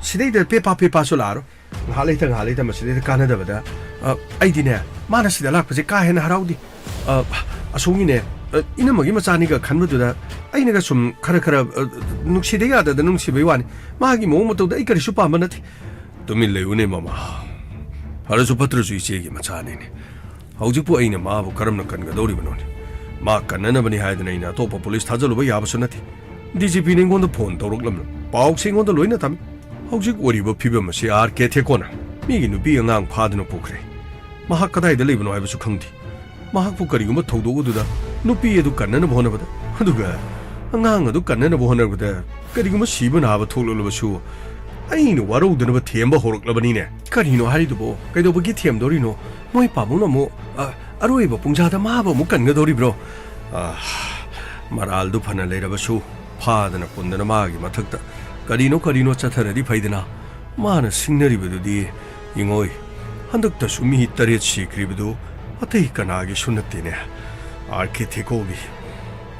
시데이데 페파페파소 라로 할레이타 마시데 카나다바다 아이디네 마나 시다 락바제 까헤나 하라우디 아송이네 이놈이 마차니가 칸부두다 아이네가 좀 카라카라 눅시데야다 눅시베와니 마기 모모토다 이까리 슈파만나티 도밀레우네 마마 하라수 파트르수 이시에게 마차니네 하우지부 아이네 마부 카람나 칸가 도리바노니 마 칸나나바니 하이드나 이나 토파 폴리스 타절로바 야바소나티 DGP ningonda phone toroklam pauk singonda loina tam hojik oriba phibam se RK thekona migi nupi angang phadna pukre mahak kadai da lebno aibasu khangdi mahak pu kariguma thogdoguda nupi edu kannana bhona bada aduga angang adu kannana bhona bada kariguma sibana aba thoglolobasu ainu warudna ba themba horoklabani ne karino haridubo kaidobagi themdorino moi pabuna mo aroiba pungja da maba mu kanga dori bro maral du phana leirabasu 파드나 본드나 마기 마탁다 까리노 차타라디 파이드나 마나 싱너리베도디 잉오이 한덕다 수미 히따리치 그리베도 아테이까 나기 순납디네 아르케테고비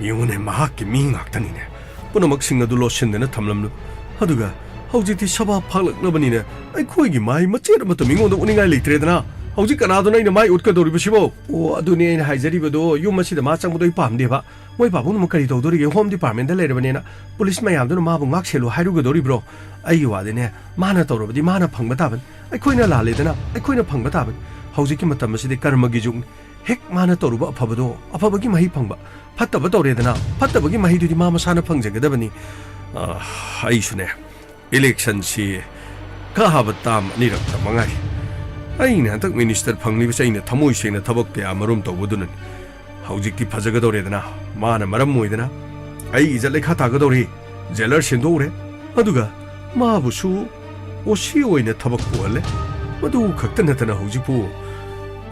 잉오네 마학기 미학다니네 뿌노막 싱너도 로션데나 탐람루 하두가 하우지티 샤바 파글럭너바니네 아이 코이기 마이 마체르마토 밍온도 우닝아이 레이트레드나 하우지 까나도나 이나 마이 웃카도리베시보 오 아두니 하이자리베도 유마시다 마창부도 이밤데바 moi babu no kari dodori ge home department da lere banena police mayam do ma bu ngak selu hairu ge dori bro ai wa de ne mana tawro badi mana phangba taban ai khoina la le dana ai khoina phangba taban hauji ki matam si de karma gi jung hek mana tawru ba aphabado aphabagi mahi phangba phattaba tawre dana phattabagi mahi du di ma masana phangje ge da bani ai shune election si ka habatam ni rak ta mangai ai na tak minister phangni ba sai na thamoi se na thabak te amarum tawbudun hau직티 파자가도레드나 마나 마람 모이드나 아이 이제 레카 타가도리 젤러 신도우레 아두가 마부수 오시오이네 타박부 할래 마두 각단나타나 hau직부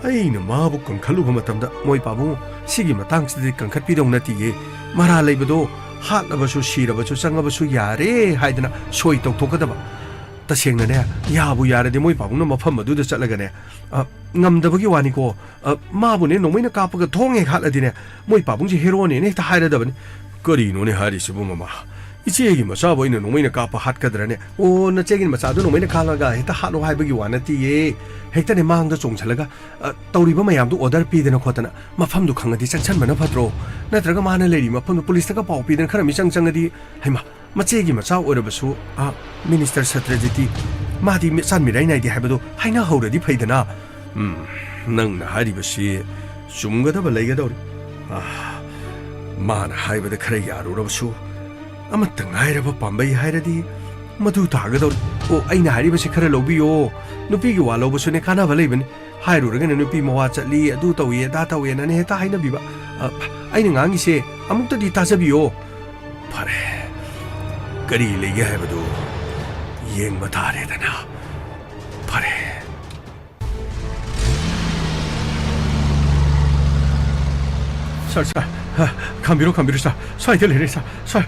아이나 마부 깡칼루가 마탐다 모이 바부 시기 마땅시디 깡칼피동 나티게 마라 레이버도 하나바수 시라바수 상가바수 야레 하이드나 소이 똑똑하다바 तसेंगने याबु यारदे मोइ पाबुनो मफम मदुदा चलगने ngamdabagi wani ko mabune nomoina kapaga thonge khaladine moi pabungji heroine ne ta hairadaban kari no ne hari sibu mama ichegi macha boina nomoina kapa hatkadrane o na chegin macha du nomoina khalaga heta halo haibagi wanati ye heta ne mangda chongchalaga tawriba mayam du order pi dena khotana mafam du khangadi changchan mana phatro natraga mana leri mafam du police ka pau pi den khara mi changchangadi haima machegi macha orabasu minister satrajiti madi mi san mi rainai di haibado haina hauradi phaidana nangna haribasi sumgadaba leigadori mana haibada khara yarurabasu amatang hairaba pambai hairadi madu tagadori o aina haribasi khara lobiyo nupi gi walobasu ne kana baleibani hairuraga ne nupi mawa chatli adu tawiye da tawiye na ne heta haina biba aina ngangi se amukta di tasabiyo pare kari lege haibadu yengba taredana pare sir kambiru sir saide lene sir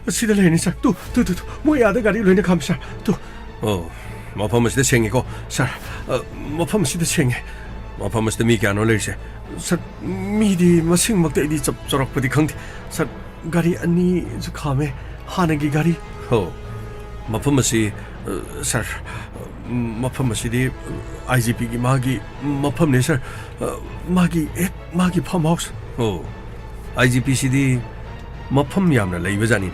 sida lene sir tu moi ada gari lene kam sir tu mafam sida senge ko sir mafam sida senge mafam sida mi kano lese sir mi di masing makte di chorok padi khangti sir gari ani ju khame hanagi gari ho mafam si sir mafam si di IGP gi magi mafam ne sir magi farm house Oh, IGP CD mafam yamna leiba jani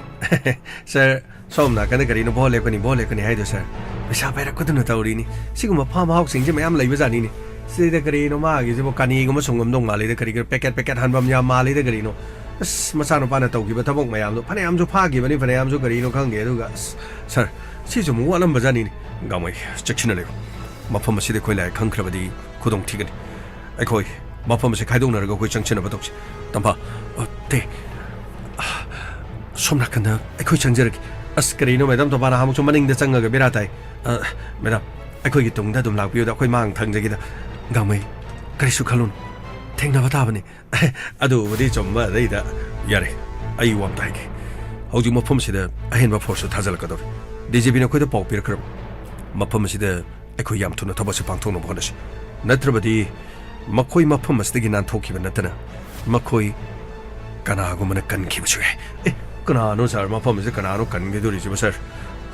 sir somna kana gari no bole kani haido sir pesa paira koduna tawri ni siguma farm house sing je mayam leiba jani ni sida gari no ma gi je bo kani guma songam dong male de gari packet hanbam ya male de gari no as masano pana tawgi ba tabok mayam do phane am jo pha gi bani phane am jo gari no khangge du ga sir si jo mu walam ba jani ni gamai chakchina le mafam si de khoila khangkrabadi khudong thigani ai khoi mafam se khaidong naraga koi changchena badok tampa te somna kana ekoi changjeraki askarino madam to bana hamu chumaning de changaga beratai madam ekoi gi tungda dum lakpiyo da koi mang thangjagi da gamai karisu khalun thengna bata bani adu bodi chomba reida yare ai wam tai ge hoji mafam se da ahen ba force thajal kador DJP na koi da pau pir kram mafam se da ekoi yam thuna thobase pangthong no bhanashi नत्रबदी मखोई मफम असदगी नानथोखिबा नतना मखोई कनागुमना कनखिबसु A कनानो sir मफम से कनानो कनगेदोरिजिबा sir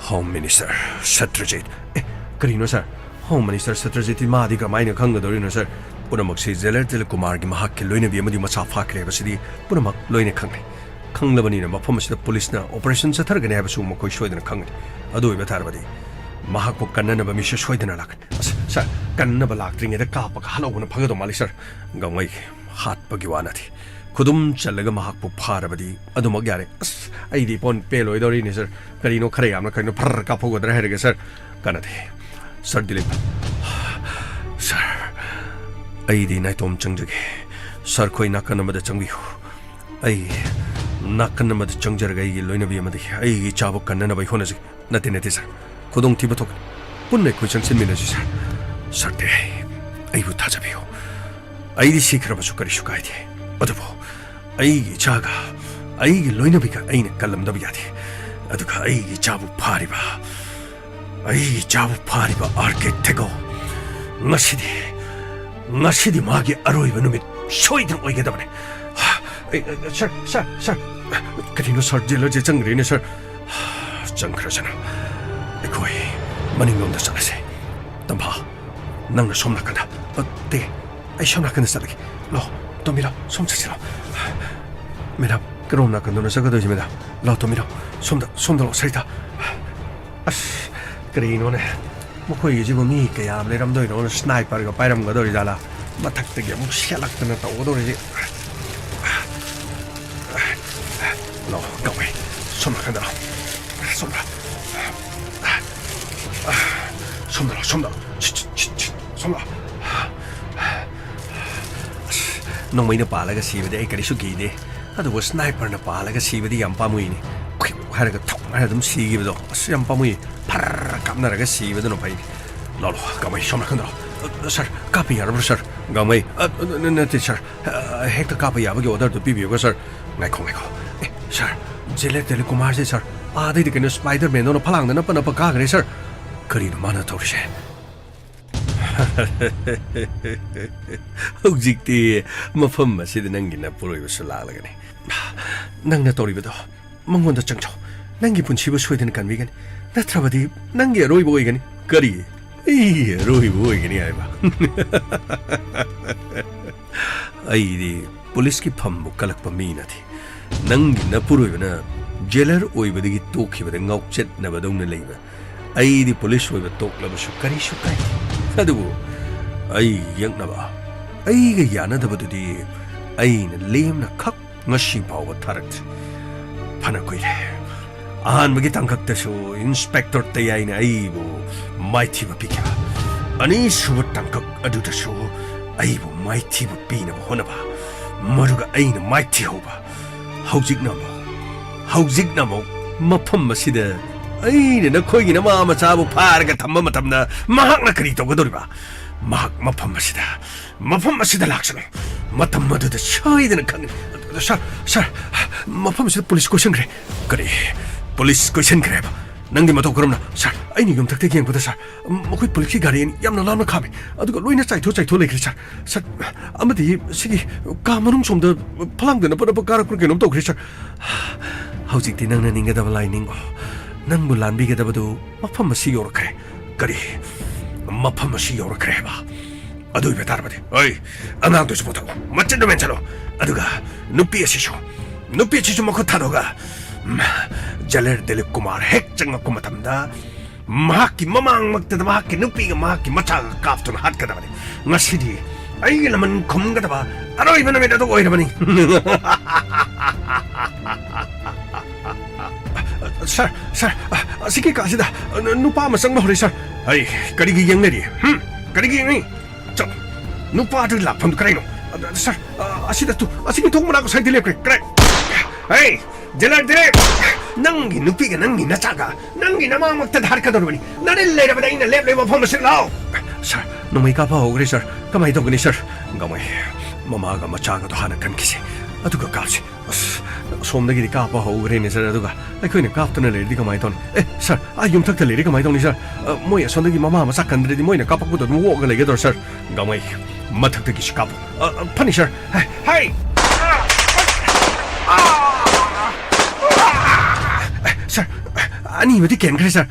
home minister सत्रजित ए करिनो sir home minister सत्रजित मादी कमाइना खंगदोरिनो sir पुनमक्सी jailer तेल कुमार की महाक के लोइने भी अमदी मसा फाखरे बसदी पुनमक लोइने खंगने खंगलबनीना मफम से पुलिसना operation सथरगने हाबसु मखोई सोइदना खंगने अदु इबा थारबदी महाक कन्ननबा मिसे सोइदना लाकन sir कन्नबा लाक्ट्रिङेदा कापक हलौबन फगदो मालि sir गमै हातपगी वानाथि खुदुम चलगा महाक फारबदी अदुमक यारे आइदी पोन पेलोइदोरिने सर करिनो खरे यामना करिनो फर काफोगदरा हेरगे सर कनथे सर दिलीप सर अईदी नाइतोम चंगजगे सर खोई नाकन अमद चंगबियो अई नाकन अमद चंगजरगा अईगी लोइनबी अमदी अईगी चाबो कन्ननबा होनजे नते नते सर खुदोंग थिबा थोक पुन्ने खोई चंगसिनमिनजि सर सरते अईबु थाजबियो अईदी सिखरबसु करिसु काइदे अदुबो अईगी चागा अईगी लोइनबीका अईने कलमदबा यादे अदुका अईगी चाबु फारिबा आर्किटेक्टको ngashidi magi aroiba numit soidang oigedabane sir kadino sir jelo je changrine sir changrajana ekoi maningomda salase tamba nangna somna kana te ai somna kana salagi lo tomira somchachilo mera kromna kana sagado jimeda lo tomira somda lo saita as kadino ne मखोई जिबो मी कयाम लेरमदोइ no sniper ग पाइरम गदोरि जाला मथक्तगे मु सेलक्तन तौगदोरि जि लो गवे सोमना खंदा सोमना नोंमैना पालागा सिबदे आई करिसु गिदे अदुबो sniper न पालागा सिबदे याम पामुइनि हारगा थौना दम सिगिबदो अस याम पामुइ फर कामनारगा सिबदनो फाइ ललो गमै सोमना खंदा सर कापी यारबो सर गमै नते सर हेक्ट कापी याबगे ऑर्डर तो पिबियोगा सर नाइखो ए सर जेले तेले कुमार से सर आदै दे कने स्पाइडरमैन नो फलांगना पन प कागरे सर करिनो माना तौरिसे हौजिक्ति मफम मसिद नंगिना पुरोइबसु लागलगने नंगना तौरिबदो मंगोंदा चंगजो नंगी पुनसिबो सोइदन कानबिगन नत्रबदी नंगी रोइबो ओइगनि करि रोइबो ओइगनि आइबा आइदी पुलिस की फम्बु कलकप मी नथि नंगी नपुरोइबना जेलर ओइबदगी तोखिबदे ngauchet nabadongna leiba आइदी पुलिस ओइबा तोक्लबसु करिसु काइ अदुबु आई यंगनबा आइगा यानदबदुदी आइना लेमना खक ngasi फावबा थारक फना कोइले अहानबगी तंखक्तसु इंस्पेक्टर तयाइना आइबु माइथिबा पिक्या अनि सुब तंखक अदुतसु आइबु माइथिबा पिनबा होनबा मरुगा आइना माइथि होबा हौजिकनामो मफम मसिदा आइना नखोइगी नमा मचाबु फारगा थम्मा मतमना महाकना करि तौगदोरिबा महाक मफम मसिदा लाक्सनो मतम मदुदा सोइदना खंगनि सर मफम से पुलिस क्वेश्चन करे करी पुलिस क्वेश्चन करे नंगी मतो करमना सर आइनी गम तकते गेम पता सर मखोई पुलिस की गाड़ी यामना लामना खामे अदुगा लोइना चाइथो लेखरि सर अमदि सिगी का मनुङ सोमद फलांगदना पन कारक केनोम तौखरि सर हौजिकति नंगना निंगदब लाइनिंगो नंगबु लानबिगदबदु मफम मसि योरखरे करी मफम मसि योरखरे बा अदुइ बेतारबदि ओइ अनांग दोस पोतो मचन दोमेन चलो अदुगा नुपी असिसु मखो थादोगा जलेर दिलीप कुमार हेक चंगको मतमदा महाकी ममांग मक्तदा महाकी नुपीगा महाकी मचाग काफ्तुन हातकदबनि ngasidi आइगे लमन खमगदबा अरोइ बनमेदा तो ओइरबनि सर असिकी कासिदा नुपा मसंग बहरे सर आई करिगी यंगनेरि करिगी यंगनि चल नुपा दु लाफम कराइनो सर असिकी थोंगमनाको साइड लेप्रे करे hey जेलर दिले नंगी नुपीगा नंगी नचागा नंगी नमामक्ता धारकदोरबनि नरे लेरबदा इन लेप मफम से लाओ सर नमै का होग्रे सर कमाइ तगनि सर गमै ममागा मचागा तो हाना कनकिसे अदुगा कासे somdagidi kaapa haugrene sir aduga aikoina kaaptuna lerdi kamai ton sir yumthakta leri kamai toni sir moi asondagi mama ma sakandredi moina kapakpuda woga legedor sir gamai mathakta gi skap pani sir hey sir ani mati ken kre sir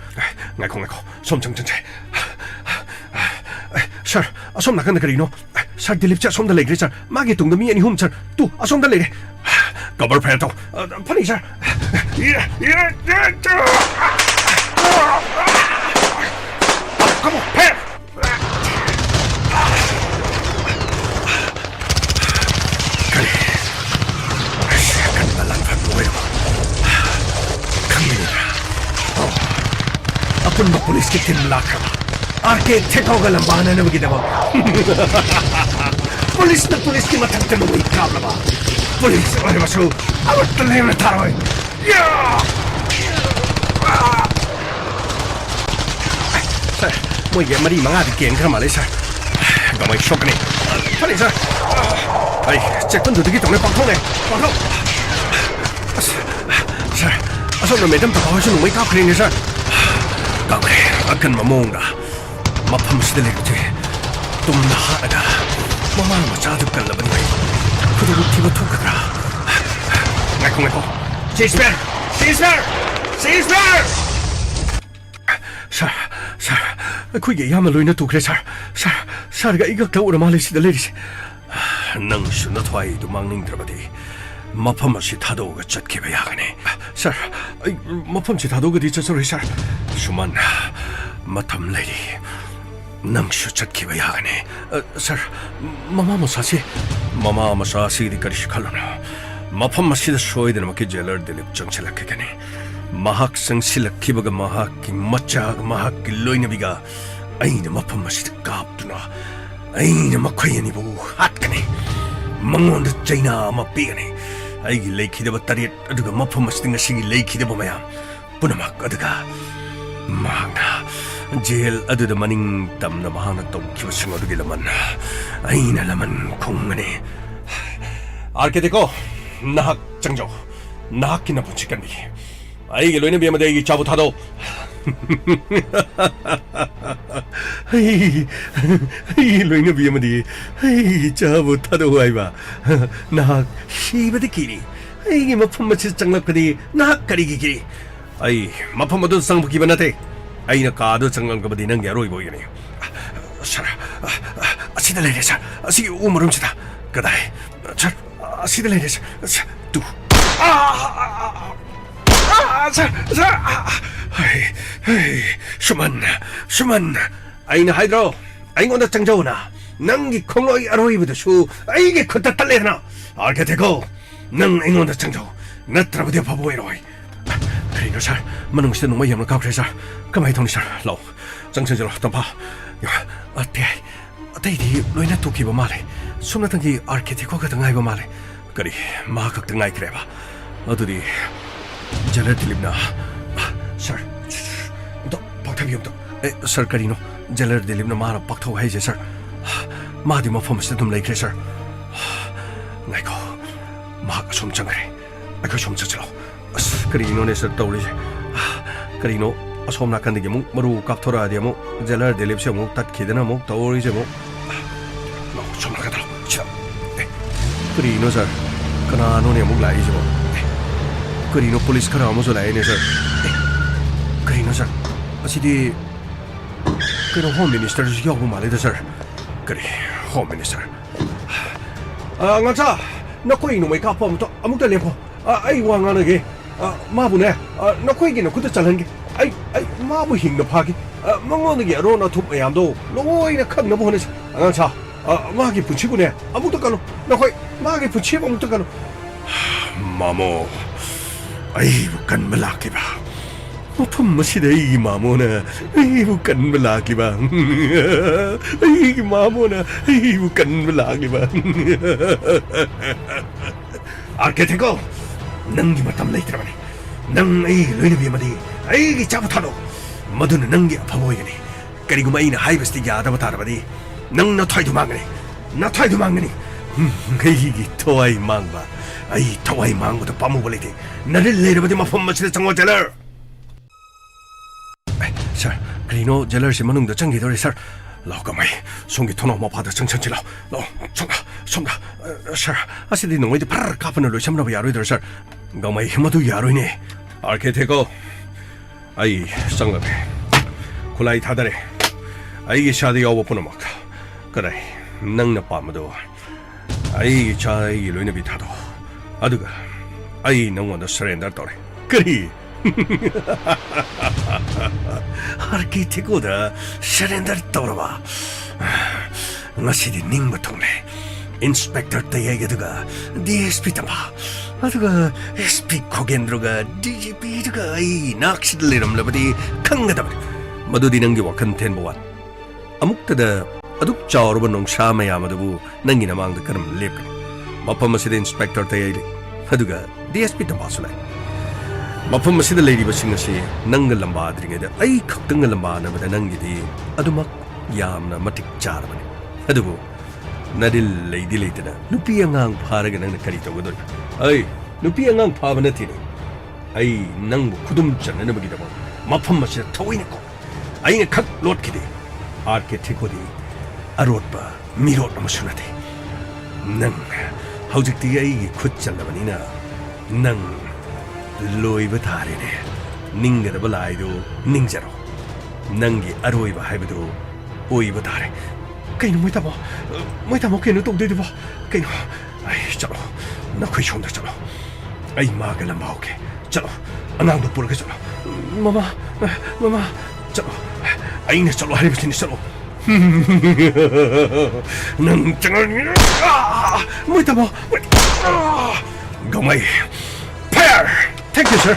ngako somchang chang sir asom nakanda karino sir dilip cha somda legre sir magi tungda mi ani hum sir tu asomda legre cover phe to pani sir come on phe kan balan phat moy kami apun ba police ke tim lakha arke thekhoga lambana na bagi daba police ki mathak te noi kabla ba police ore basu awat le na tharoi ya sir moi ye mari manga di ken kra male sir gamai shok ne pani sir ai check pun du gi tong le pang thong sir aso no medam ta ba su noi ka khre ne sir gamai akan mamonga mafam sida legte tumna haga mama macha du kallabani bai kudu tiba thukadra ngako sir khoi ge yama loina tukre sir ga igak ta ura male sida leri nang shuna thwai du mangning drabadi mafam si thado ga chatke ba yagane sir mafam si thado ga di chasore sir suman matham leri nang shu chatke ba yagane sir mama masa si di karish khalona mafam masida soidena maki jailer dilip changchalak kene mahak sangsilak kibaga mahak ki macha mahak ki loina biga aina mafam masida kaptuna aina makhayani bu hatkane mangonda chaina ma pigane aigi lekhidaba tariat aduga mafam masida ngasi lekhidaba mayam punamak aduga mahna jail aduda maning tamna mahana tongkiba singodugi laman aina laman khongane arke deko nahak changjo nahak kina punchikan bi aigi loina bi amade gi chabu thado ai loina bi amade ai chabu thado aiba nahak shibade kiri aigi mafam machi changlakadi nahak kari gi kiri ai mafam adu sangbu ki banate aina kaado changal ka badi nang yaroi boyani sir asida lere sir asi umarum sida kadai sir asida lere sir tu sir hey shuman aina haidro aingonda changjona nangi khongoi aroi budu shu aige khutta talena arke deko nang aingonda changjo natrabudi baboiroi 그리노 살 만웅시대 농마 염을 가그래 살 까마이 동리 살 로 정신적으로 덤파 어때이 로이나 도키바 말해 숨나던기 아르케티코가 등하이바 말해 그리 마각 등하이 그래봐 어들이 잘을 들립나 살 너 박탑이 없다 살 그리노 잘을 들립나 마라 박타고 해제 살 마디 뭐 폼스도 좀 레이크래 살 나이고 마가 somchangre 아이고 somchachlo Karino ne sir tawri Karino asom na kandigi mu maru kapthora dia mu jalar delip se mu tat khidena mu tawri je mu no som na kadra cha Karino sir kana no ne mu lai je mu Karino police khara mu so lai ne sir Karino sir asidi Karino home minister ji yaw mu male da sir Kari home minister ngata na koi no mai ka pom to amuk ta lepo ai wa ngana ge 마부네 너코이기는 그때 잘한 게 아이 마부 힘도 파기 멍멍이 로나 톱 야도 로이나 큰 너무 보내서 자 마기 붙이고네 아무도 가노 너코이 마기 붙이고 아무도 가노 마모 아이 부kan melaki ba apa masih 이 마모나 아이 bukan melaki ba 아이 마모나 아이 bukan melaki ba 아르케테고 Nangi matam later money. Nang ay lunabi madi. Ay chabutado. Madun nangi apaboyani. Karigumay na high bestig yada batarabadi. Nang na try to mangani. Na try to mangani. 이기 토아이 망바 아이 토아이 망고도 빠먹을래디 나를 내려버디 마폼마치를 정말 젤러 서 그리노 젤러시 만능도 정기돌이 서 라우가마이 송기 토노 마파다 정천치라 로 총가 서 아시디 농이디 파르 카프너로 샴나바 야로이들 서 가마이 힘도 야로이네 아르케테고 아이 쌍가베 콜라이 타다레 아이게 샤디 여보포노 마카 그래 낭나 빠마도 아이 자이 로이네비 타도 아두가 아이 농원도 서렌더 또래 그리 아르키테고다 서렌더 또라바 나시디 닝부통네 인스펙터 타야이가 DSP 타마 아두가 SP 코겐드로가 DGP가 이 낚시들 이름러버디 강가다 마두디 능기 와칸 텐보완 아묵다다 aduk chawrba nong sha mayamadu nangi namang karam lep mapam masida inspector tayai aduga DSP tamasula mapam masida lady basing si nang lamba adringa da ai khaktung lamba na bada nangi di adumak yamna matik charba adugo nadil lady latena nupi angang pharaga nang kari tawdon ai nupi angang phabana thini ai nang khudum channa bagi da mapam masida thawine ko ai khak lot kide arke thikodi 아롯바 미롯 너무스나데 능 하우직디 아이기 굿잘라바니나 능 로이바 다리네 닝가다 발라이도 닝자로 능기 아로이바 하이바도 오이바 다리 그이노 뭐이타모 그이노 동데디바 그이노 아이 자로 나 그이 총다 자로 아이 마가라 마오게 자로 아나도 부르게 자로 마마 자로 아이네 자로 하리바시니 자로 nang jangan muita mo gamay fire thank you sir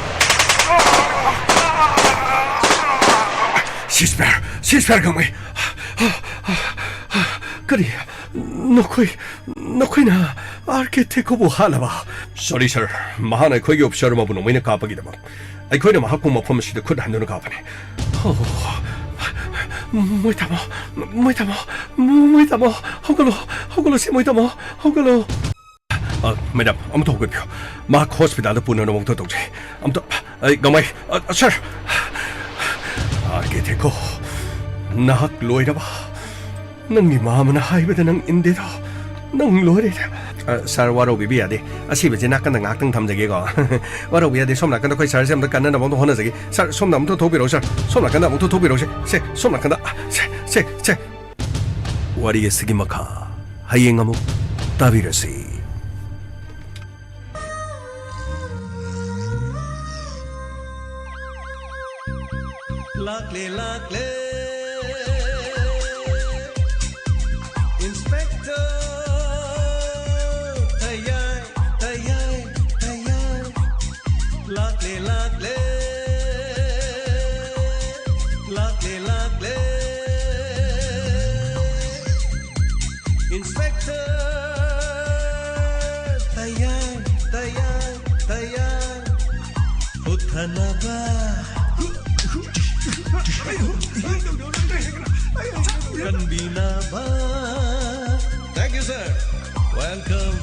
ceasefire gamay kari nokoi na architect ko halaba sorry sir mahana koigi option mo buno mina kapagi dama ai koina mahakko mo promise kud handono kapane muitamo hogolo si muitamo hogolo madam am to gopyo mak hospital da puno mo to tokje am to ai gamai sir architect ko nak loida ba nang ni mama na haibada nang indeda nang loida sir waro bibi ade asibe je nakkan da ngakdang thamjage go waro biya de som nakkan da koi sir sem da kanna na bong hona jage sir som nam to thobiro sir som nakkan da bong to thobiro se som nakkan da se wari ge sigi maka hayeng amu tabirasi lakle inspector tayai lakle inspector tayai uthanaba Kanbinaba. Thank you, sir. Welcome.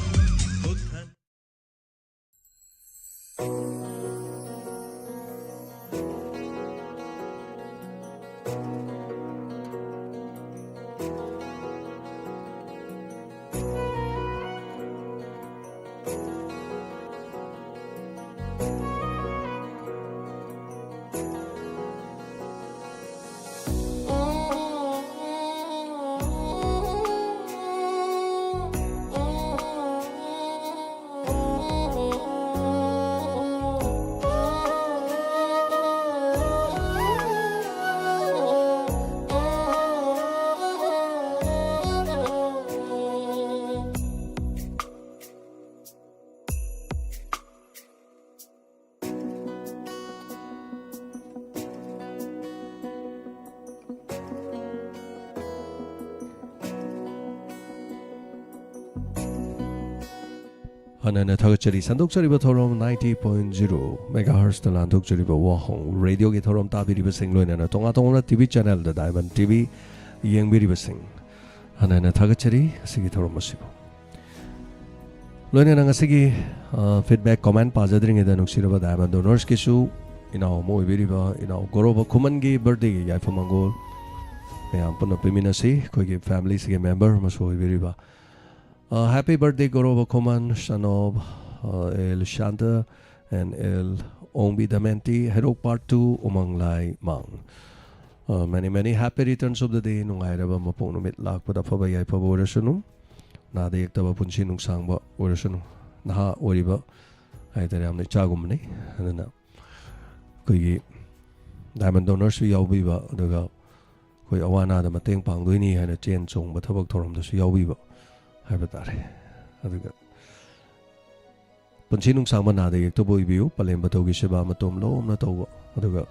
하나는 다그처리 산독처리버 토롬 90.0 MHz 단독처리버 와홍 라디오게 토롬 따비리버 생로에는 동아동나 TV 채널 다이먼 TV 이행비리버 생 하나는 다그처리 시기 토롬 모시고 loina nang asigi feedback comment pazadring eda nuksiraba diamond donors kisu inao mo ibiriba inao goroba khumangi birthday gi yai famangol mayam puna piminasi koigi family sige member maso ibiriba happy birthday goroba khuman son of el shanta and el ongbi damenti herok part 2 umang lai mang many happy returns of the day nungai raba mapong numit lakpada phaba yai phaba orasunu nada yektaba punchi nungsangba orasunu naha oriba haitare amne chagumni adana koigi diamond donors wi yaubiba aduga koi awana da mateng pangdoini haina chen chongba thabak thoram da su yaubiba haiba tare aduga punchi nungsangba nada yektaba ibiu palemba togi seba matom lomna tawba aduga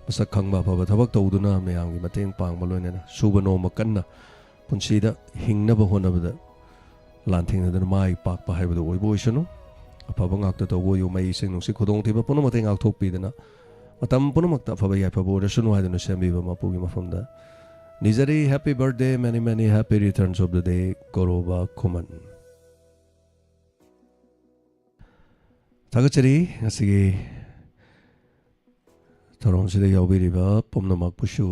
masak khangba phaba thabak tawduna mayamgi mateng pangba loinena suba noma kanna punchida hingnaba honabada lanthingna mai pakpa haibada oibo isunu afaba ngakta tawbo yu mai sing nungsi khudong thiba punamate ngak thokpidana matam punamakta afaba yai phaba orasunu haiduna sembiba mapugi mafamda nijari happy birthday many happy returns of the day goroba khuman thagachari asigi thorom sida yaubiriba pomnamak pushu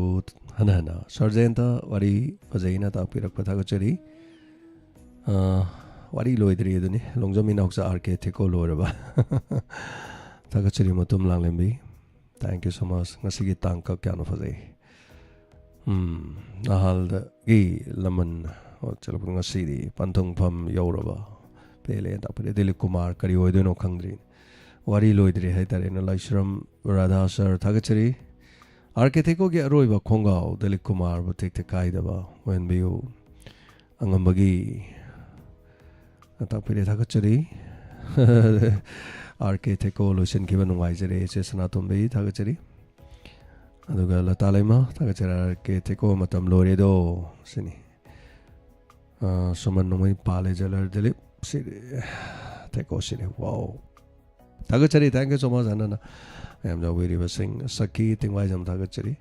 hana sarjenta wari fajaina tapirak pathagachari wari loidri aduni longjami nauksa RK theko loraba thagachari matum langlembi thank you so much ngasigi tangka kyano fajai ahal gi laman chalapun ngasidi panthong pham yauraba pele tapre Dilip Kumar kari oidono khangdri wari loidri haitare na laishram radha sir thagachari RK theko gi aroiba khongao Dilip Kumar bu thek kaidaba when biu angambagi tapre thagachari RK theko lotion given waijere che sanatombi thagachari aduga latalaima thagachara RK theko matam lore do sini soman nomai pale jalar Dilip theko sini wow thagachari thank you so much anana I am the very sing saki tingwai jam thagachari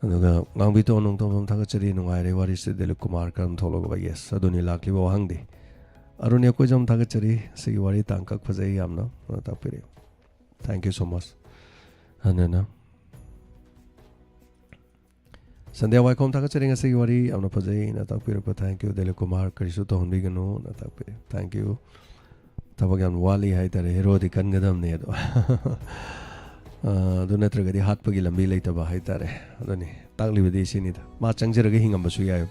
aduga ngangbi to nong tom thagachari nungai re wari se Dilip Kumar kam thologa yes aduni lakli bo hangdi arunya ko jam thagachari sigi wari tangkak phajai yamna tapire thank you so much anana sandhya waikom thagachari ngasigi wari amna phajai na tapire ko thank you Dilip Kumar karisu to honbi gano na tapire thank you tabagam wali haitare hero di kangadam ne do do natragadi hatpagi lambi leitaba haitare adoni taklibadi sinida ma changjaraga hingamba su yayo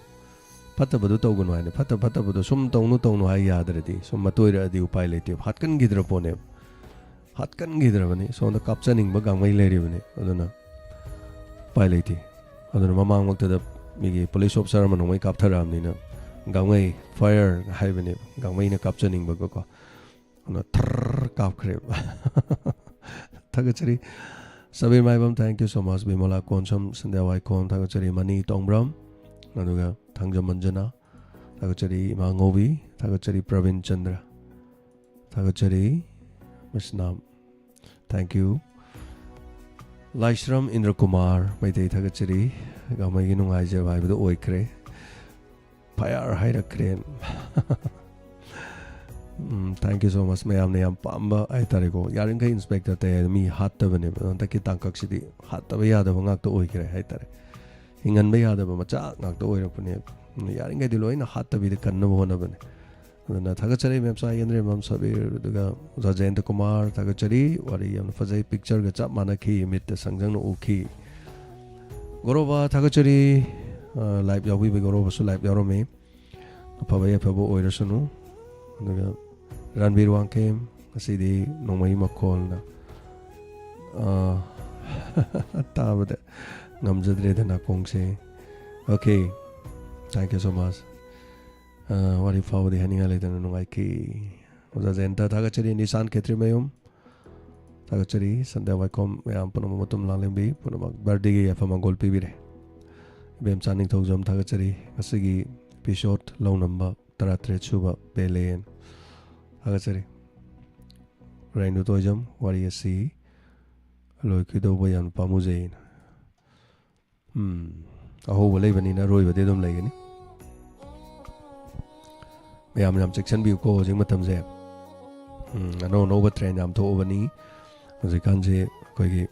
fatabadu tawgunu haine fatabadu sum tawnu hai yadradi sum matoira adi upai leite hatkan gidra pone hatkan gidra bani so da kapchaning ba gangmai leri bani aduna pai leite aduna mamang wakta da migi police officer manoi kaptharam ni na gangmai fire hai bani gangmai na kapchaning ba ko na thar kapkhre thagachari sabir maibam thank you so much bimola konsam sandhya waikon thagachari mani tongbram aduga thangja manjana thagachari mangobi thagachari Pravin Chandra thagachari misnam thank you Laishram Indra Kumar maitei thagachari gamai gi nungai je bai bu oikre fire hairakre thank you so much mayam ne yam pamba ai tareko yarin kai inspector te mi hatta bane ta ki tangkak sidi hatta ba yada ngak to oikre hai tare hingan ba yada ba macha ngak to oirapne yarin kai diloina hatta bi de kanna bona bane na thagachari mem sa yendre mam sabir duga Jayant Kumar thagachari wari yam fajai picture ga chap mana khi mit sangjang no ukhi goroba thagachari live yawi be goroba su live yaro me phaba ya phabo oirasunu duga Ranbir Wangkem asidi nomai makol na tabada ngamjadre dana kongse okay thank you so much wari fawdi haninga le dana nungai ki oza jenta thagachari nisan khetri mayum thagachari sandhya waikom yam punam mutum langlembi punam birthday gi afama golpi bire bem chaning thojam thagachari asigi episode lounamba 33 suba pelen thagachari rainu tojam wari asi loi kido bayan pamujein aho bolai bani na roi bade dom laigani ꯃꯌꯥꯝ ꯌꯥꯝ ꯆꯦꯛꯁꯤꯟꯕꯤꯌꯨꯀꯣ ꯍꯧꯖꯤꯛ ꯃꯇꯝꯁꯦ ꯑꯅꯧ ꯑꯅꯧꯕ train ꯌꯥꯝ ꯊꯣꯛꯑꯕꯅꯤ ꯍꯧꯖꯤꯛꯀꯥꯟꯁꯦ ꯑꯩꯈꯣꯏꯒꯤ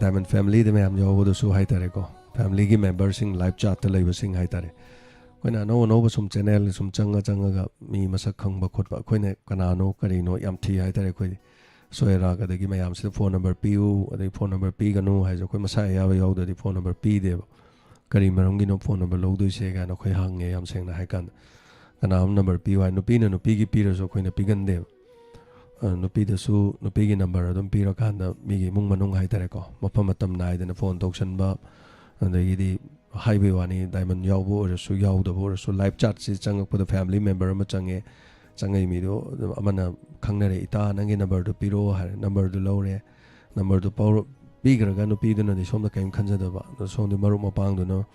diamond ꯐꯦꯃꯤꯂꯤꯗ ꯃꯌꯥꯝ ꯌꯥꯎꯕꯗꯁꯨ ꯍꯥꯏꯇꯥꯔꯦꯀꯣ ꯐꯦꯃꯤꯂꯤꯒꯤ ꯃꯦꯝꯕꯔꯁꯤꯡ ꯂꯥꯏꯐ ꯆꯥꯔꯠꯇ ꯂꯩꯕꯁꯤꯡ ꯍꯥꯏꯇꯥꯔꯦ ꯑꯩꯈꯣꯏꯅ ꯑꯅꯧ ꯑꯅꯧꯕ ꯁꯨꯝ ꯆꯦꯅꯦꯜ ꯁꯨꯝ ꯆꯪꯉꯒ ꯃꯤ ꯃꯁꯛ ꯈꯪꯕ ꯈꯣꯠꯄ ꯑꯩꯈꯣꯏꯅ ꯀꯅꯥꯅꯣ ꯀꯔꯤꯅꯣ ꯌꯥꯝ ꯊꯤ ꯍꯥꯏꯇꯥꯔꯦ ꯑꯩꯈꯣꯏꯗꯤ ꯁꯣꯏꯔꯥꯒꯗꯒꯤ ꯃꯌꯥꯝꯁꯤꯗ ꯐꯣꯟ ꯅꯝꯕꯔ ꯄꯤꯌꯨ ꯑꯗꯩ ꯐꯣꯟ ꯅꯝꯕꯔ ꯄꯤꯒꯅꯨ ꯍꯥꯏꯁꯦ ꯑꯩꯈꯣꯏ ꯃꯁꯥ ꯑꯌꯥꯕ ꯌꯥꯎꯗ꯭ꯔꯗꯤ ꯐꯣꯟ ꯅꯝꯕꯔ ꯄꯤꯗꯦꯕ ꯀꯔꯤ ꯃꯔꯝꯒꯤꯅꯣ ꯐꯣꯟ ꯅꯝꯕꯔ ꯂꯧꯗꯣꯏꯁꯦ ꯀꯥꯏꯅ ꯑꯩꯈꯣꯏ ꯍꯪꯉꯦ ꯌꯥꯝ ꯁꯦꯡꯅ ꯍꯥꯏ ꯀꯥꯟꯗ ꯀꯅꯥꯝ ꯅꯝꯕꯔ ꯄꯤꯌꯨ ꯍꯥꯏ ꯅꯨꯄꯤꯅ ꯅꯨꯄꯤꯒꯤ ꯄꯤꯔꯁꯨ ꯑꯩꯈꯣꯏꯅ ꯄꯤꯒꯟꯗꯦꯕ ꯅꯨꯄꯤꯗꯁꯨ ꯅꯨꯄꯤꯒꯤ ꯅꯝꯕꯔ ꯑꯗꯨꯝ ꯄꯤꯔꯀꯥꯟꯗ ꯃꯤꯒꯤ ꯏꯃꯨꯡ ꯃꯅꯨꯡ ꯍꯥꯏꯇꯥꯔꯦꯀꯣ ꯃꯐꯝ ꯃꯇꯝ ꯅꯥꯏꯗꯅ ꯐꯣꯟ ꯇꯧꯁꯟꯕ ꯑꯗꯒꯤꯗꯤ ꯍꯥꯏꯕꯩ ꯋꯥꯅꯤ ꯗꯥꯏꯃꯟ ꯌꯥꯎꯕ ꯑꯣꯏꯔꯁꯨ ꯌꯥꯎꯗꯕ ꯑꯣꯏꯔꯁꯨ ꯂꯥꯏꯐ ꯆꯥꯔꯠꯁꯤ ꯆꯪꯉꯛꯄꯗ ꯐꯦꯃꯤꯂꯤ ꯃꯦꯝꯕꯔ ꯑꯃ ꯆꯪꯉꯛꯏ ꯃꯤꯗꯣ ꯑꯃꯅ ꯈꯪꯅꯔꯦ ꯏꯇꯥ ꯅꯪꯒꯤ ꯅꯝꯕꯔꯗꯨ ꯄꯤꯔꯛꯑꯣ ꯍꯥꯏꯔꯦ ꯅꯝꯕꯔꯗꯨ ꯂꯧꯔꯦ ꯅꯝꯕꯔꯗꯨ ꯄꯤꯈ꯭ꯔꯒ ꯅꯨꯄꯤꯗꯨꯅꯗꯤ ꯁꯣꯝꯗ ꯀꯔꯤꯝ ꯈꯟꯖꯗꯕ ꯑꯗꯣ ꯁꯣꯝꯗꯤ ꯃꯔꯨꯞ ꯃꯄꯥꯡꯗꯨꯅ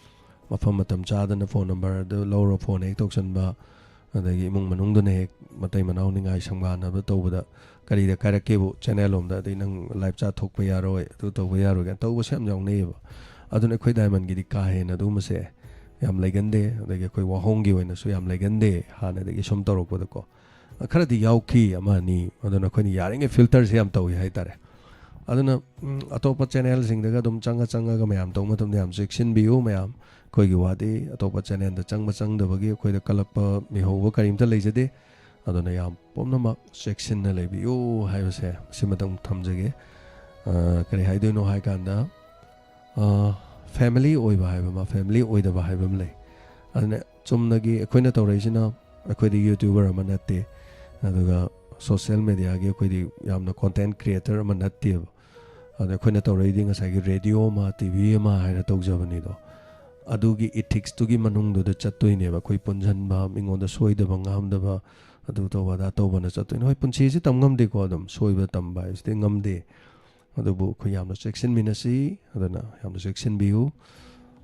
ꯃꯐꯝ ꯃꯇꯝ ꯆꯥꯗꯅ ꯐꯣꯟ ꯅꯝꯕꯔꯗꯨ ꯂꯧꯔ ꯐꯣꯟ ꯍꯦꯛ ꯇꯧꯁꯟꯕ ꯑꯗꯒꯤ ꯏꯃꯨꯡ ꯃꯅꯨꯡꯗꯨꯅ ꯍꯦꯛ ꯃꯇꯩ ꯃꯅꯥꯎ ꯅꯤꯡꯉꯥꯏ ꯁꯪꯕꯥꯟꯅꯕ ꯇꯧꯕꯗ ꯀꯔꯤꯗ ꯀꯥꯏꯔꯛꯀꯦꯕꯨ ꯆꯦꯅꯦꯜ ꯂꯣꯝꯗ ꯑꯗꯩ ꯅꯪ ꯂꯥꯏꯐ ꯆꯥꯔꯠ ꯊꯣꯛꯄ ꯌꯥꯔꯣꯏ ꯑꯗꯨ ꯇꯧꯕ ꯌꯥꯔꯣꯏ ꯀꯥꯏꯅ ꯇꯧꯕꯁꯦ ꯌꯥꯝ ꯌꯥꯎꯅꯩꯌꯦꯕ ꯑꯗꯨꯅ ꯑꯩꯈꯣꯏ ꯗꯥꯏꯃꯟꯒꯤꯗꯤ ꯀꯥ ꯍꯦꯟꯅ ꯑꯗꯨꯒꯨꯝꯕꯁꯦ ꯌꯥꯝ ꯂꯩꯒꯟꯗꯦ ꯑꯗꯒꯤ ꯑꯩꯈꯣꯏ ꯋꯥꯍꯣꯡꯒꯤ ꯑꯣꯏꯅꯁꯨ ꯌꯥꯝ ꯂꯩꯒꯟꯗꯦ ꯍꯥꯟꯅꯗꯒꯤ ꯁꯨꯝ ꯇꯧꯔꯛꯄꯗꯀꯣ ꯈꯔꯗꯤ ꯌꯥꯎꯈꯤ ꯑꯃ ꯑꯅꯤ ꯑꯗꯨꯅ ꯑꯩꯈꯣꯏꯅ ꯌꯥꯔꯤꯉꯩ ꯐꯤꯜꯇꯔꯁꯦ ꯌꯥꯝ ꯇꯧꯏ ꯍꯥꯏꯇꯥꯔꯦ ꯑꯗꯨꯅ ꯑꯇꯣꯞꯄ ꯆꯦꯅꯦꯜꯁꯤꯡꯗꯒ ꯑꯗꯨꯝ ꯆꯪꯉꯒ ꯃꯌꯥꯝ ꯇꯧꯕ ꯃꯇꯝꯗ ꯌꯥꯝ ꯆꯦꯛꯁꯤꯟꯕꯤꯌꯨ ꯃꯌꯥꯝ ꯑꯩꯈꯣꯏꯒꯤ ꯋꯥꯗꯤ ꯑꯇꯣꯞꯄ ꯆꯦꯅꯦꯜꯗ ꯆꯪꯗꯕꯒꯤ ꯑꯩꯈꯣꯏꯗ ꯀꯜꯂꯛꯄ ꯃꯤꯍꯧꯕ ꯀꯔꯤꯝꯇ ꯂꯩꯖꯗꯦ ꯑꯗꯨꯅ ꯌꯥꯝ ꯄꯨꯝꯅꯃꯛ ꯆꯦꯛꯁꯤꯟꯅ ꯂꯩꯕꯤꯌꯨ ꯍꯥꯏꯕꯁꯦ ꯃꯁꯤꯃꯇꯪ ꯊꯝꯖꯒꯦ ꯀꯔꯤ ꯍꯥꯏꯗꯣꯏꯅꯣ ꯍꯥꯏ ꯀꯥꯟꯗ ꯐꯦꯃꯤꯂꯤ ꯑꯣꯏꯕ ꯍꯥꯏꯕ ꯑꯃ ꯐꯦꯃꯤꯂꯤ ꯑꯣꯏꯗꯕ ꯍꯥꯏꯕ ꯑꯃ ꯂꯩ ꯑꯗꯨꯅ ꯆꯨꯝꯅꯒꯤ ꯑꯩꯈꯣꯏꯅ ꯇꯧꯔꯛꯏꯁꯤꯅ ꯑꯩꯈꯣꯏꯗꯤ ꯌꯨꯇ꯭ꯌꯨꯕꯔ ꯑꯃ ꯅꯠꯇꯦ ꯑꯗꯨꯒ ꯁꯣꯁꯤꯌꯦꯜ ꯃꯦꯗꯤꯌꯥꯒꯤ ꯑꯩꯈꯣꯏꯗꯤ ꯌꯥꯝꯅ ꯀꯣꯟꯇꯦꯟꯠ ꯀ꯭ꯔꯤꯌꯦꯇꯔ ꯑꯃ ꯅꯠꯇꯦꯕ ꯑꯗ ꯑꯩꯈꯣꯏꯅ ꯇꯧꯔꯛꯏꯗꯤ ꯉꯁꯥꯏꯒꯤ ꯔꯦꯗꯤꯑꯣ ꯑꯃ ꯇꯤꯚꯤ ꯑꯃ ꯍꯥꯏꯔ ꯇꯧꯖꯕꯅꯤꯗꯣ ꯑꯗꯨꯒꯤ ꯏꯊꯤꯛꯁꯇꯨꯒꯤ ꯃꯅꯨꯡꯗꯨꯗ ꯆꯠꯇꯣꯏꯅꯦꯕ ꯑꯩꯈꯣꯏ ꯄꯨꯟꯁꯤꯟꯕ ꯃꯤꯉꯣꯟꯗ ꯁꯣꯏꯗꯕ ꯉꯥꯝꯗꯕ ꯑꯗꯨ ꯇꯧꯕ ꯑꯗꯥ ꯇꯧꯕꯅ ꯆꯠꯇꯣꯏꯅꯦ ꯍꯣꯏ ꯄꯨꯟꯁꯤꯁꯤ ꯇꯝ ꯉꯝꯗꯦꯀꯣ ꯑꯗꯨꯝ ꯁꯣꯏꯕ ꯇꯝꯕ ꯍꯥꯏꯕꯁꯤꯗꯤ ꯉꯝꯗꯦ ꯑꯗꯨꯕꯨ ꯑꯩꯈꯣꯏ ꯌꯥꯝꯅ ꯆꯦꯛꯁꯤꯟꯃꯤꯟꯅꯁꯤ ꯑꯗꯨꯅ ꯌꯥꯝꯅ ꯆꯦꯛꯁꯤꯟꯕꯤꯌꯨ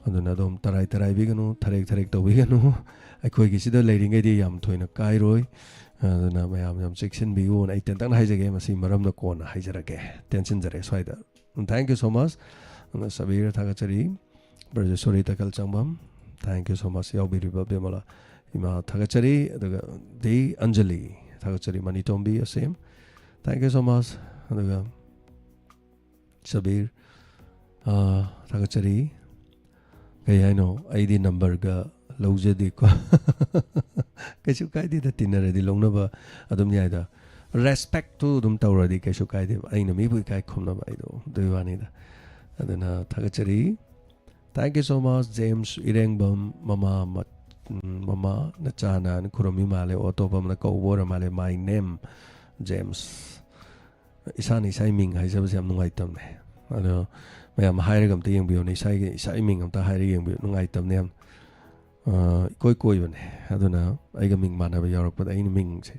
ꯑꯗꯨꯅ ꯑꯗꯨꯝ ꯇꯔꯥꯏꯕꯤꯒꯅꯨ ꯊꯔꯦꯛ ꯇꯧꯕꯤꯒꯅꯨ ꯑꯩꯈꯣꯏꯒꯤꯁꯤꯗ ꯂꯩꯔꯤꯉꯩꯗꯤ ꯌꯥꯝ ꯊꯣꯏꯅ ꯀꯥꯏꯔꯣꯏ ꯑꯗꯨꯅ ꯃꯌꯥꯝ ꯌꯥꯝ ꯆꯦꯛꯁꯤꯟꯕꯤꯌꯨꯅ ꯑꯩ ꯇꯦꯟꯇꯛꯅ ꯍꯥꯏꯖꯒꯦ ꯃꯁꯤ ꯃꯔꯝꯅ ꯀꯣꯟꯅ ꯍꯥꯏꯖꯔꯒꯦ ꯇꯦꯟꯁꯤꯟꯖꯔꯦ ꯁ꯭ꯋꯥꯏꯗ ꯊꯦꯡꯛ ꯌꯨ ꯁꯣ ꯃꯆ ꯁꯕꯤꯔ ꯊꯥꯒꯠꯆꯔꯤ ꯕ꯭ꯔꯖꯦꯁꯣꯔꯤ ꯇꯀꯜ ꯆꯪꯕꯝ ꯊꯦꯡꯛ ꯌꯨ ꯁꯣ ꯃꯆ ꯌꯥꯎꯕꯤꯔꯤꯕ ꯕꯦꯃꯂꯥ ꯏꯃꯥ ꯊꯥꯒꯠꯆꯔꯤ ꯑꯗꯨꯒ ꯗꯤ ꯑꯟꯖꯂꯤ ꯊꯥꯒꯠꯆꯔꯤ ꯃꯅꯤꯇꯣꯝꯕꯤ ꯑꯁꯦꯝ ꯊꯦꯡꯛ ꯌꯨ ꯁꯣ ꯃꯆ ꯑꯗꯨꯒ ꯁꯕꯤꯔ ꯊꯥꯒꯠꯆꯔꯤ ꯀꯩ ꯍꯥꯏꯅꯣ ꯑꯩꯗꯤ ꯅꯝꯕꯔꯒ ꯂꯧꯖꯗꯦꯀꯣ ꯀꯩꯁꯨ ꯀꯥꯏꯗꯦꯗ ꯇꯤꯟꯅꯔꯗꯤ ꯂꯧꯅꯕ ꯑꯗꯨꯝ ꯌꯥꯏꯗ ꯔꯦꯁꯄꯦꯛꯇꯨ ꯑꯗꯨꯝ ꯇꯧꯔꯗꯤ ꯀꯩꯁꯨ ꯀꯥꯏꯗꯦꯕ ꯑꯩꯅ ꯃꯤꯕꯨ ꯏꯀꯥꯏ ꯈꯨꯝꯅꯕ ꯑꯩꯗꯣ ꯑꯗꯨꯒꯤ ꯋꯥꯅꯤꯗ ꯑꯗꯨꯅ ꯊꯥꯒꯠꯆꯔꯤ ꯊꯦꯡꯛ ꯌꯨ ꯁꯣ ꯃꯆ ꯖꯦꯝꯁ ꯏꯔꯦꯡꯕꯝ ꯃꯃꯥ ꯅꯆꯥꯅ ꯈꯨꯔꯨꯝꯃꯤ ꯃꯥꯜꯂꯦ ꯑꯣ ꯑꯇꯣꯞꯄ ꯑꯃꯅ ꯀꯧꯕ ꯑꯣꯏꯔ ꯃꯥꯜꯂꯦ ꯃꯥꯏ ꯅꯦꯝ ꯖꯦꯝꯁ ꯏꯁꯥꯅ ꯏꯁꯥꯒꯤ ꯃꯤꯡ ꯍꯥꯏꯖꯕꯁꯦ ꯌꯥꯝ ꯅꯨꯡꯉꯥꯏꯇꯕꯅꯦ ꯑꯗꯣ ꯃꯌꯥꯝ ꯍꯥꯏꯔꯒ ꯑꯝꯇ ꯌꯦꯡꯕꯤꯌꯨꯅꯦ ꯏꯁꯥꯒꯤ ꯃꯤꯡ ꯑꯝꯇ ꯍꯥꯏꯔꯒ ꯌꯦꯡꯕꯤꯌꯨ ꯅꯨꯡꯉꯥꯏꯇꯕꯅꯦ ꯌꯥꯝ ꯏꯀꯣꯏ ꯀꯣꯏꯕꯅꯦ ꯑꯗꯨꯅ ꯑꯩꯒ ꯃꯤꯡ ꯃꯥꯟꯅꯕ ꯌꯥꯎꯔꯛꯄꯗ ꯑꯩꯅ ꯃꯤꯡꯁꯦ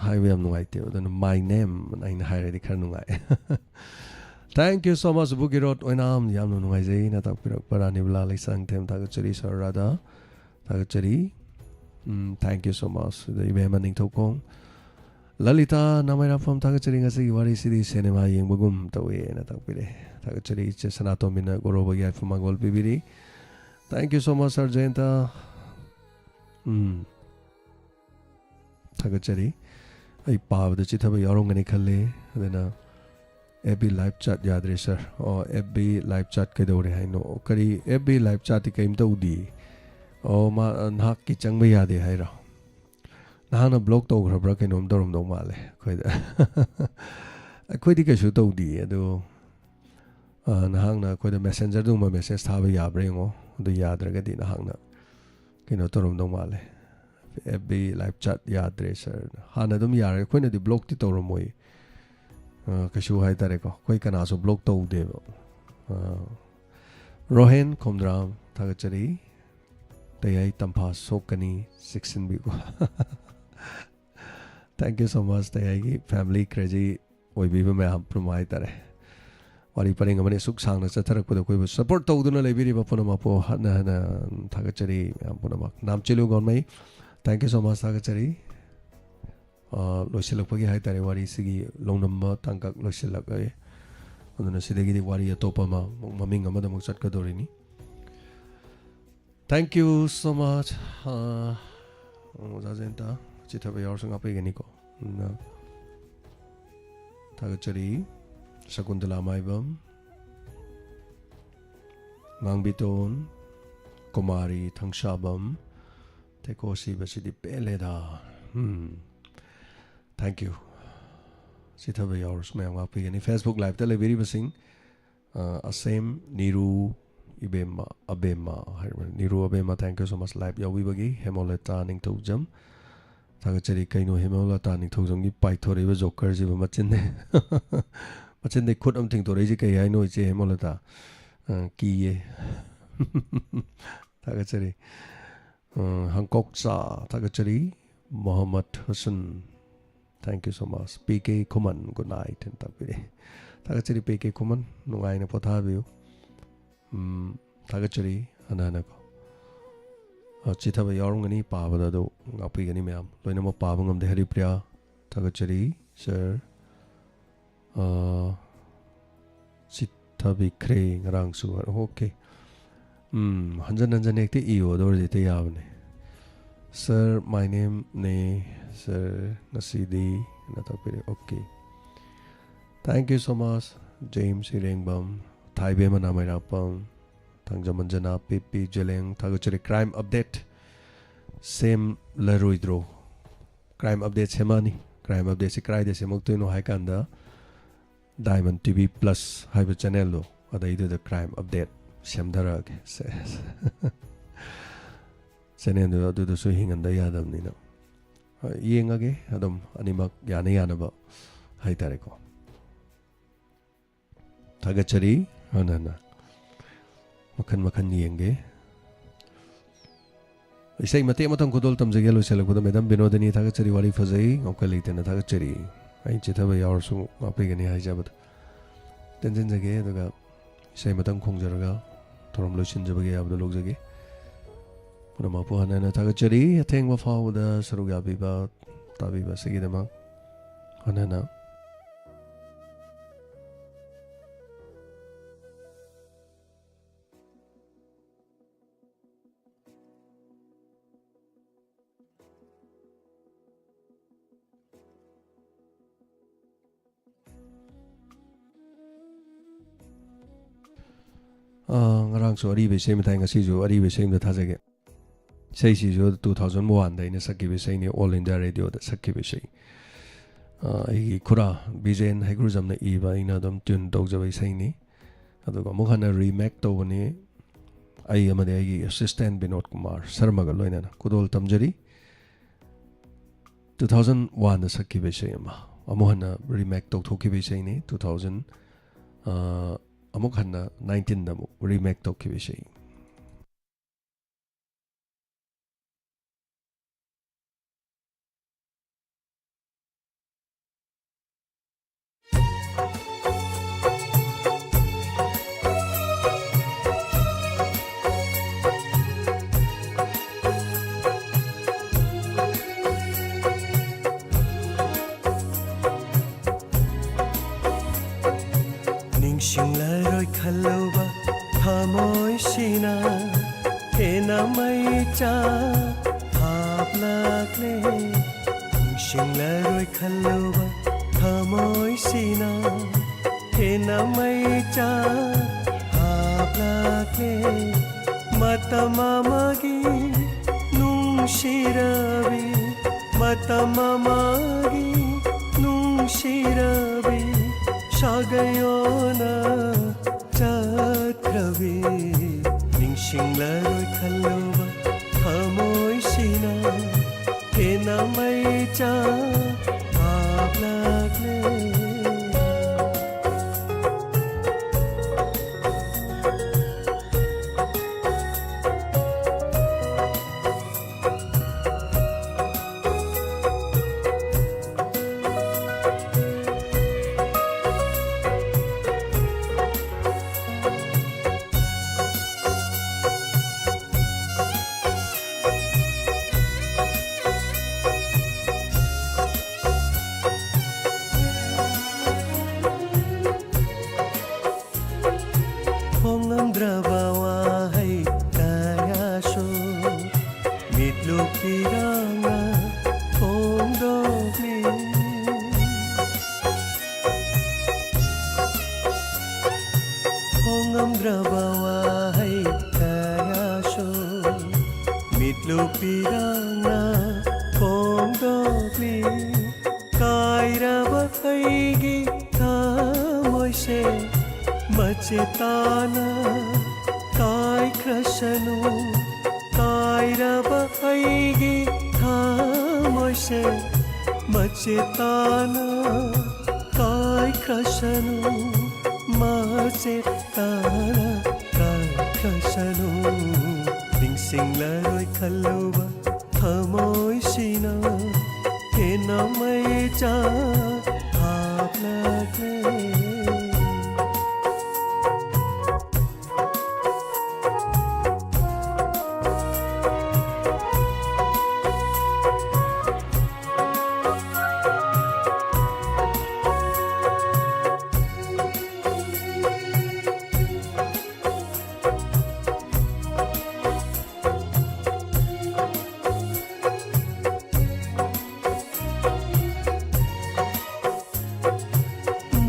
ꯍꯥꯏꯕ ꯌꯥꯝ ꯅꯨꯡꯉꯥꯏꯇꯦꯕ ꯑꯗꯨꯅ ꯃꯥꯏ ꯅꯦꯝ ꯑꯩꯅ ꯍꯥꯏꯔꯗꯤ ꯈꯔ ꯅꯨꯡꯉꯥꯏ ꯊꯦꯡꯛ ꯌꯨ ꯁꯣ ꯃꯆ ꯕꯨꯒꯤꯔꯣꯠ ꯑꯣꯏꯅꯥꯝ ꯌꯥꯝꯅ ꯅꯨꯡꯉꯥꯏꯖꯩ ꯅꯇꯥꯛꯄꯤꯔꯛꯄ ꯔꯥꯅꯤꯕꯂꯥ ꯂꯩꯁꯥꯡꯊꯦꯝ ꯊꯥꯒꯠꯆꯔꯤ ꯁꯔ ꯔꯥꯙꯥ ꯊꯥꯒꯠꯆꯔꯤ ꯊꯦꯡꯛ ꯌꯨ ꯁꯣ ꯃꯆ ꯑꯗ ꯏꯕꯦꯝꯃ ꯅꯤꯡꯊꯧꯈꯣꯡ ꯂꯂꯤꯇꯥ ꯅꯃꯩꯔꯥꯐꯝ ꯊꯥꯒꯠꯆꯔꯤ ꯉꯁꯤꯒꯤ ꯋꯥꯔꯤꯁꯤꯗꯤ ꯁꯤꯅꯦꯃꯥ ꯌꯦꯡꯕꯒꯨꯝ ꯇꯧꯋꯦꯅ ꯇꯥꯛꯄꯤꯔꯦ ꯊꯥꯒꯠꯆꯔꯤ ꯏꯆꯦ ꯁꯅꯥꯇꯣꯝꯕꯤꯅ ꯒꯣꯔꯣꯕꯒꯤ ꯌꯥꯏꯐ ꯃꯪꯒꯣꯜ ꯄꯤꯕꯤꯔꯤ ꯊꯦꯡꯛ ꯌꯨ ꯁꯣ ꯃꯆ ꯁꯔ ꯖꯌꯟꯇ ꯊꯥꯒꯠꯆꯔꯤ ꯑꯩ ꯄꯥꯕꯗ ꯆꯤꯊꯕ ꯌꯥꯎꯔꯝꯒꯅꯤ ꯈꯜꯂꯦ ꯑꯗꯨꯅ FB ꯂꯥꯏꯚ ꯆꯥꯠ ꯌꯥꯗ꯭ꯔꯦ ꯁꯔ FB ꯂꯥꯏꯚ ꯆꯥꯠ ꯀꯩꯗꯧꯔꯦ ꯍꯥꯏꯅꯣ ꯀꯔꯤ FB ꯂꯥꯏꯚ ꯆꯥꯠꯇꯤ ꯀꯔꯤꯝ ꯇꯧꯗꯦ ꯃꯥ ꯅꯍꯥꯛꯀꯤ ꯆꯪꯕ ꯌꯥꯗꯦ ꯍꯥꯏꯔꯣ ꯅꯍꯥꯛꯅ ꯕ꯭ꯂꯣꯛ ꯇꯧꯈ꯭ꯔꯕ꯭ꯔꯥ ꯀꯩꯅꯣꯝ ꯇꯧꯔꯝꯗꯧ ꯃꯥꯜꯂꯦ ꯑꯩꯈꯣꯏꯗꯤ ꯀꯩꯁꯨ ꯇꯧꯗꯦ ꯑꯗꯣ ꯅꯍꯥꯛꯅ ꯑꯩꯈꯣꯏꯗ ꯃꯦꯁꯦꯟꯖꯔꯗꯨꯒꯨꯝꯕ ꯃꯦꯁꯦꯖ ꯊꯥꯕ ꯌꯥꯕ꯭ꯔꯥ ꯌꯦꯡꯉꯣ ꯑꯗꯨ ꯌꯥꯗ꯭ꯔꯒꯗꯤ ꯅꯍꯥꯛꯅ ꯀꯩꯅꯣ ꯇꯧꯔꯝꯗꯧ ꯃꯥꯜꯂꯦ FB ꯂꯥꯏꯚ ꯆꯥꯠ ꯌꯥꯗ꯭ꯔꯦ ꯁꯔ ꯍꯥꯟꯅ ꯑꯗꯨꯝ ꯌꯥꯔꯦ ꯑꯩꯈꯣꯏꯅꯗꯤ ꯕ꯭ꯂꯣꯛꯇꯤ ꯇꯧꯔꯝꯃꯣꯏ ꯀꯩꯁꯨ ꯍꯥꯏꯇꯥꯔꯦꯀꯣ ꯑꯩꯈꯣꯏ ꯀꯅꯥꯁꯨ ꯕ꯭ꯂꯣꯛ ꯇꯧꯗꯦꯕ ꯔꯣꯍꯦꯟ ꯈꯣꯝꯗ꯭ꯔꯥꯝ ꯊꯥꯒꯠꯆꯔꯤ ꯇꯌꯥꯏ ꯇꯝꯐꯥ ꯁꯣꯛꯀꯅꯤ ꯆꯦꯛꯁꯤꯟꯕꯤꯌꯨ ꯊꯦꯡꯛ ꯌꯨ ꯁꯣ ꯃꯆ ꯇꯌꯥꯏꯒꯤ ꯐꯦꯃꯤꯂꯤ ꯀ꯭ꯔꯦꯖꯤ ꯑꯣꯏꯕꯤꯕ ꯃꯌꯥꯝ ꯄꯨꯝꯅꯃꯛ ꯍꯥꯏꯇꯥꯔꯦ ꯋꯥꯔꯤ ꯄꯔꯦꯡ ꯑꯃꯅ ꯑꯁꯨꯛ ꯁꯥꯡꯅ ꯆꯠꯊꯔꯛꯄꯗ ꯑꯩꯈꯣꯏꯕꯨ ꯁꯄꯣꯔꯠ ꯇꯧꯗꯨꯅ ꯂꯩꯕꯤꯔꯤꯕ ꯄꯨꯝꯅꯃꯛꯄꯨ ꯍꯟꯅ ꯍꯟꯅ ꯊꯥꯒꯠꯆꯔꯤ ꯃꯌꯥꯝ ꯄꯨꯝꯅꯃꯛ ꯅꯥꯝꯆꯤꯂꯨ ꯒꯣꯟꯃꯩ ꯊꯦꯡꯛ ꯌꯨ ꯁꯣ ꯃꯆ ꯊꯥꯒꯠꯆꯔꯤ ꯂꯣꯏꯁꯤꯜꯂꯛꯄꯒꯤ ꯍꯥꯏꯇꯥꯔꯦ ꯋꯥꯔꯤꯁꯤꯒꯤ ꯂꯧꯅꯝꯕ ꯇꯥꯡꯀꯛ ꯂꯣꯏꯁꯤꯜꯂꯛꯑꯦ ꯑꯗꯨꯅ ꯁꯤꯗꯒꯤꯗꯤ ꯋꯥꯔꯤ ꯑꯇꯣꯞꯄ ꯑꯃ ꯃꯃꯤꯡ ꯑꯃꯗ ꯑꯃꯨꯛ ꯆꯠꯀꯗꯧꯔꯤꯅꯤ ꯊꯦꯡꯛ ꯌꯨ ꯁꯣ ꯃꯆ ꯑꯣꯖꯥ ꯖꯌꯟꯇ chithaba yarsung apigani ko na thagachari Sakuntala Maibam Ngangbiton Kumari Thangshabam Tekosi Basidi Peleda Thank you Sithaba yours mayam apigani Facebook live tele very basing Asem Niru Ibema Abema Niru Abema thank you so much live yawi bagi hemoleta ning thujam thagachari kaino hemoleta ning thujam gi paithori ba joker ji ba machin ne machin de khut am thing to reji kai ai no je hemoleta ki ye thagachari Hangkok sa thagachari Muhammad Hassan thank you so much PK Kuman good night and tapire thagachari PK Kuman nungai na pothabiu thagachari anana ko chithaba yarungani pabada do ngapigani mayam loina mo pabangam de haripriya thagachari sir chithabi kre ngarang su okay hanjan ekte io dor jete yavne sir my name ne sir nasidi na tapire okay thank you so much James Hirengbam Thaibe Manamairapam Tangjamanjana Pipi Jeleng Thagachari crime update same Laruidro crime update semani crime update se cry de semoktuino haikanda Diamond TV Plus haiba channel lo adaidu the crime update semdarage channel do adu so hinganda yadamni na yengage adum animak yana ba haitare ko thagachari anana makan yenge isai mate matang kudol tamjage lo sela kuda medam binodani thagachari wari fazai ngokali tena thagachari ai chithaba yarsu apigani haijabat tenjen jage daga isai matang khongjaraga thorom lo sinjabage abdo logjage purama puhana thagachari athengwa fawda saruga biba tabiba sigidama anana ngarang so ari be sem thai ngasi jo ari be sem da thajage sei si jo 2001 da ina sakki be sei ni all india radio da sakki be sei ai khura bijen haigru jamna e ba ina dam tune dog jabai sei ni aduga mukhana remake to bani ai amade ai assistant Binod Kumar Sharma ga loina na kudol tamjari 2001 da sakki be sei ma amuhana remake to thoki be sei ni 2000 amuk hanna 19 da remake to kibe sei Shinglaroi khaloba thamoi sina hena mai cha hap lakle Shinglaroi khaloba thamoi sina hena mai cha hap lakle matama magi nung shirabi matama magi nung shirabi Shagayona chakravi Ningshinglaroi khaloba thamoi sina hena mai cha hap lakle Mitluk piranga ꯃꯤꯠꯂꯨꯄꯤꯔꯥꯡꯅ ꯐꯣꯡꯗꯣꯛꯂꯤ ꯀꯥꯏꯔꯕ ꯑꯩꯒꯤ ꯊꯃꯣꯏꯁꯦ ꯃꯆꯦꯠ ꯇꯥꯅ ꯀꯥꯏꯈ꯭ꯔꯁꯅꯨ ꯀꯥꯏꯔꯕ ꯑꯩꯒꯤ ꯊꯃꯣꯏꯁꯦ ꯃꯆꯦꯠ ꯇꯥꯅ ꯀꯥꯏꯈ꯭ꯔꯁꯅꯨ ꯃꯆꯦꯠ ꯇꯥꯅ ꯀꯥꯏꯈ꯭ꯔꯁꯅꯨ ꯅꯤꯡꯁꯤꯡꯂꯔꯣꯏ ꯈꯜꯂꯨꯕ ꯊꯃꯣꯏꯁꯤꯅ ꯍꯦꯟꯅ ꯃꯩ ꯍꯥꯞꯂꯛꯂꯦ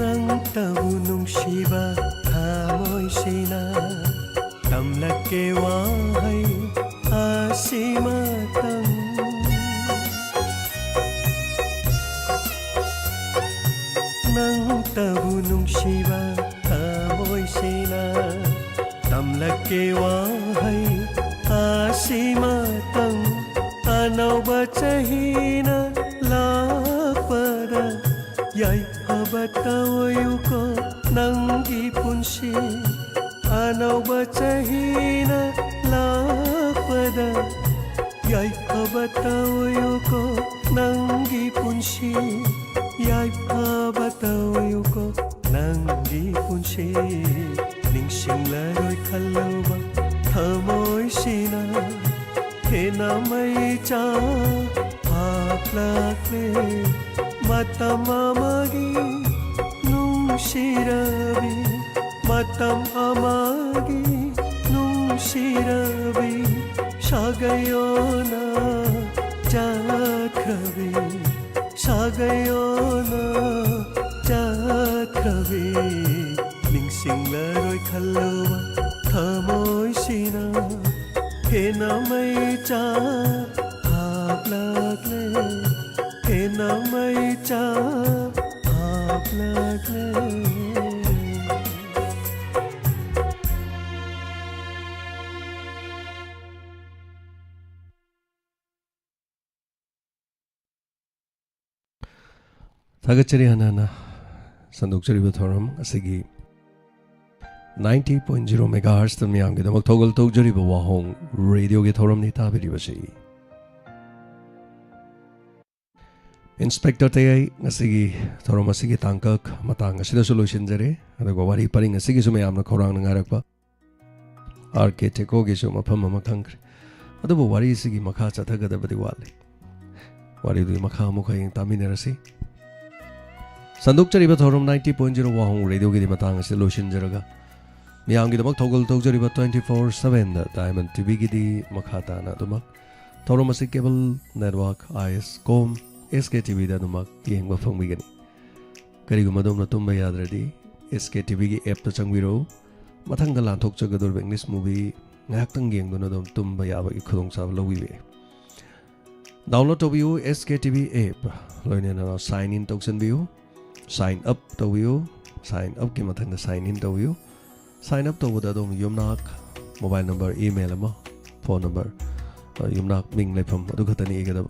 ꯅꯪꯇꯕꯨ ꯅꯨꯡꯁꯤꯕ ꯊꯃꯣꯏꯁꯤꯅ ꯇꯝꯂꯛꯀꯦ ꯋꯥꯍꯩ ꯑꯁꯤꯃꯇꯪ ꯅꯪꯇꯕꯨ ꯅꯨꯡꯁꯤꯕ ꯊꯃꯣꯏꯁꯤꯅ ꯇꯝꯂꯛꯀꯦ ꯋꯥꯍꯩ ꯑꯁꯤꯃꯇꯪ ꯑꯅꯧꯕ ꯆꯍꯤꯅ ꯂꯥꯛꯄꯗ ꯌꯥꯏꯐꯕ ꯇꯧꯌꯨꯀꯣ ꯅꯪꯒꯤ ꯄꯨꯟꯁꯤ ꯑꯅꯧꯕ ꯆꯍꯤꯅ ꯂꯥꯛꯄꯗ ꯌꯥꯏꯐꯕ ꯇꯧꯌꯨꯀꯣ ꯅꯪꯒꯤ ꯄꯨꯟꯁꯤ ꯌꯥꯏꯐꯕ ꯇꯧꯌꯨꯀꯣ ꯅꯪꯒꯤ ꯄꯨꯟꯁꯤ ꯅꯤꯡꯁꯤꯡꯂꯔꯣꯏ ꯈꯜꯂꯨꯕ ꯊꯃꯣꯏꯁꯤꯅ ꯍꯦꯟꯅ ꯃꯩ ꯍꯥꯞꯂꯛꯂꯦ ꯃꯇꯝ ꯑꯃꯒꯤ ꯅꯨꯡꯁꯤꯔꯕꯤ ꯃꯇꯝ ꯑꯃꯒꯤ ꯅꯨꯡꯁꯤꯔꯕꯤ ꯁꯥꯒꯩꯌꯣꯅ ꯆꯠꯈ꯭ꯔꯕꯤ ꯁꯥꯒꯩꯌꯣꯅ ꯆꯠꯈ꯭ꯔꯕꯤ ꯅꯤꯡꯁꯤꯡꯂꯔꯣꯏ ꯈꯜꯂꯨꯕ ꯊꯃꯣꯏꯁꯤꯅ ꯍꯦꯟꯅ ꯃꯩ ꯍꯥꯞꯂꯛꯂꯦ ꯍꯦꯟꯅ ꯃꯩ ꯍꯥꯞꯂꯛꯂꯦ थागतचरी हनाना संदोक्चरीबा थौरम असिगी 90.0 मेगाहर्ट्ज तम यांगे दमक थोगल तौजरीबा वाहोंग रेडियो के थौरम नि ताबिरिबसि इंस्पेक्टर तयाई असिगी थौरम असिगी तांकक मतंग असिदा सोल्यूशन जरे अदुगा वारी परिंग असिगी सुमे यामना खौरांग नंगारकबा आरके टेको गे सु मफम अमा खंग्रे अदुबो वारी सिगी मखा चथगदबदि वाले वारी दु मखा मुखा यंग तामिनरसि संदोक्चरीबा थौरम 90.0 वाहोंग रेडियो के मतंग असिदा लोशन जरगा मियांगी दमक थोगल तौजरीबा 24/7 दा डायमंड टीवी गिदी मखा ताना दमक थौरम असि केबल नेटवर्क आईएस कोम एसके टीवी दा दमक येंगबा फंगबिगनी करिगुमा दोमना तुंबा याद्रदी एसके टीवी की ऐप तो चंगबिरो मथंग लांथोक चगदोर English movie ngahakhtang yengduna dom tumba yaba ki khudong sab logibe download tobiu SK TV app loine na sign in toksen biu sign up tobiu sign up ki mathang sign in tobiu sign up tobuda dom yumnak mobile number email ama phone number yumnak ming lepham adu khatani egada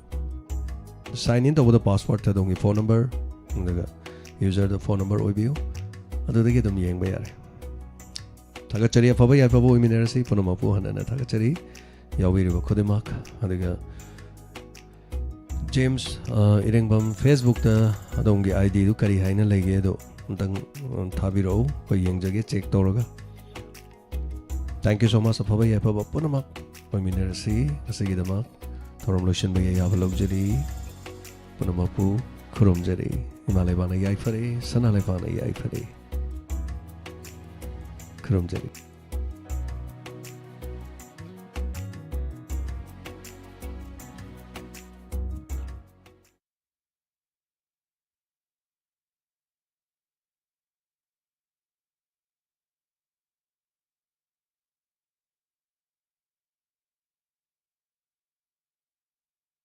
sign in tobuda password ta dongi phone number daga user the phone number oibiu adu dagi dom yengba yare थागतचरी अफब याफब ओइमिनरसि पुनमपु हनना थागतचरी याविरिबो खुदिमाक अदगा जेम्स इरेंगबम फेसबुक ता अदोंगी आईडी दु करी हाइना लेगे दो तंग थाबिरो को येंजगे चेक तौरगा थैंक यू सो मच अफब याफब पुनमक ओइमिनरसि असिगिदमा थोरम लोशन बे यावलौजरी पुनमपु खुरुमजरी हिमालय बाना याइफरे सनालय बाना याइफरे Kırım